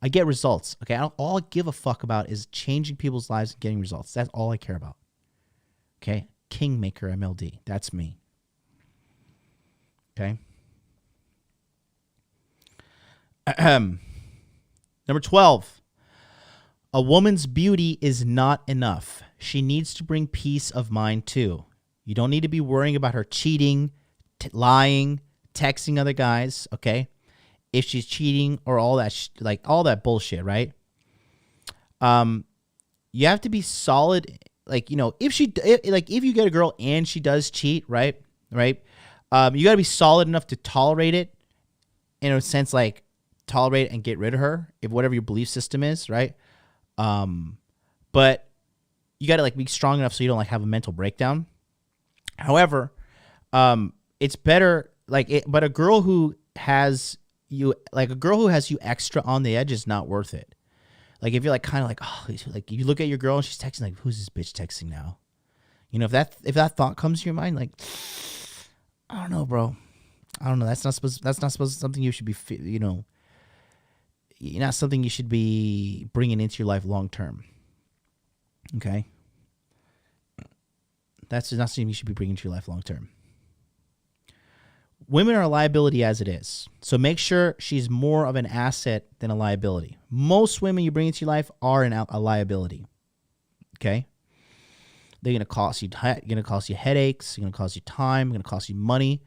I get results. Okay, all I give a fuck about is changing people's lives and getting results. That's all I care about. Okay, Kingmaker MLD. That's me. Okay. Number 12, a woman's beauty is not enough. She needs to bring peace of mind too. You don't need to be worrying about her cheating, lying, texting other guys, okay? If she's cheating or all that, all that bullshit, right? You have to be solid. Like, you know, if you get a girl and she does cheat, right? You got to be solid enough to tolerate it in a sense, like, tolerate and get rid of her if whatever your belief system is, right? But you got to like be strong enough so you don't like have a mental breakdown. However, it's better but a girl who has you extra on the edge is not worth it. Like if you're like kind of like, oh, like you look at your girl and she's texting like, who's this bitch texting now? You know, if that thought comes to your mind, like, I don't know, bro. I don't know. That's not supposed something you should be, you know, not something you should be bringing into your life long term. Okay? That's not something you should be bringing into your life long term. Women are a liability as it is. So make sure she's more of an asset than a liability. Most women you bring into your life are a liability. Okay? They're going to cost you headaches, they're going to cost you time, they're going to cost you money,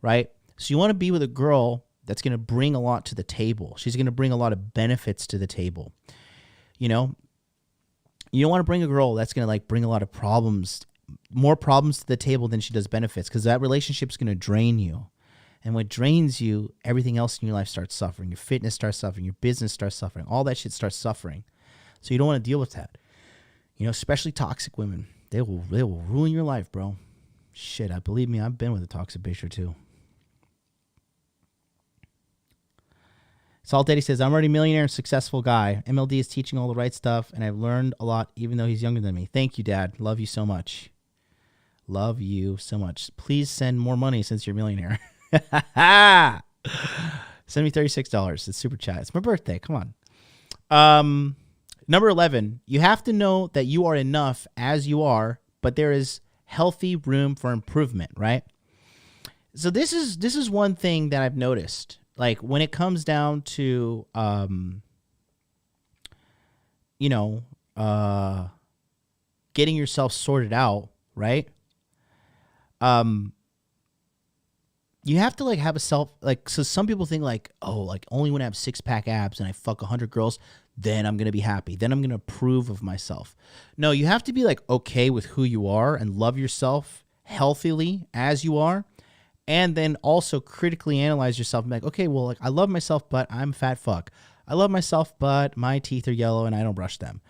right? So you want to be with a girl that's going to bring a lot to the table. She's going to bring a lot of benefits to the table. You know, You don't want to bring a girl that's going to like bring a lot of problems, more problems to the table than she does benefits, because that relationship's going to drain you. And what drains you, everything else in your life starts suffering. Your fitness starts suffering. Your business starts suffering. All that shit starts suffering. So you don't want to deal with that. You know, especially toxic women. They will ruin your life, bro. Shit, believe me, I've been with a toxic bitch or two. Salt Daddy says, I'm already a millionaire and successful guy. MLD is teaching all the right stuff, and I've learned a lot, even though he's younger than me. Thank you, Dad. Love you so much. Love you so much. Please send more money since you're a millionaire. Send me $36. It's super chat. It's my birthday. Come on. Number 11. You have to know that you are enough as you are, but there is healthy room for improvement, right? So this is one thing that I've noticed. Like when it comes down to, getting yourself sorted out, right? You have to like have a self, like, so some people think like, oh, like only when I have 6-pack abs and I fuck 100 girls, then I'm going to be happy. Then I'm going to approve of myself. No, you have to be like okay with who you are and love yourself healthily as you are. And then also critically analyze yourself and be like, okay, well, like I love myself, but I'm a fat fuck. I love myself, but my teeth are yellow and I don't brush them.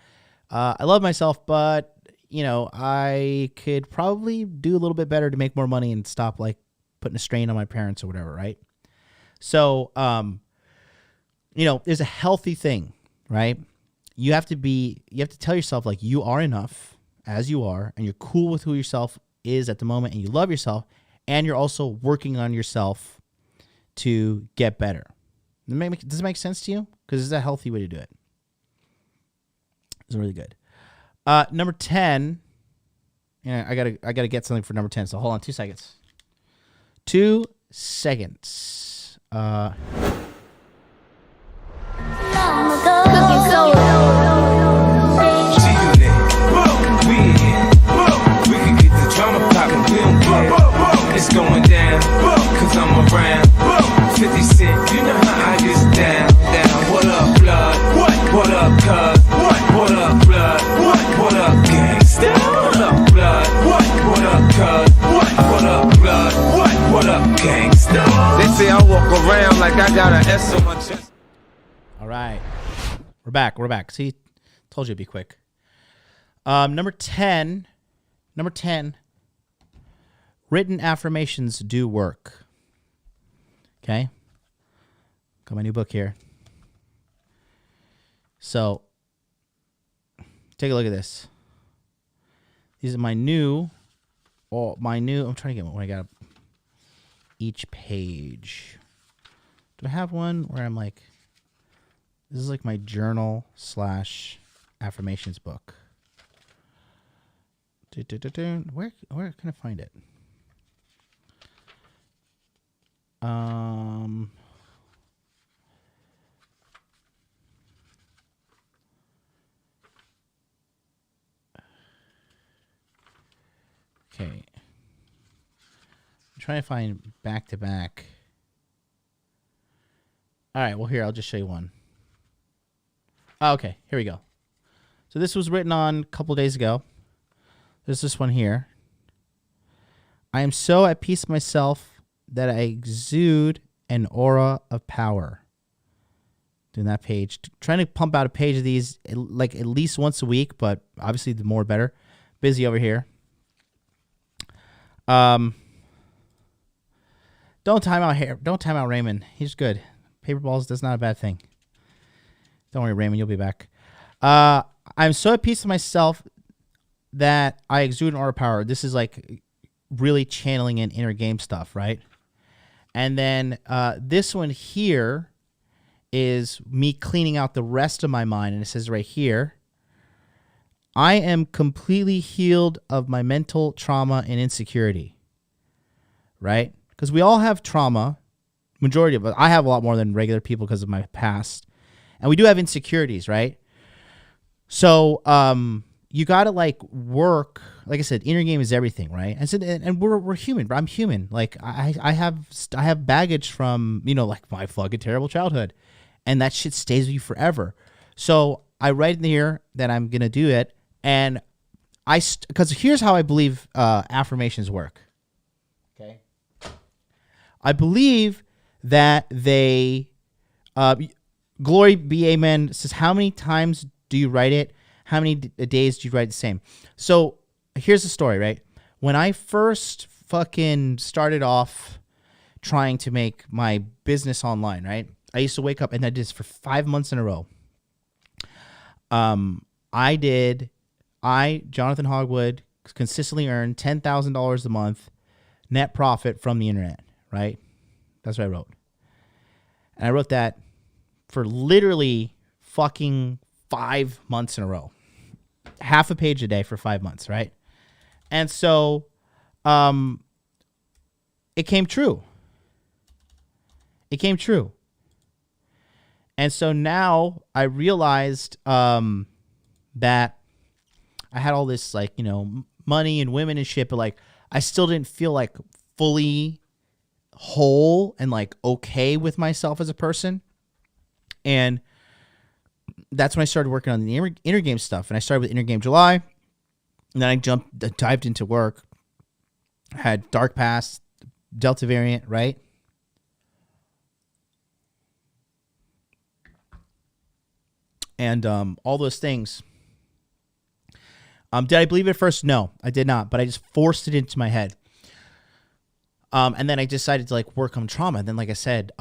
I love myself, but you know, I could probably do a little bit better to make more money and stop like putting a strain on my parents or whatever, right? So, there's a healthy thing, right? You have to tell yourself like you are enough as you are, and you're cool with who yourself is at the moment, and you love yourself, and you're also working on yourself to get better. Does it make sense to you? Because it's a healthy way to do it. It's really good. Number 10. Yeah, I gotta get something for number 10. So hold on 2 seconds. 2 seconds. It's going down, cause I'm around 50 Cent, you know how I get down. What up, blood? What up, cuz? What up, blood? What up, gangsta? What up, blood? What up, cuz? What up, blood? What up, gangsta? They say I walk around like I got an S on my chest. All right. We're back. See, told you it'd be quick. Number 10. Written affirmations do work. Okay? Got my new book here. So, take a look at this. These are my new, I'm trying to get one when I got each page. Do I have one where I'm like, this is like my journal / affirmations book. Where can I find it? Okay. I'm trying to find back to back. All right, well here, I'll just show you one. Oh, okay, here we go. So this was written on a couple days ago. There's this one here. I am so at peace with myself that I exude an aura of power. Doing that page. Trying to pump out a page of these like at least once a week, but obviously the more better. Busy over here. Don't time out Raymond. He's good. Paper balls, that's not a bad thing. Don't worry, Raymond, you'll be back. I'm so at peace with myself that I exude an aura of power. This is like really channeling in inner game stuff, right? And then this one here is me cleaning out the rest of my mind. And it says right here, I am completely healed of my mental trauma and insecurity. Right? Because we all have trauma. Majority of us. I have a lot more than regular people because of my past. And we do have insecurities, right? So you got to like work. Like I said, inner game is everything, right? And we're human. I'm human. Like I have baggage from, like my fucking terrible childhood, and that shit stays with you forever. So I write in here that I'm gonna do it, And because here's how I believe affirmations work. Okay. I believe that they, glory be amen, says, how many times do you write it? How many days do you write the same? So here's the story, right? When I first fucking started off trying to make my business online, right? I used to wake up, and I did this for 5 months in a row. Jonathan Hogwood, consistently earned $10,000 a month net profit from the internet, right? That's what I wrote. And I wrote that for literally fucking 5 months in a row. Half a page a day for 5 months, right? And so it came true. It came true. And so now I realized that I had all this, like, you know, money and women and shit, but like I still didn't feel like fully whole and like okay with myself as a person. And that's when I started working on the inner game stuff. And I started with Inner Game July, and then I dived into work. I had Dark Past, Delta variant, right? And all those things. Did I believe it at first? No, I did not. But I just forced it into my head. And then I decided to like work on trauma. And then, like I said,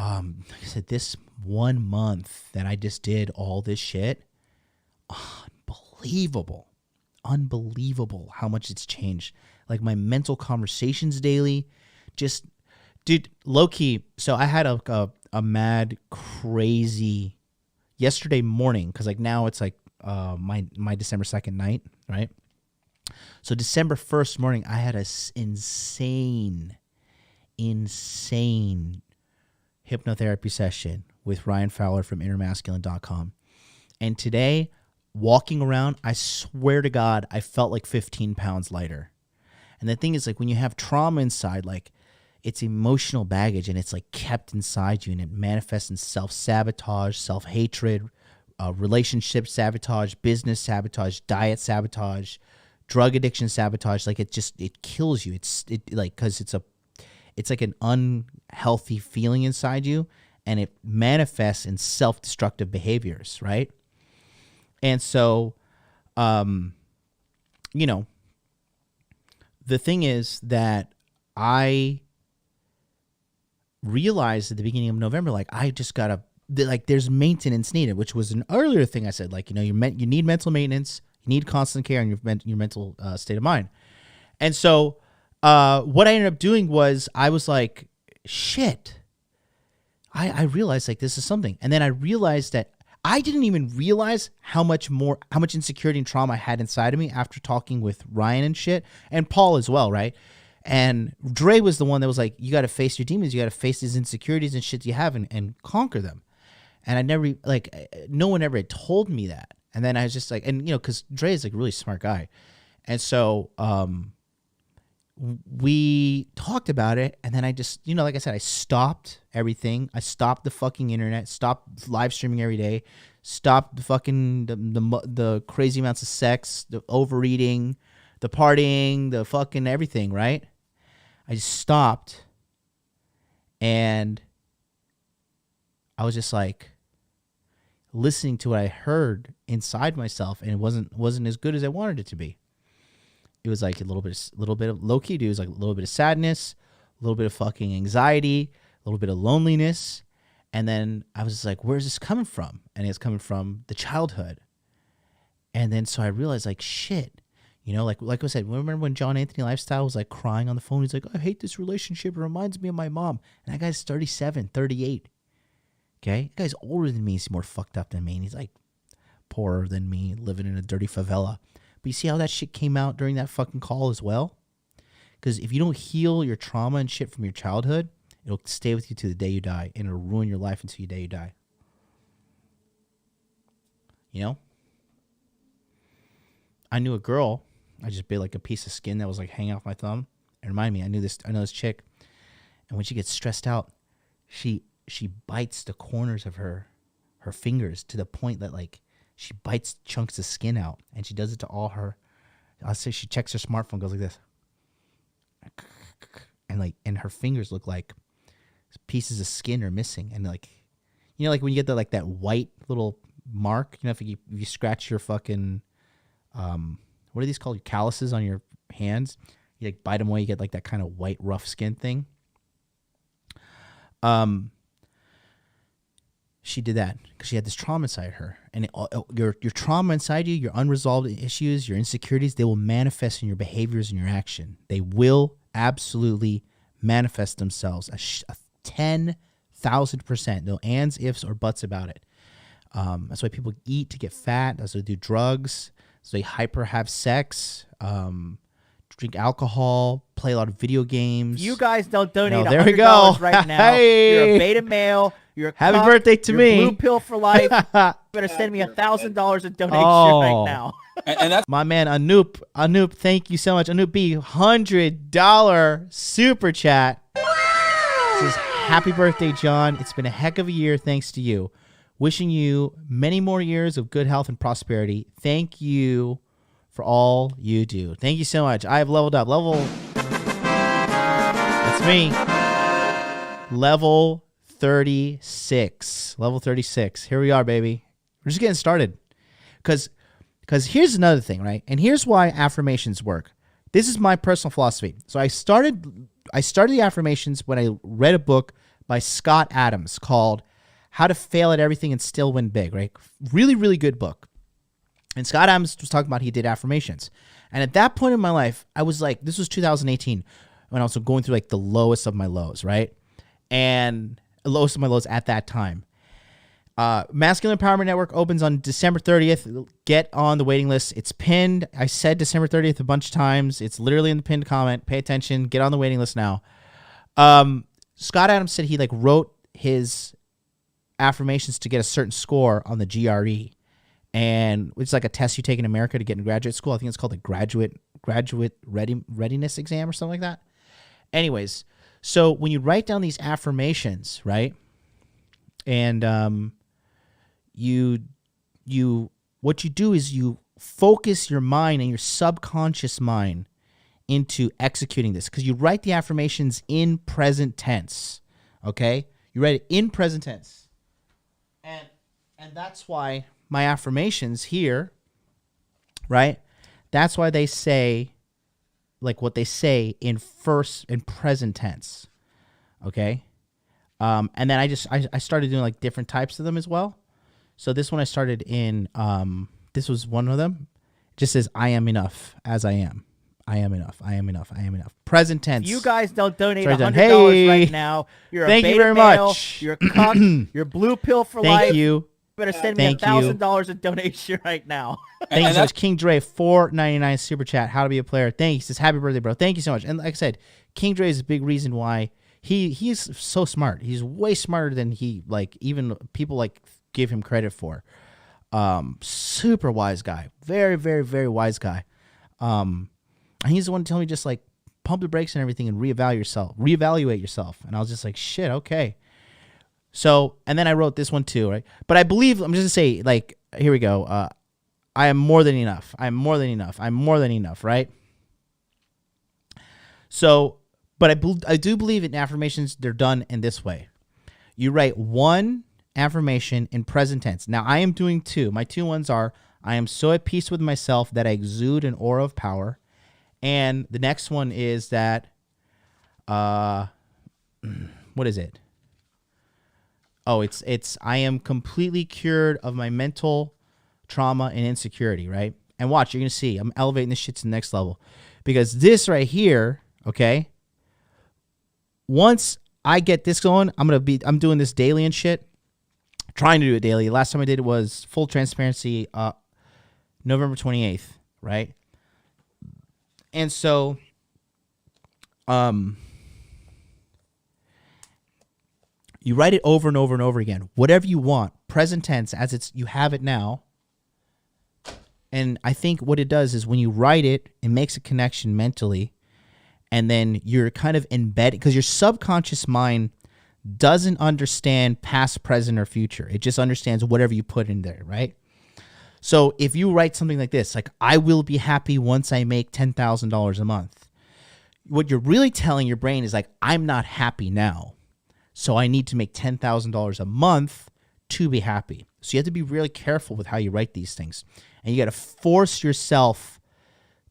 this 1 month that I just did all this shit, unbelievable how much it's changed. Like my mental conversations daily, just, dude, low key. So I had a mad crazy yesterday morning, because like now it's like my December 2nd night, right? So December 1st morning, I had a insane hypnotherapy session with Ryan Fowler from InnerMasculine.com. And today, walking around, I swear to God, I felt like 15 pounds lighter. And the thing is, like, when you have trauma inside, like, it's emotional baggage, and it's like kept inside you, and it manifests in self-sabotage, self-hatred, relationship sabotage, business sabotage, diet sabotage, drug addiction sabotage. Like, it kills you. It's like an unhealthy feeling inside you, and it manifests in self-destructive behaviors, right? And so, you know, the thing is that I realized at the beginning of November, like, I just gotta, like, there's maintenance needed, which was an earlier thing I said. Like, you know, you need mental maintenance, you need constant care on your mental state of mind. And so, what I ended up doing was I was like, shit, I realized like this is something. And then I realized that I didn't even realize how much insecurity and trauma I had inside of me after talking with Ryan and shit, and Paul as well, right? And Dre was the one that was like, you got to face your demons, you got to face these insecurities and shit you have and conquer them. And I never, like, no one ever had told me that. And then I was just like, and you know, because Dre is like a really smart guy. And so, we talked about it, and then I just, you know, like I said, I stopped everything. I stopped the fucking internet, stopped live streaming every day, stopped the fucking the crazy amounts of sex, the overeating, the partying, the fucking everything, right? I just stopped, and I was just like listening to what I heard inside myself, and it wasn't as good as I wanted it to be. It was like a little bit of low key, dude. It was like a little bit of sadness, a little bit of fucking anxiety, a little bit of loneliness. And then I was just like, where's this coming from? And it's coming from the childhood. And then so I realized, like, shit, you know, like I said, remember when John Anthony Lifestyle was like crying on the phone? He's like, I hate this relationship. It reminds me of my mom. And that guy's 37, 38. Okay. That guy's older than me. He's more fucked up than me. And he's like poorer than me, living in a dirty favela. But you see how that shit came out during that fucking call as well? Because if you don't heal your trauma and shit from your childhood, it'll stay with you to the day you die, and it'll ruin your life until the day you die. You know? I knew a girl. I just bit like a piece of skin that was like hanging off my thumb. And remind me, I know this chick. And when she gets stressed out, she bites the corners of her fingers to the point that like she bites chunks of skin out, and she does it to all her. I'll say she checks her smartphone, goes like this, and her fingers look like pieces of skin are missing, and like, you know, like when you get that white little mark, you know, if you scratch your fucking, what are these called? Your calluses on your hands. You like bite them away, you get like that kind of white rough skin thing. She did that because she had this trauma inside her, and your trauma inside you, your unresolved issues, your insecurities, they will manifest in your behaviors and your action. They will absolutely manifest themselves 10,000%. No ands, ifs, or buts about it. That's why people eat to get fat. That's why they do drugs. So they hyper have sex, drink alcohol, play a lot of video games. You guys don't donate there we go. $100 right now. Hey. You're a beta male. You're a Happy cuck, birthday to you're me. Blue pill for life. You better send me $1,000 in donation right now. And that's my man Anoop. Anoop, thank you so much. Anoop B, $100 super chat. Says, happy birthday, John. It's been a heck of a year thanks to you. Wishing you many more years of good health and prosperity. Thank you for all you do. Thank you so much. I have leveled up. That's me. Level 36. Level 36. Here we are, baby. We're just getting started. Because here's another thing, right? And here's why affirmations work. This is my personal philosophy. So I started the affirmations when I read a book by Scott Adams called How to Fail at Everything and Still Win Big, right? Really, really good book. And Scott Adams was talking about he did affirmations. And at that point in my life, I was like, this was 2018 when I was going through like the lowest of my lows, right? And lowest of my lows at that time. Masculine Empowerment Network opens on December 30th. Get on the waiting list. It's pinned. I said December 30th a bunch of times. It's literally in the pinned comment. Pay attention. Get on the waiting list now. Scott Adams said he like wrote his affirmations to get a certain score on the GRE. And it's like a test you take in America to get in graduate school. I think it's called the graduate readiness exam or something like that. Anyways, so when you write down these affirmations, right? And what you do is you focus your mind and your subconscious mind into executing this, because you write the affirmations in present tense. Okay? You write it in present tense. And that's why my affirmations here, right? That's why they say like what they say in present tense. Okay? And then I started doing like different types of them as well. So this one I started in, this was one of them. It just says, I am enough as I am. I am enough. I am enough. I am enough. Present tense. You guys don't donate $100 Hey, right now. You're thank a you beta very male. much. You're a cuck. You're blue pill for life. Thank you. You better send me $1,000 in donation right now. Thank you so much. King Dre, $4.99 super chat. How to be a player. Thank you. He says, happy birthday, bro. Thank you so much. And like I said, King Dre is a big reason why he's so smart. He's way smarter than even people like give him credit for. Super wise guy. Very, very, very wise guy. And he's the one to tell me just like pump the brakes and everything and reevaluate yourself. And I was just like, shit, okay. So, and then I wrote this one too, right? But I believe, I'm just gonna say, like, here we go. I am more than enough. I'm more than enough. I'm more than enough, right? So, but I do believe in affirmations, they're done in this way. You write one affirmation in present tense. Now, I am doing two. My two ones are, I am so at peace with myself that I exude an aura of power. And the next one is that, what is it? Oh, it's I am completely cured of my mental trauma and insecurity, right? And watch, you're going to see, I'm elevating this shit to the next level. Because this right here, okay, once I get this going, I'm doing this daily and shit. Trying to do it daily. Last time I did it was full transparency, November 28th, right? And so, you write it over and over and over again. Whatever you want, present tense, as you have it now. And I think what it does is when you write it, it makes a connection mentally, and then you're kind of embedded, because your subconscious mind doesn't understand past, present, or future. It just understands whatever you put in there, right? So if you write something like this, like, I will be happy once I make $10,000 a month, what you're really telling your brain is like, I'm not happy now, so I need to make $10,000 a month to be happy. So you have to be really careful with how you write these things. And you got to force yourself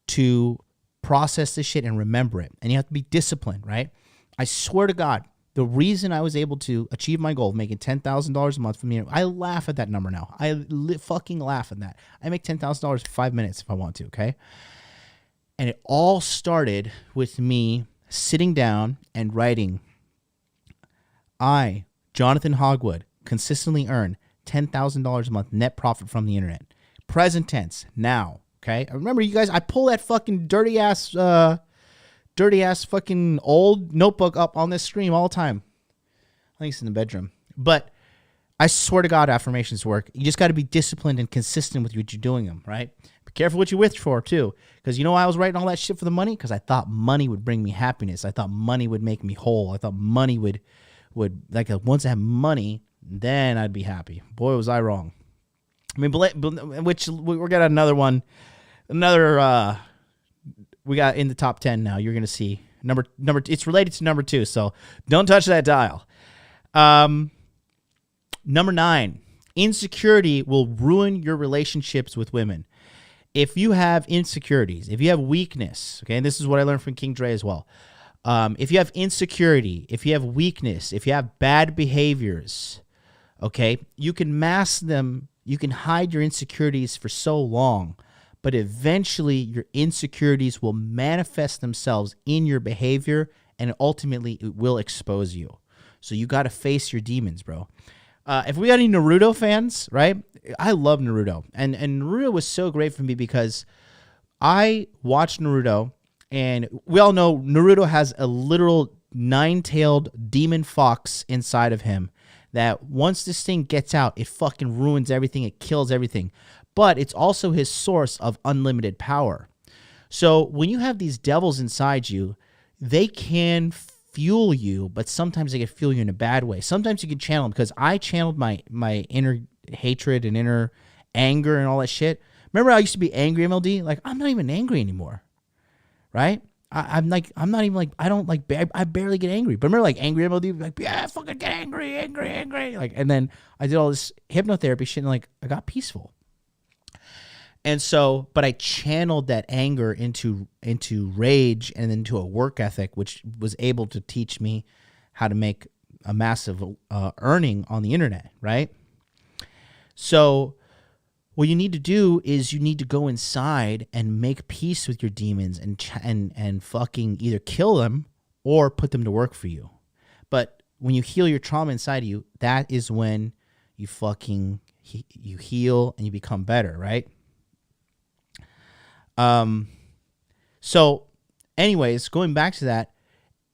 to process this shit and remember it. And you have to be disciplined, right? I swear to God, the reason I was able to achieve my goal of making $10,000 a month from the, I laugh at that number now. I fucking laugh at that. I make $10,000 in 5 minutes if I want to, okay? And it all started with me sitting down and writing, I, Jonathan Hogwood, consistently earn $10,000 a month net profit from the internet. Present tense, now, okay? I remember, you guys, I pull that fucking dirty ass fucking old notebook up on this stream all the time. I think it's in the bedroom. But I swear to God, affirmations work. You just got to be disciplined and consistent with what you're doing them, right? Be careful what you wish for, too. Because you know why I was writing all that shit for the money? Because I thought money would bring me happiness. I thought money would make me whole. I thought money would like, once I have money, then I'd be happy. Boy, was I wrong. I mean, which we're got another one. We got in the top 10 now. You're going to see number. It's related to number 2, so don't touch that dial. Number 9, insecurity will ruin your relationships with women. If you have insecurities, if you have weakness, okay, and this is what I learned from King Dre as well. If you have insecurity, if you have weakness, if you have bad behaviors, okay, you can mask them. You can hide your insecurities for so long, but eventually your insecurities will manifest themselves in your behavior, and ultimately it will expose you. So you got to face your demons, bro. If we got any Naruto fans, right? I love Naruto. And Naruto was so great for me because I watched Naruto, and we all know Naruto has a literal 9-tailed demon fox inside of him that once this thing gets out, it fucking ruins everything. It kills everything. But it's also his source of unlimited power. So when you have these devils inside you, they can fuel you, but sometimes they can fuel you in a bad way. Sometimes you can channel them, because I channeled my inner hatred and inner anger and all that shit. Remember, I used to be angry, MLD? Like, I'm not even angry anymore, right? I barely get angry. But remember, like, angry MLD, like, yeah, fucking get angry. Like, and then I did all this hypnotherapy shit, and like, I got peaceful. And so, but I channeled that anger into rage and into a work ethic, which was able to teach me how to make a massive earning on the internet, right? So what you need to do is you need to go inside and make peace with your demons and fucking either kill them or put them to work for you. But when you heal your trauma inside of you, that is when you fucking you heal and you become better, right? So anyways, going back to that,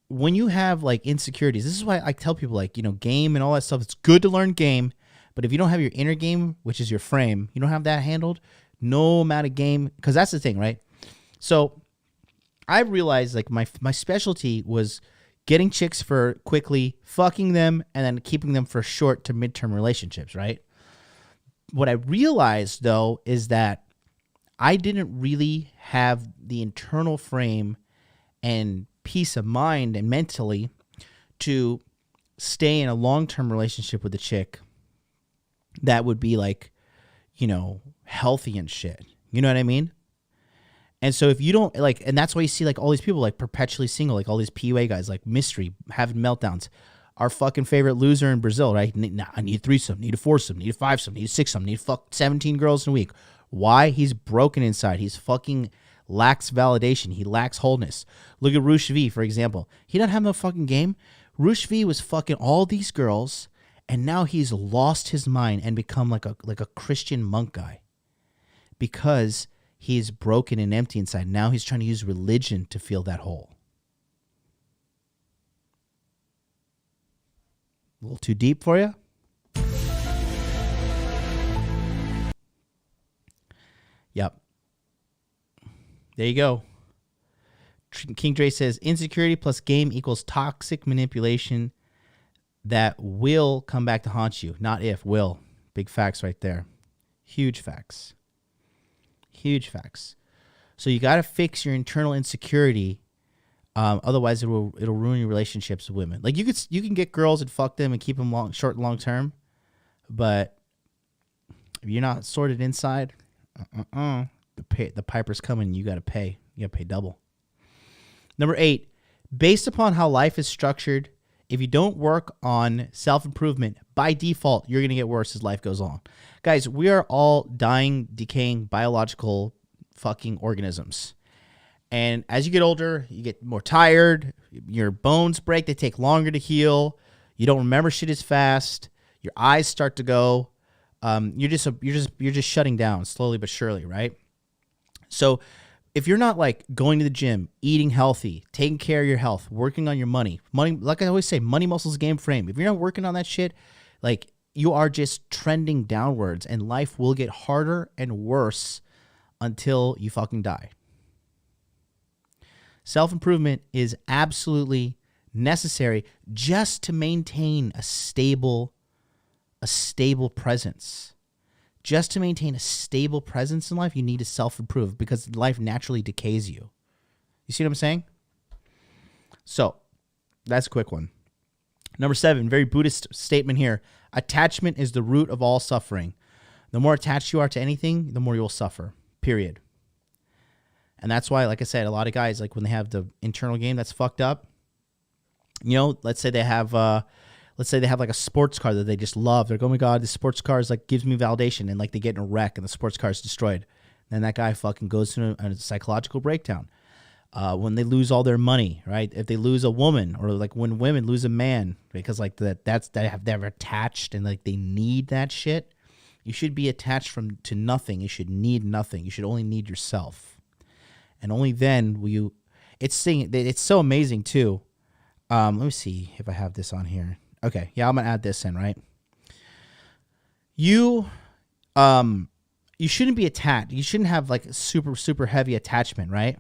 when you have like insecurities, this is why I tell people, like, you know, game and all that stuff, it's good to learn game, but if you don't have your inner game, which is your frame, you don't have that handled, no amount of game, because that's the thing, right? So I realized, like, my specialty was getting chicks for quickly, fucking them, and then keeping them for short to midterm relationships, right? What I realized, though, is that I didn't really have the internal frame and peace of mind and mentally to stay in a long-term relationship with a chick that would be, like, you know, healthy and shit. You know what I mean? And so if you don't, like, and that's why you see, like, all these people, like, perpetually single, like all these PUA guys, like Mystery, having meltdowns. Our fucking favorite loser in Brazil, right? Nah, I need a threesome, need a foursome, need a fivesome, need a sixsome, need to fuck 17 girls in a week. Why? He's broken inside. He's fucking lacks validation. He lacks wholeness. Look at Roosh V, for example. He doesn't have no fucking game. Roosh V was fucking all these girls, and now he's lost his mind and become like a Christian monk guy because he's broken and empty inside. Now he's trying to use religion to fill that hole. A little too deep for you? Yep. There you go. King Dre says, insecurity plus game equals toxic manipulation that will come back to haunt you. Not if, will. Big facts right there. Huge facts. Huge facts. So you got to fix your internal insecurity. Otherwise, it'll ruin your relationships with women. Like you can get girls and fuck them and keep them short and long term, but if you're not sorted inside, the piper's coming. You got to pay. You got to pay double. Number 8, based upon how life is structured, if you don't work on self-improvement, by default, you're going to get worse as life goes on. Guys, we are all dying, decaying, biological fucking organisms. And as you get older, you get more tired, your bones break, they take longer to heal, you don't remember shit as fast, your eyes start to go, you're just shutting down slowly but surely, right? So if you're not like going to the gym, eating healthy, taking care of your health, working on your money, like I always say, money muscles game frame. If you're not working on that shit, like you are just trending downwards and life will get harder and worse until you fucking die. Self-improvement is absolutely necessary just to maintain a stable presence. Just to maintain a stable presence in life, you need to self-improve because life naturally decays you. You see what I'm saying? So, that's a quick one. Number 7, very Buddhist statement here. Attachment is the root of all suffering. The more attached you are to anything, the more you will suffer. Period. And that's why, like I said, a lot of guys, like when they have the internal game that's fucked up, you know, let's say they have like a sports car that they just love. They're like, oh my God, this sports car is like gives me validation, and like they get in a wreck and the sports car is destroyed. Then that guy fucking goes through a psychological breakdown. When they lose all their money, right? If they lose a woman, or like when women lose a man, because like they're attached and like they need that shit. You should be attached to nothing. You should need nothing. You should only need yourself. And only then will you. It's so amazing too. Let me see if I have this on here. Okay, yeah, I'm gonna add this in, right? You shouldn't be attached. You shouldn't have like super heavy attachment, right?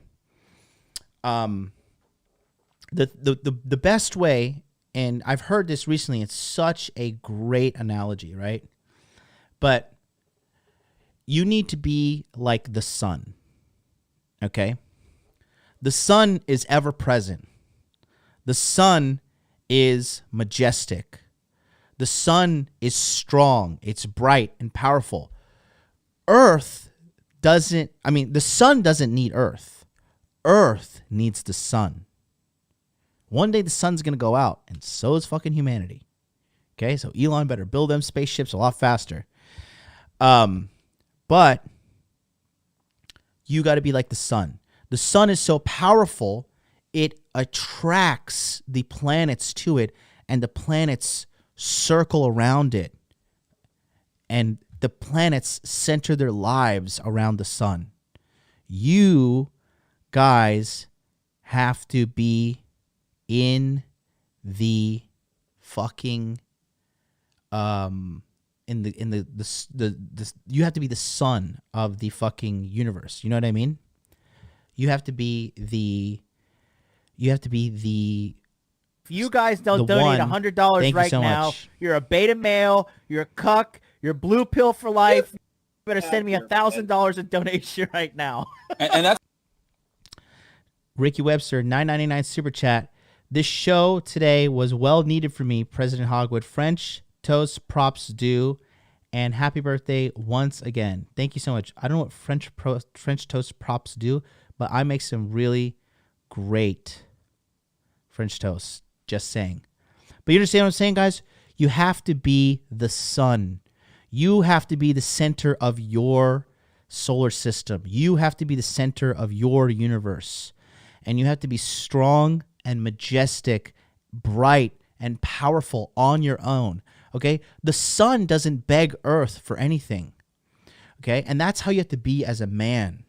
The best way, and I've heard this recently. It's such a great analogy, right? But you need to be like the sun. Okay? The sun is ever present. The sun is majestic. The sun is strong. It's bright and powerful. The sun doesn't need Earth. Earth needs the sun. One day the sun's going to go out, and so is fucking humanity. Okay? So Elon better build them spaceships a lot faster. But you got to be like the sun. The sun is so powerful, it attracts the planets to it, and the planets circle around it. And the planets center their lives around the sun. You guys have to be in the fucking you have to be the sun of the fucking universe. You know what I mean? You have to be the If you guys don't donate $100 right now, you're a beta male, you're a cuck, you're blue pill for life. You better send me $1,000 in donation right now. and that's Ricky Webster, $9.99 super chat. This show today was well needed for me, President Hogwood. French toast props due, and happy birthday once again. Thank you so much. I don't know what French toast props do, but I make some really great French toast. Just saying. But you understand what I'm saying, guys? You have to be the sun. You have to be the center of your solar system. You have to be the center of your universe. And you have to be strong and majestic, bright and powerful on your own. Okay? The sun doesn't beg Earth for anything. Okay? And that's how you have to be as a man.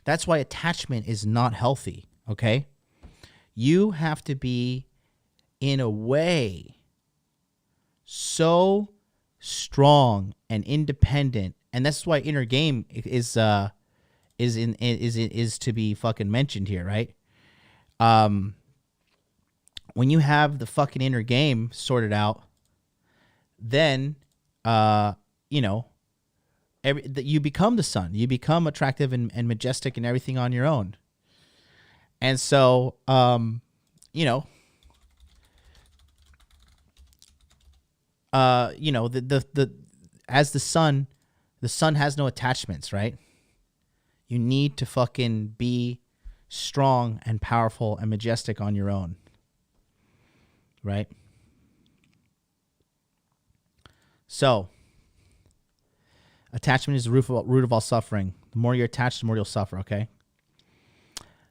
That's why attachment is not healthy. Okay? You have to be, in a way, so strong and independent, and that's why inner game is to be fucking mentioned here, right? When you have the fucking inner game sorted out, then you become the sun. You become attractive and majestic and everything on your own. And so, you know, as the sun has no attachments, right? You need to fucking be strong and powerful and majestic on your own, right? So, attachment is the root of all suffering. The more you're attached, the more you'll suffer, okay?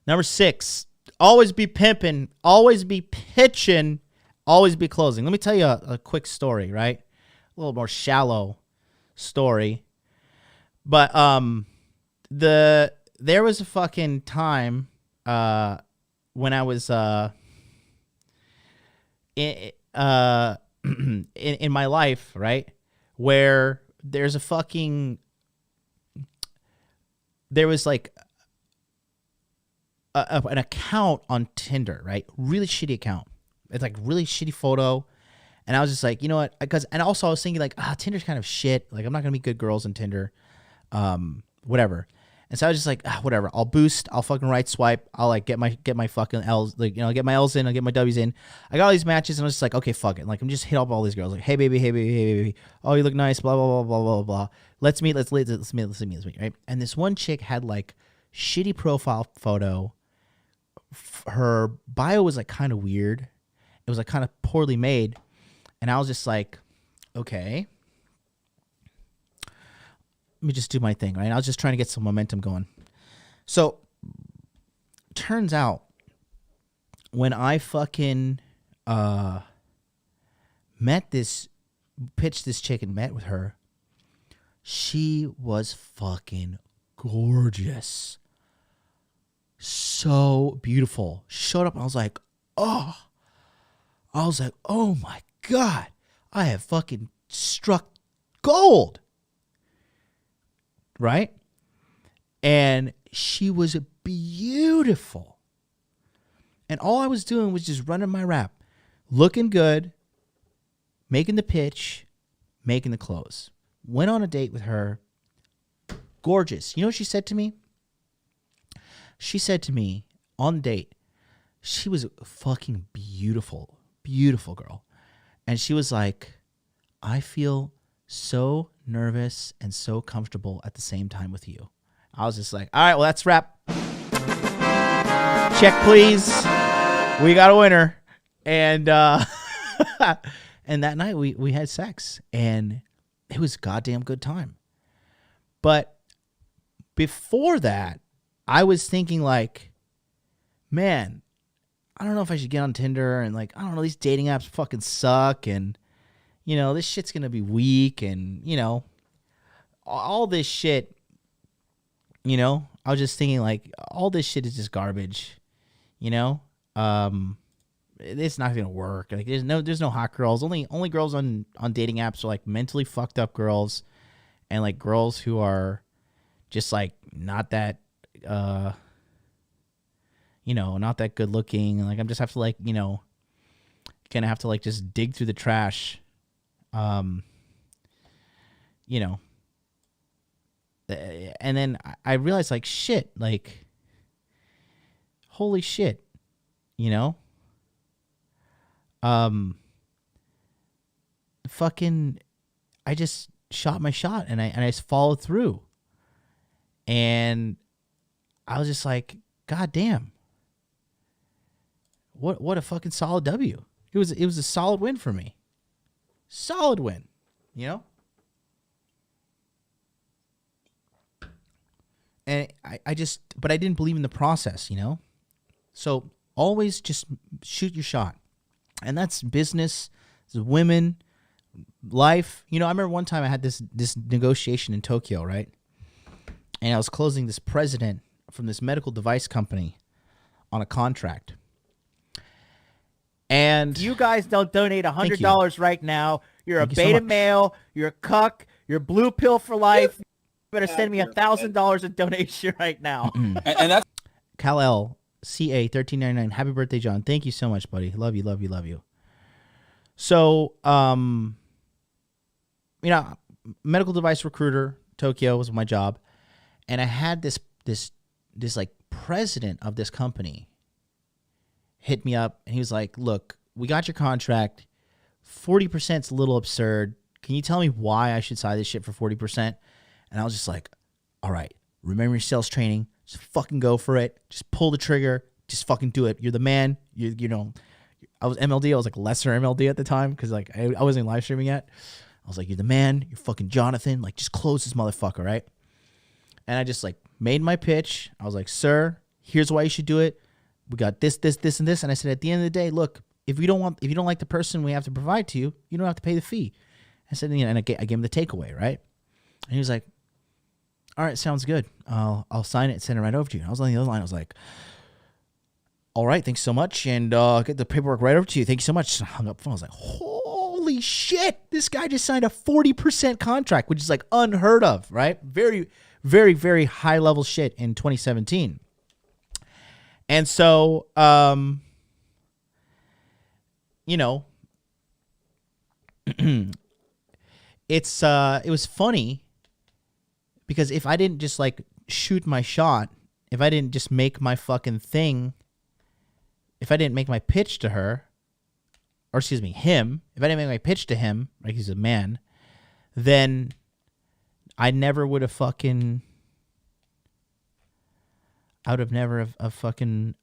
Number 6, always be pimping, always be pitching, always be closing. Let me tell you a quick story, right? A little more shallow story. But there was a fucking time when I was in my life, right, where there was like an account on Tinder, right? Really shitty account. It's like really shitty photo. And I was just like, you know what? And also I was thinking like, Tinder's kind of shit. Like I'm not gonna meet good girls on Tinder. Whatever. And so I was just like, whatever. I'll boost. I'll fucking right swipe. I'll like get my fucking L's, like, you know, get my L's in. I'll get my W's in. I got all these matches, and I was just like, okay, fuck it. Like I'm just hit up all these girls. Like, hey baby, hey baby, hey baby. Oh, you look nice. Blah blah blah blah blah blah. Let's meet. Let's meet. Right. And this one chick had like shitty profile photo. Her bio was like kind of weird. It was like kind of poorly made, and I was just like, okay. Let me just do my thing, right? I was just trying to get some momentum going. So, turns out, when I fucking pitched this chick and met with her, she was fucking gorgeous. So beautiful. Showed up and I was like, oh my God, I have fucking struck gold. Right? And she was beautiful. And all I was doing was just running my rap. Looking good, making the pitch, making the close. Went on a date with her. Gorgeous. You know what she said to me? She said to me on the date, she was fucking beautiful. Beautiful girl. And she was like, I feel so nervous and so comfortable at the same time with you. I was just like, all right, well, that's wrap. Check, please. We got a winner. And and that night we had sex, and it was a goddamn good time. But before that, I was thinking like, man, I don't know if I should get on Tinder, and like, I don't know, these dating apps fucking suck, and you know, this shit's going to be weak, and, you know, all this shit, you know, I was just thinking, like, all this shit is just garbage, you know? It's not going to work. Like, there's no hot girls. Only girls on dating apps are, like, mentally fucked up girls, and, like, girls who are just, like, not that, you know, not that good looking. Like, I'm just have to, like, you know, kind of have to, like, just dig through the trash. You know, and then I realized like, shit, like, holy shit, you know, fucking, I just shot my shot, and I just followed through, and I was just like, God damn, what a fucking solid W. It was a solid win for me. Solid win, you know? And but I didn't believe in the process, you know? So always just shoot your shot. And that's business, women, life. You know, I remember one time I had this negotiation in Tokyo, right? And I was closing this president from this medical device company on a contract. And you guys don't donate $100 right now. You're a beta male. You're a cuck. You're blue pill for life. You better send me $1,000 in donation right now. And that's Kal-El, CA 1399. Happy birthday, John. Thank you so much, buddy. Love you, love you, love you. So, you know, medical device recruiter, Tokyo was my job, and I had this like president of this company hit me up, and he was like, "Look, we got your contract. 40% is a little absurd. Can you tell me why I should sign this shit for 40%?" And I was just like, "All right, remember your sales training. Just fucking go for it. Just pull the trigger. Just fucking do it. You're the man. You know." I was MLD. I was like lesser MLD at the time because like I wasn't live streaming yet. I was like, "You're the man. You're fucking Jonathan. Like, just close this motherfucker, right?" And I just like made my pitch. I was like, "Sir, here's why you should do it. We got this, this, this, and this." And I said, at the end of the day, look, if you don't like the person we have to provide to you, you don't have to pay the fee. I said, you know, and I gave him the takeaway, right? And he was like, "All right, sounds good. I'll sign it and send it right over to you." And I was on the other line. I was like, "All right, thanks so much, and I'll get the paperwork right over to you. Thank you so much." And I hung up the phone. I was like, holy shit, this guy just signed a 40% contract, which is like unheard of, right? Very, very, very high level shit in 2017. And so, you know, it was funny because if I didn't just like shoot my shot, if I didn't just make my fucking thing, if I didn't make my pitch to her, or excuse me, him, if I didn't make my pitch to him, like he's a man, then I never would have fucking, I would have never have fucking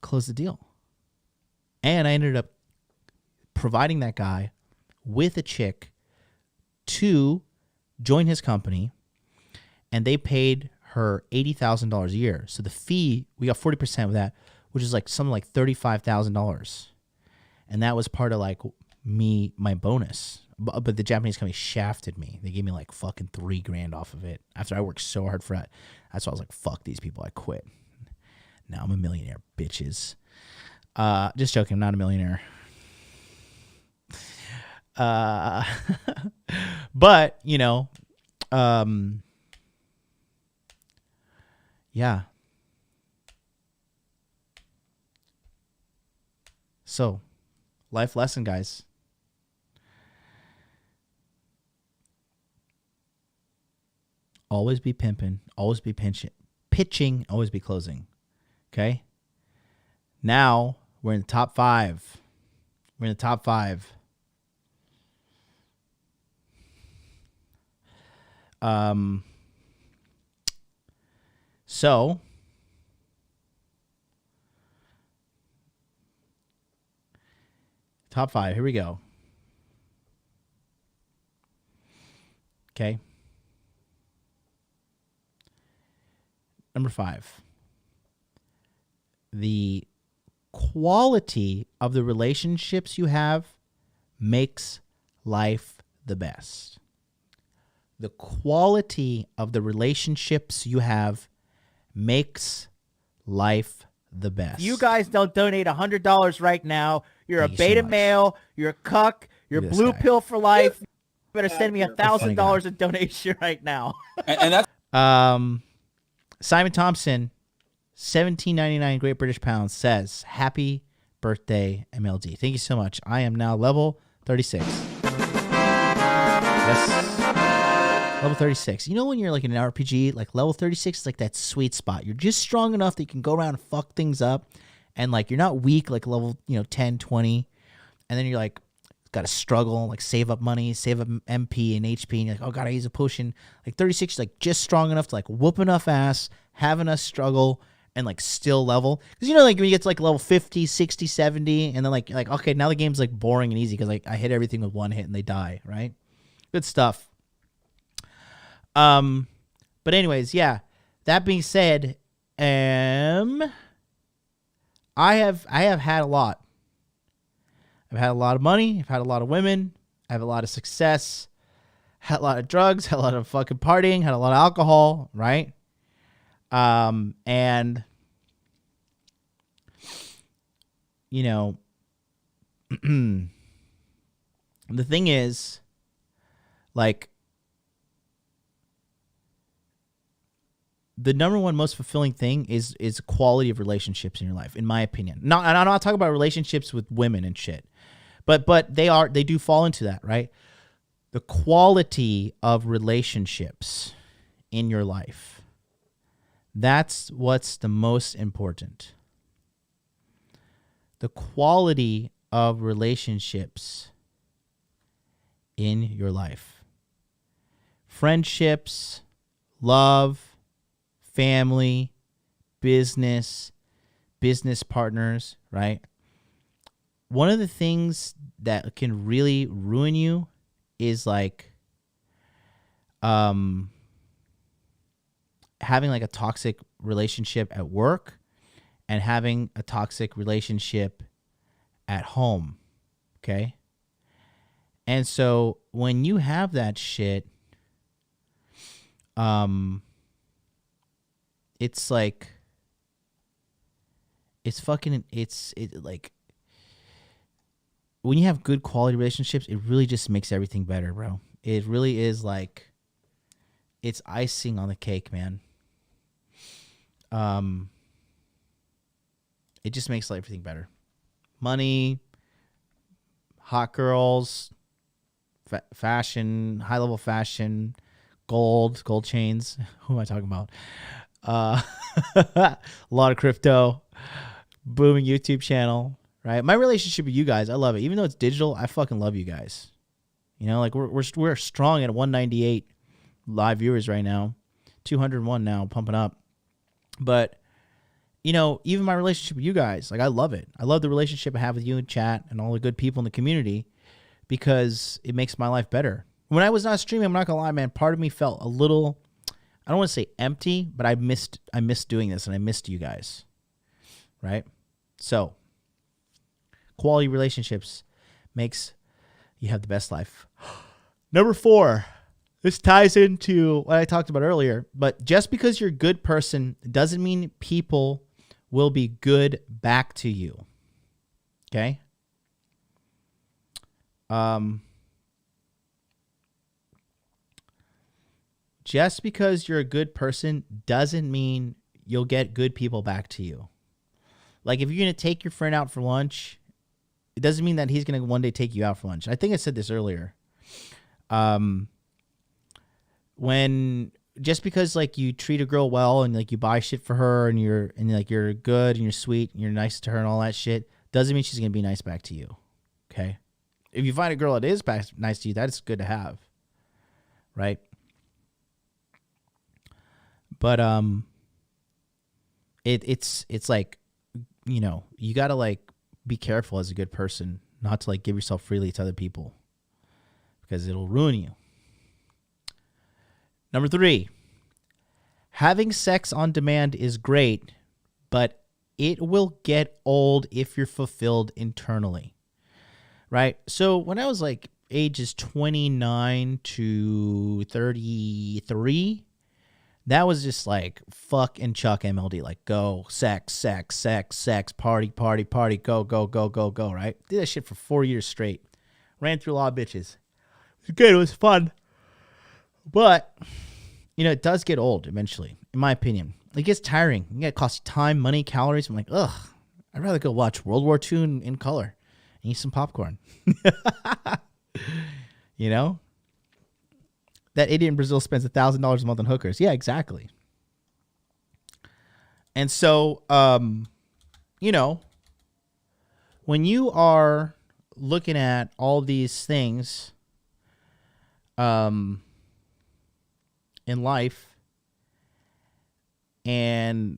closed the deal. And I ended up providing that guy with a chick to join his company, and they paid her $80,000 a year. So the fee, we got 40% of that, which is like something like $35,000. And that was part of like my bonus. But the Japanese company shafted me. They gave me like fucking $3,000 off of it after I worked so hard for it. That's why I was like, fuck these people. I quit. Now I'm a millionaire, bitches. Just joking. I'm not a millionaire. But, you know, yeah. So, life lesson, guys. Always be pimping, always be pitching, always be closing. Okay? Now, we're in the top 5. We're in the top 5. So, top 5. Here we go. Okay. Number 5. The quality of the relationships you have makes life the best. The quality of the relationships you have makes life the best. You guys don't donate $100 right now. You're a beta male. You're a cuck. You're blue pill for life. You better send me $1,000 in donation right now. and that's Simon Thompson, 17.99 Great British Pounds, says, "Happy birthday, MLD." Thank you so much. I am now level 36. Yes. Level 36. You know when you're like in an RPG, like level 36 is like that sweet spot. You're just strong enough that you can go around and fuck things up. And like you're not weak like level, 10, 20. And then you're like, got to struggle, like save up money, save up MP and HP. And you're like, oh, God, I use a potion. Like 36 is like just strong enough to like whoop enough ass, have enough struggle, and like still level. Because like when you get to like level 50, 60, 70, and then like okay, now the game's like boring and easy because like I hit everything with one hit and they die, right? Good stuff. But anyways, yeah. That being said, I have had a lot. I've had a lot of money. I've had a lot of women. I have a lot of success. Had a lot of drugs. Had a lot of fucking partying. Had a lot of alcohol. Right. And the thing is, like, the number one most fulfilling thing is quality of relationships in your life, in my opinion. And I'm not talking about relationships with women and shit, but they do fall into that, right? the quality of relationships in your life. That's what's the most important. The quality of relationships in your life. Friendships, love, family, business partners, right? One of the things that can really ruin you is like having like a toxic relationship at work and having a toxic relationship at home. Okay? And so when you have that shit, it's like like when you have good quality relationships, it really just makes everything better, bro. It really is like it's icing on the cake, man. It just makes everything better. Money, hot girls, fashion, high level fashion, gold chains. Who am I talking about? A lot of crypto, booming YouTube channel, right? My relationship with you guys, I love it. Even though it's digital, I fucking love you guys. You know, like we're strong at 198 live viewers right now, 201 now, pumping up. But you know, even my relationship with you guys, like I love it. I love the relationship I have with you in chat and all the good people in the community because it makes my life better. When I was not streaming, I'm not gonna lie, man, part of me felt a little, I don't want to say empty, but I missed doing this and I missed you guys. Right? So, quality relationships makes you have the best life. Number 4, this ties into what I talked about earlier, but just because you're a good person doesn't mean people will be good back to you. Okay? Just because you're a good person doesn't mean you'll get good people back to you. Like if you're going to take your friend out for lunch, it doesn't mean that he's going to one day take you out for lunch. I think I said this earlier. When just because like you treat a girl well and like you buy shit for her and you're good and you're sweet and you're nice to her and all that shit doesn't mean she's going to be nice back to you. Okay? If you find a girl that is nice to you, that's good to have. Right? But it's like, you know, you got to like be careful as a good person not to like give yourself freely to other people because it'll ruin you. Number 3, having sex on demand is great, but it will get old if you're fulfilled internally. Right? So when I was like ages 29 to 33, that was just like fuck and chuck MLD. Like go, sex, party, go, right? Did that shit for 4 years straight. Ran through a lot of bitches. It was good. It was fun. But, you know, it does get old eventually, in my opinion. It gets tiring. It costs you time, money, calories. I'm like, ugh, I'd rather go watch World War II in color and eat some popcorn. You know? That idiot in Brazil spends $1,000 a month on hookers. Yeah, exactly. And so, you know, when you are looking at all these things in life and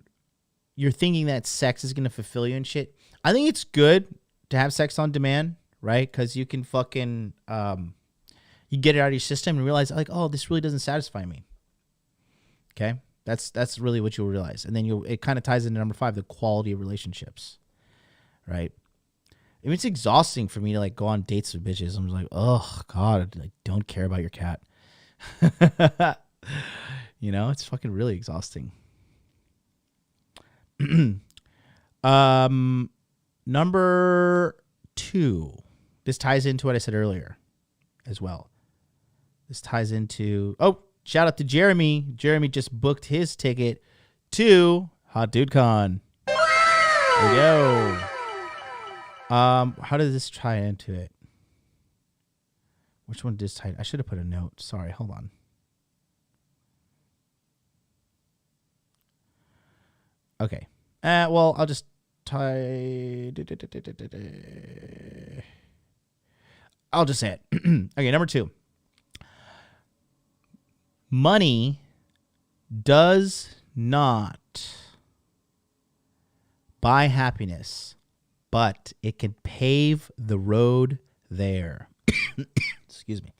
you're thinking that sex is going to fulfill you and shit, I think it's good to have sex on demand, right? Because you can fucking... you get it out of your system and realize like, oh, this really doesn't satisfy me. Okay? That's really what you'll realize. And then it kind of ties into number 5, the quality of relationships. Right? I mean, it's exhausting for me to like go on dates with bitches. I'm just like, oh God, I like, don't care about your cat. You know, it's fucking really exhausting. Number 2. This ties into what I said earlier as well. This ties into... Oh, shout out to Jeremy. Jeremy just booked his ticket to Hot Dude Con. There we go. How does this tie into it? Which one did I should have put a note. Sorry, hold on. Okay. Well, I'll just I'll just say it. Okay, number 2. Money does not buy happiness, but it can pave the road there. Excuse me.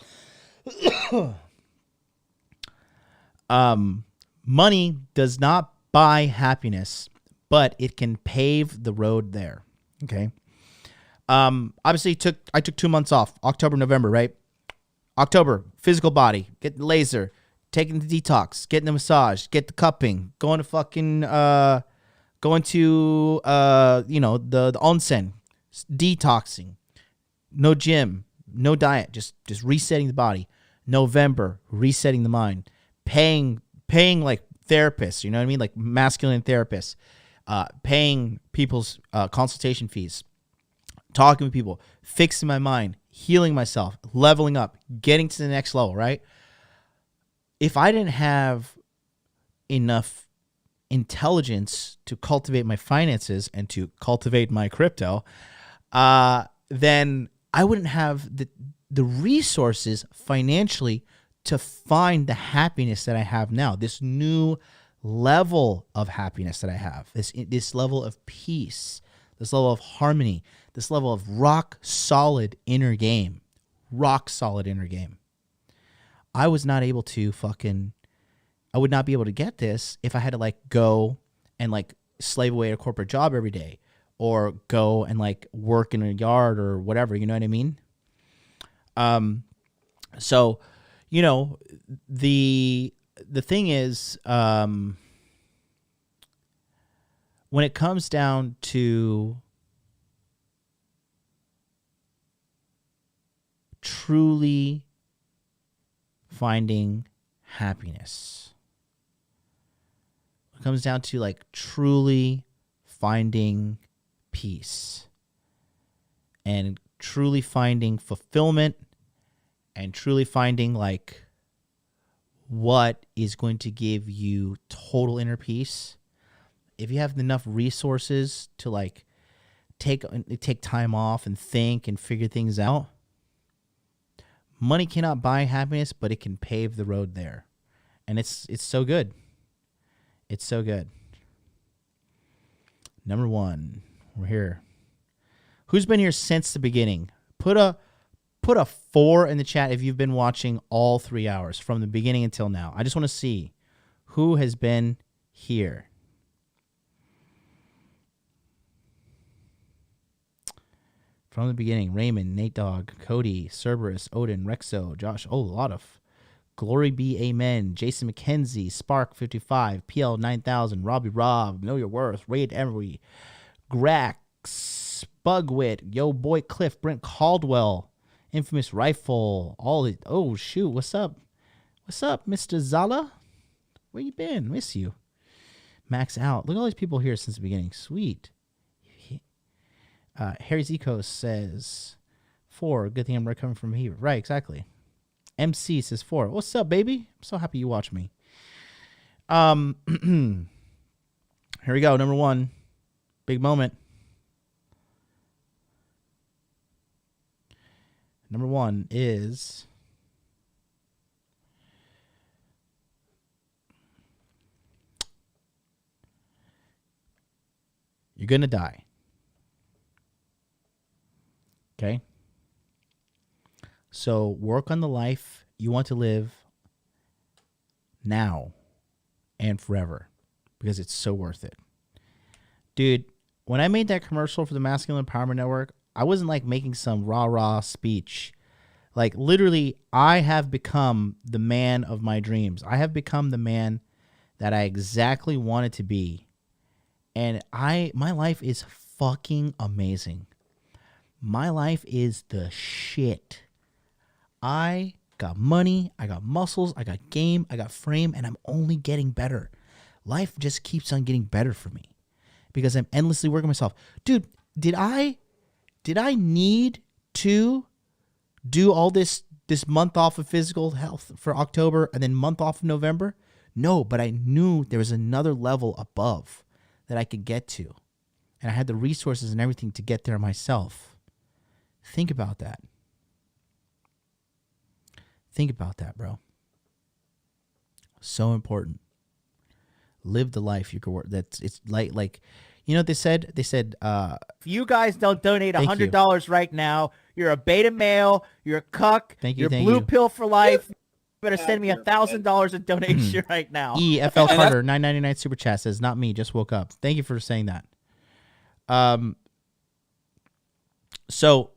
Money does not buy happiness, but it can pave the road there. Okay. Obviously I took 2 months off, October, November, right? October, physical body, get the laser, taking the detox, getting the massage, get the cupping, going to fucking, the onsen, detoxing, no gym, no diet, just resetting the body. November, resetting the mind, paying like therapists, you know what I mean? Like masculine therapists, paying people's consultation fees, talking with people, fixing my mind, healing myself, leveling up, getting to the next level, right? If I didn't have enough intelligence to cultivate my finances and to cultivate my crypto, then I wouldn't have the resources financially to find the happiness that I have now, this new level of happiness that I have, this level of peace, this level of harmony, this level of rock solid inner game. I was not able to I would not be able to get this if I had to like go and like slave away at a corporate job every day or go and like work in a yard or whatever, you know what I mean? So, you know, the thing is, when it comes down to truly finding happiness, it comes down to like truly finding peace and truly finding fulfillment and truly finding like what is going to give you total inner peace. If you have enough resources to like take time off and think and figure things out, money cannot buy happiness, but it can pave the road there. And it's so good. It's so good. Number 1, we're here. Who's been here since the beginning? Put a 4 in the chat if you've been watching all 3 hours from the beginning until now. I just want to see who has been here. From the beginning, Raymond, Nate Dogg, Cody, Cerberus, Odin, Rexo, Josh. Oh, a lot of. Glory be amen. Jason McKenzie, Spark 55, PL 9000, Robbie Rob, Know Your Worth, Raid Emery, Grax, Bugwit, Yo Boy Cliff, Brent Caldwell, Infamous Rifle, all the, oh shoot, what's up? What's up, Mr. Zala? Where you been? Miss you. Max out. Look at all these people here since the beginning. Sweet. Harry Zikos says 4. Good thing I'm recovering from here. Right, exactly. MC says 4. What's up, baby? I'm so happy you watch me. Here we go. Number 1. Big moment. Number 1 is you're going to die. Okay? So work on the life you want to live now and forever because it's so worth it. Dude, when I made that commercial for the Masculine Empowerment Network, I wasn't like making some rah-rah speech. Like literally, I have become the man of my dreams. I have become the man that I exactly wanted to be. And my life is fucking amazing. My life is the shit. I got money, I got muscles, I got game, I got frame, and I'm only getting better. Life just keeps on getting better for me because I'm endlessly working myself. Dude, did I need to do all this this month off of physical health for October and then month off of November? No, but I knew there was another level above that I could get to. And I had the resources and everything to get there myself. Think about that. Think about that, bro. So important. Live the life you could work. It's like, you know what they said? They said, if you guys don't donate $100 right now, you're a beta male, you're a cuck, you're blue pill for life. You better send me $1,000 in donation right now. EFL Carter, $9.99 super chat says, not me, just woke up. Thank you for saying that. So,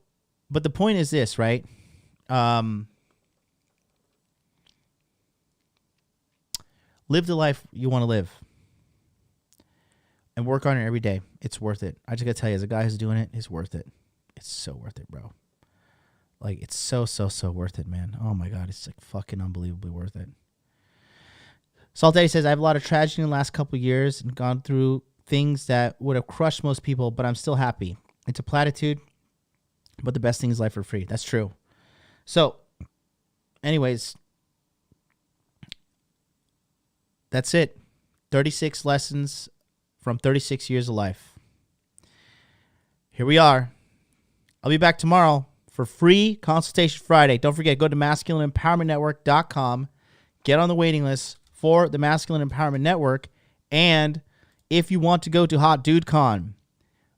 but the point is this, right? Live the life you want to live and work on it every day. It's worth it. I just gotta tell you, as a guy who's doing it, it's worth it. It's so worth it, bro. Like, it's so worth it, man. Oh my God, it's like fucking unbelievably worth it. Salt Daddy says, I have a lot of tragedy in the last couple of years and gone through things that would have crushed most people, but I'm still happy. It's a platitude, but the best thing is life for free. That's true. So, anyways, that's it. 36 lessons from 36 years of life. Here we are. I'll be back tomorrow for free consultation Friday. Don't forget, go to masculineempowermentnetwork.com. Get on the waiting list for the Masculine Empowerment Network. And if you want to go to Hot Dude Con,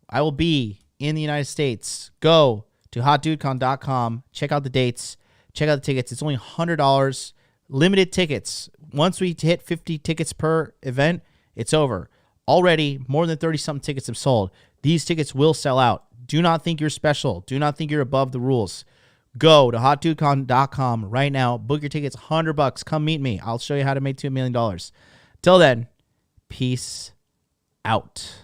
I will be in the United States. Go to hotdudecon.com. Check out the dates. Check out the tickets. It's only $100. Limited tickets. Once we hit 50 tickets per event, it's over. Already, more than 30-something tickets have sold. These tickets will sell out. Do not think you're special. Do not think you're above the rules. Go to hotdudecon.com right now. Book your tickets, $100. Come meet me. I'll show you how to make $2 million. Till then, peace out.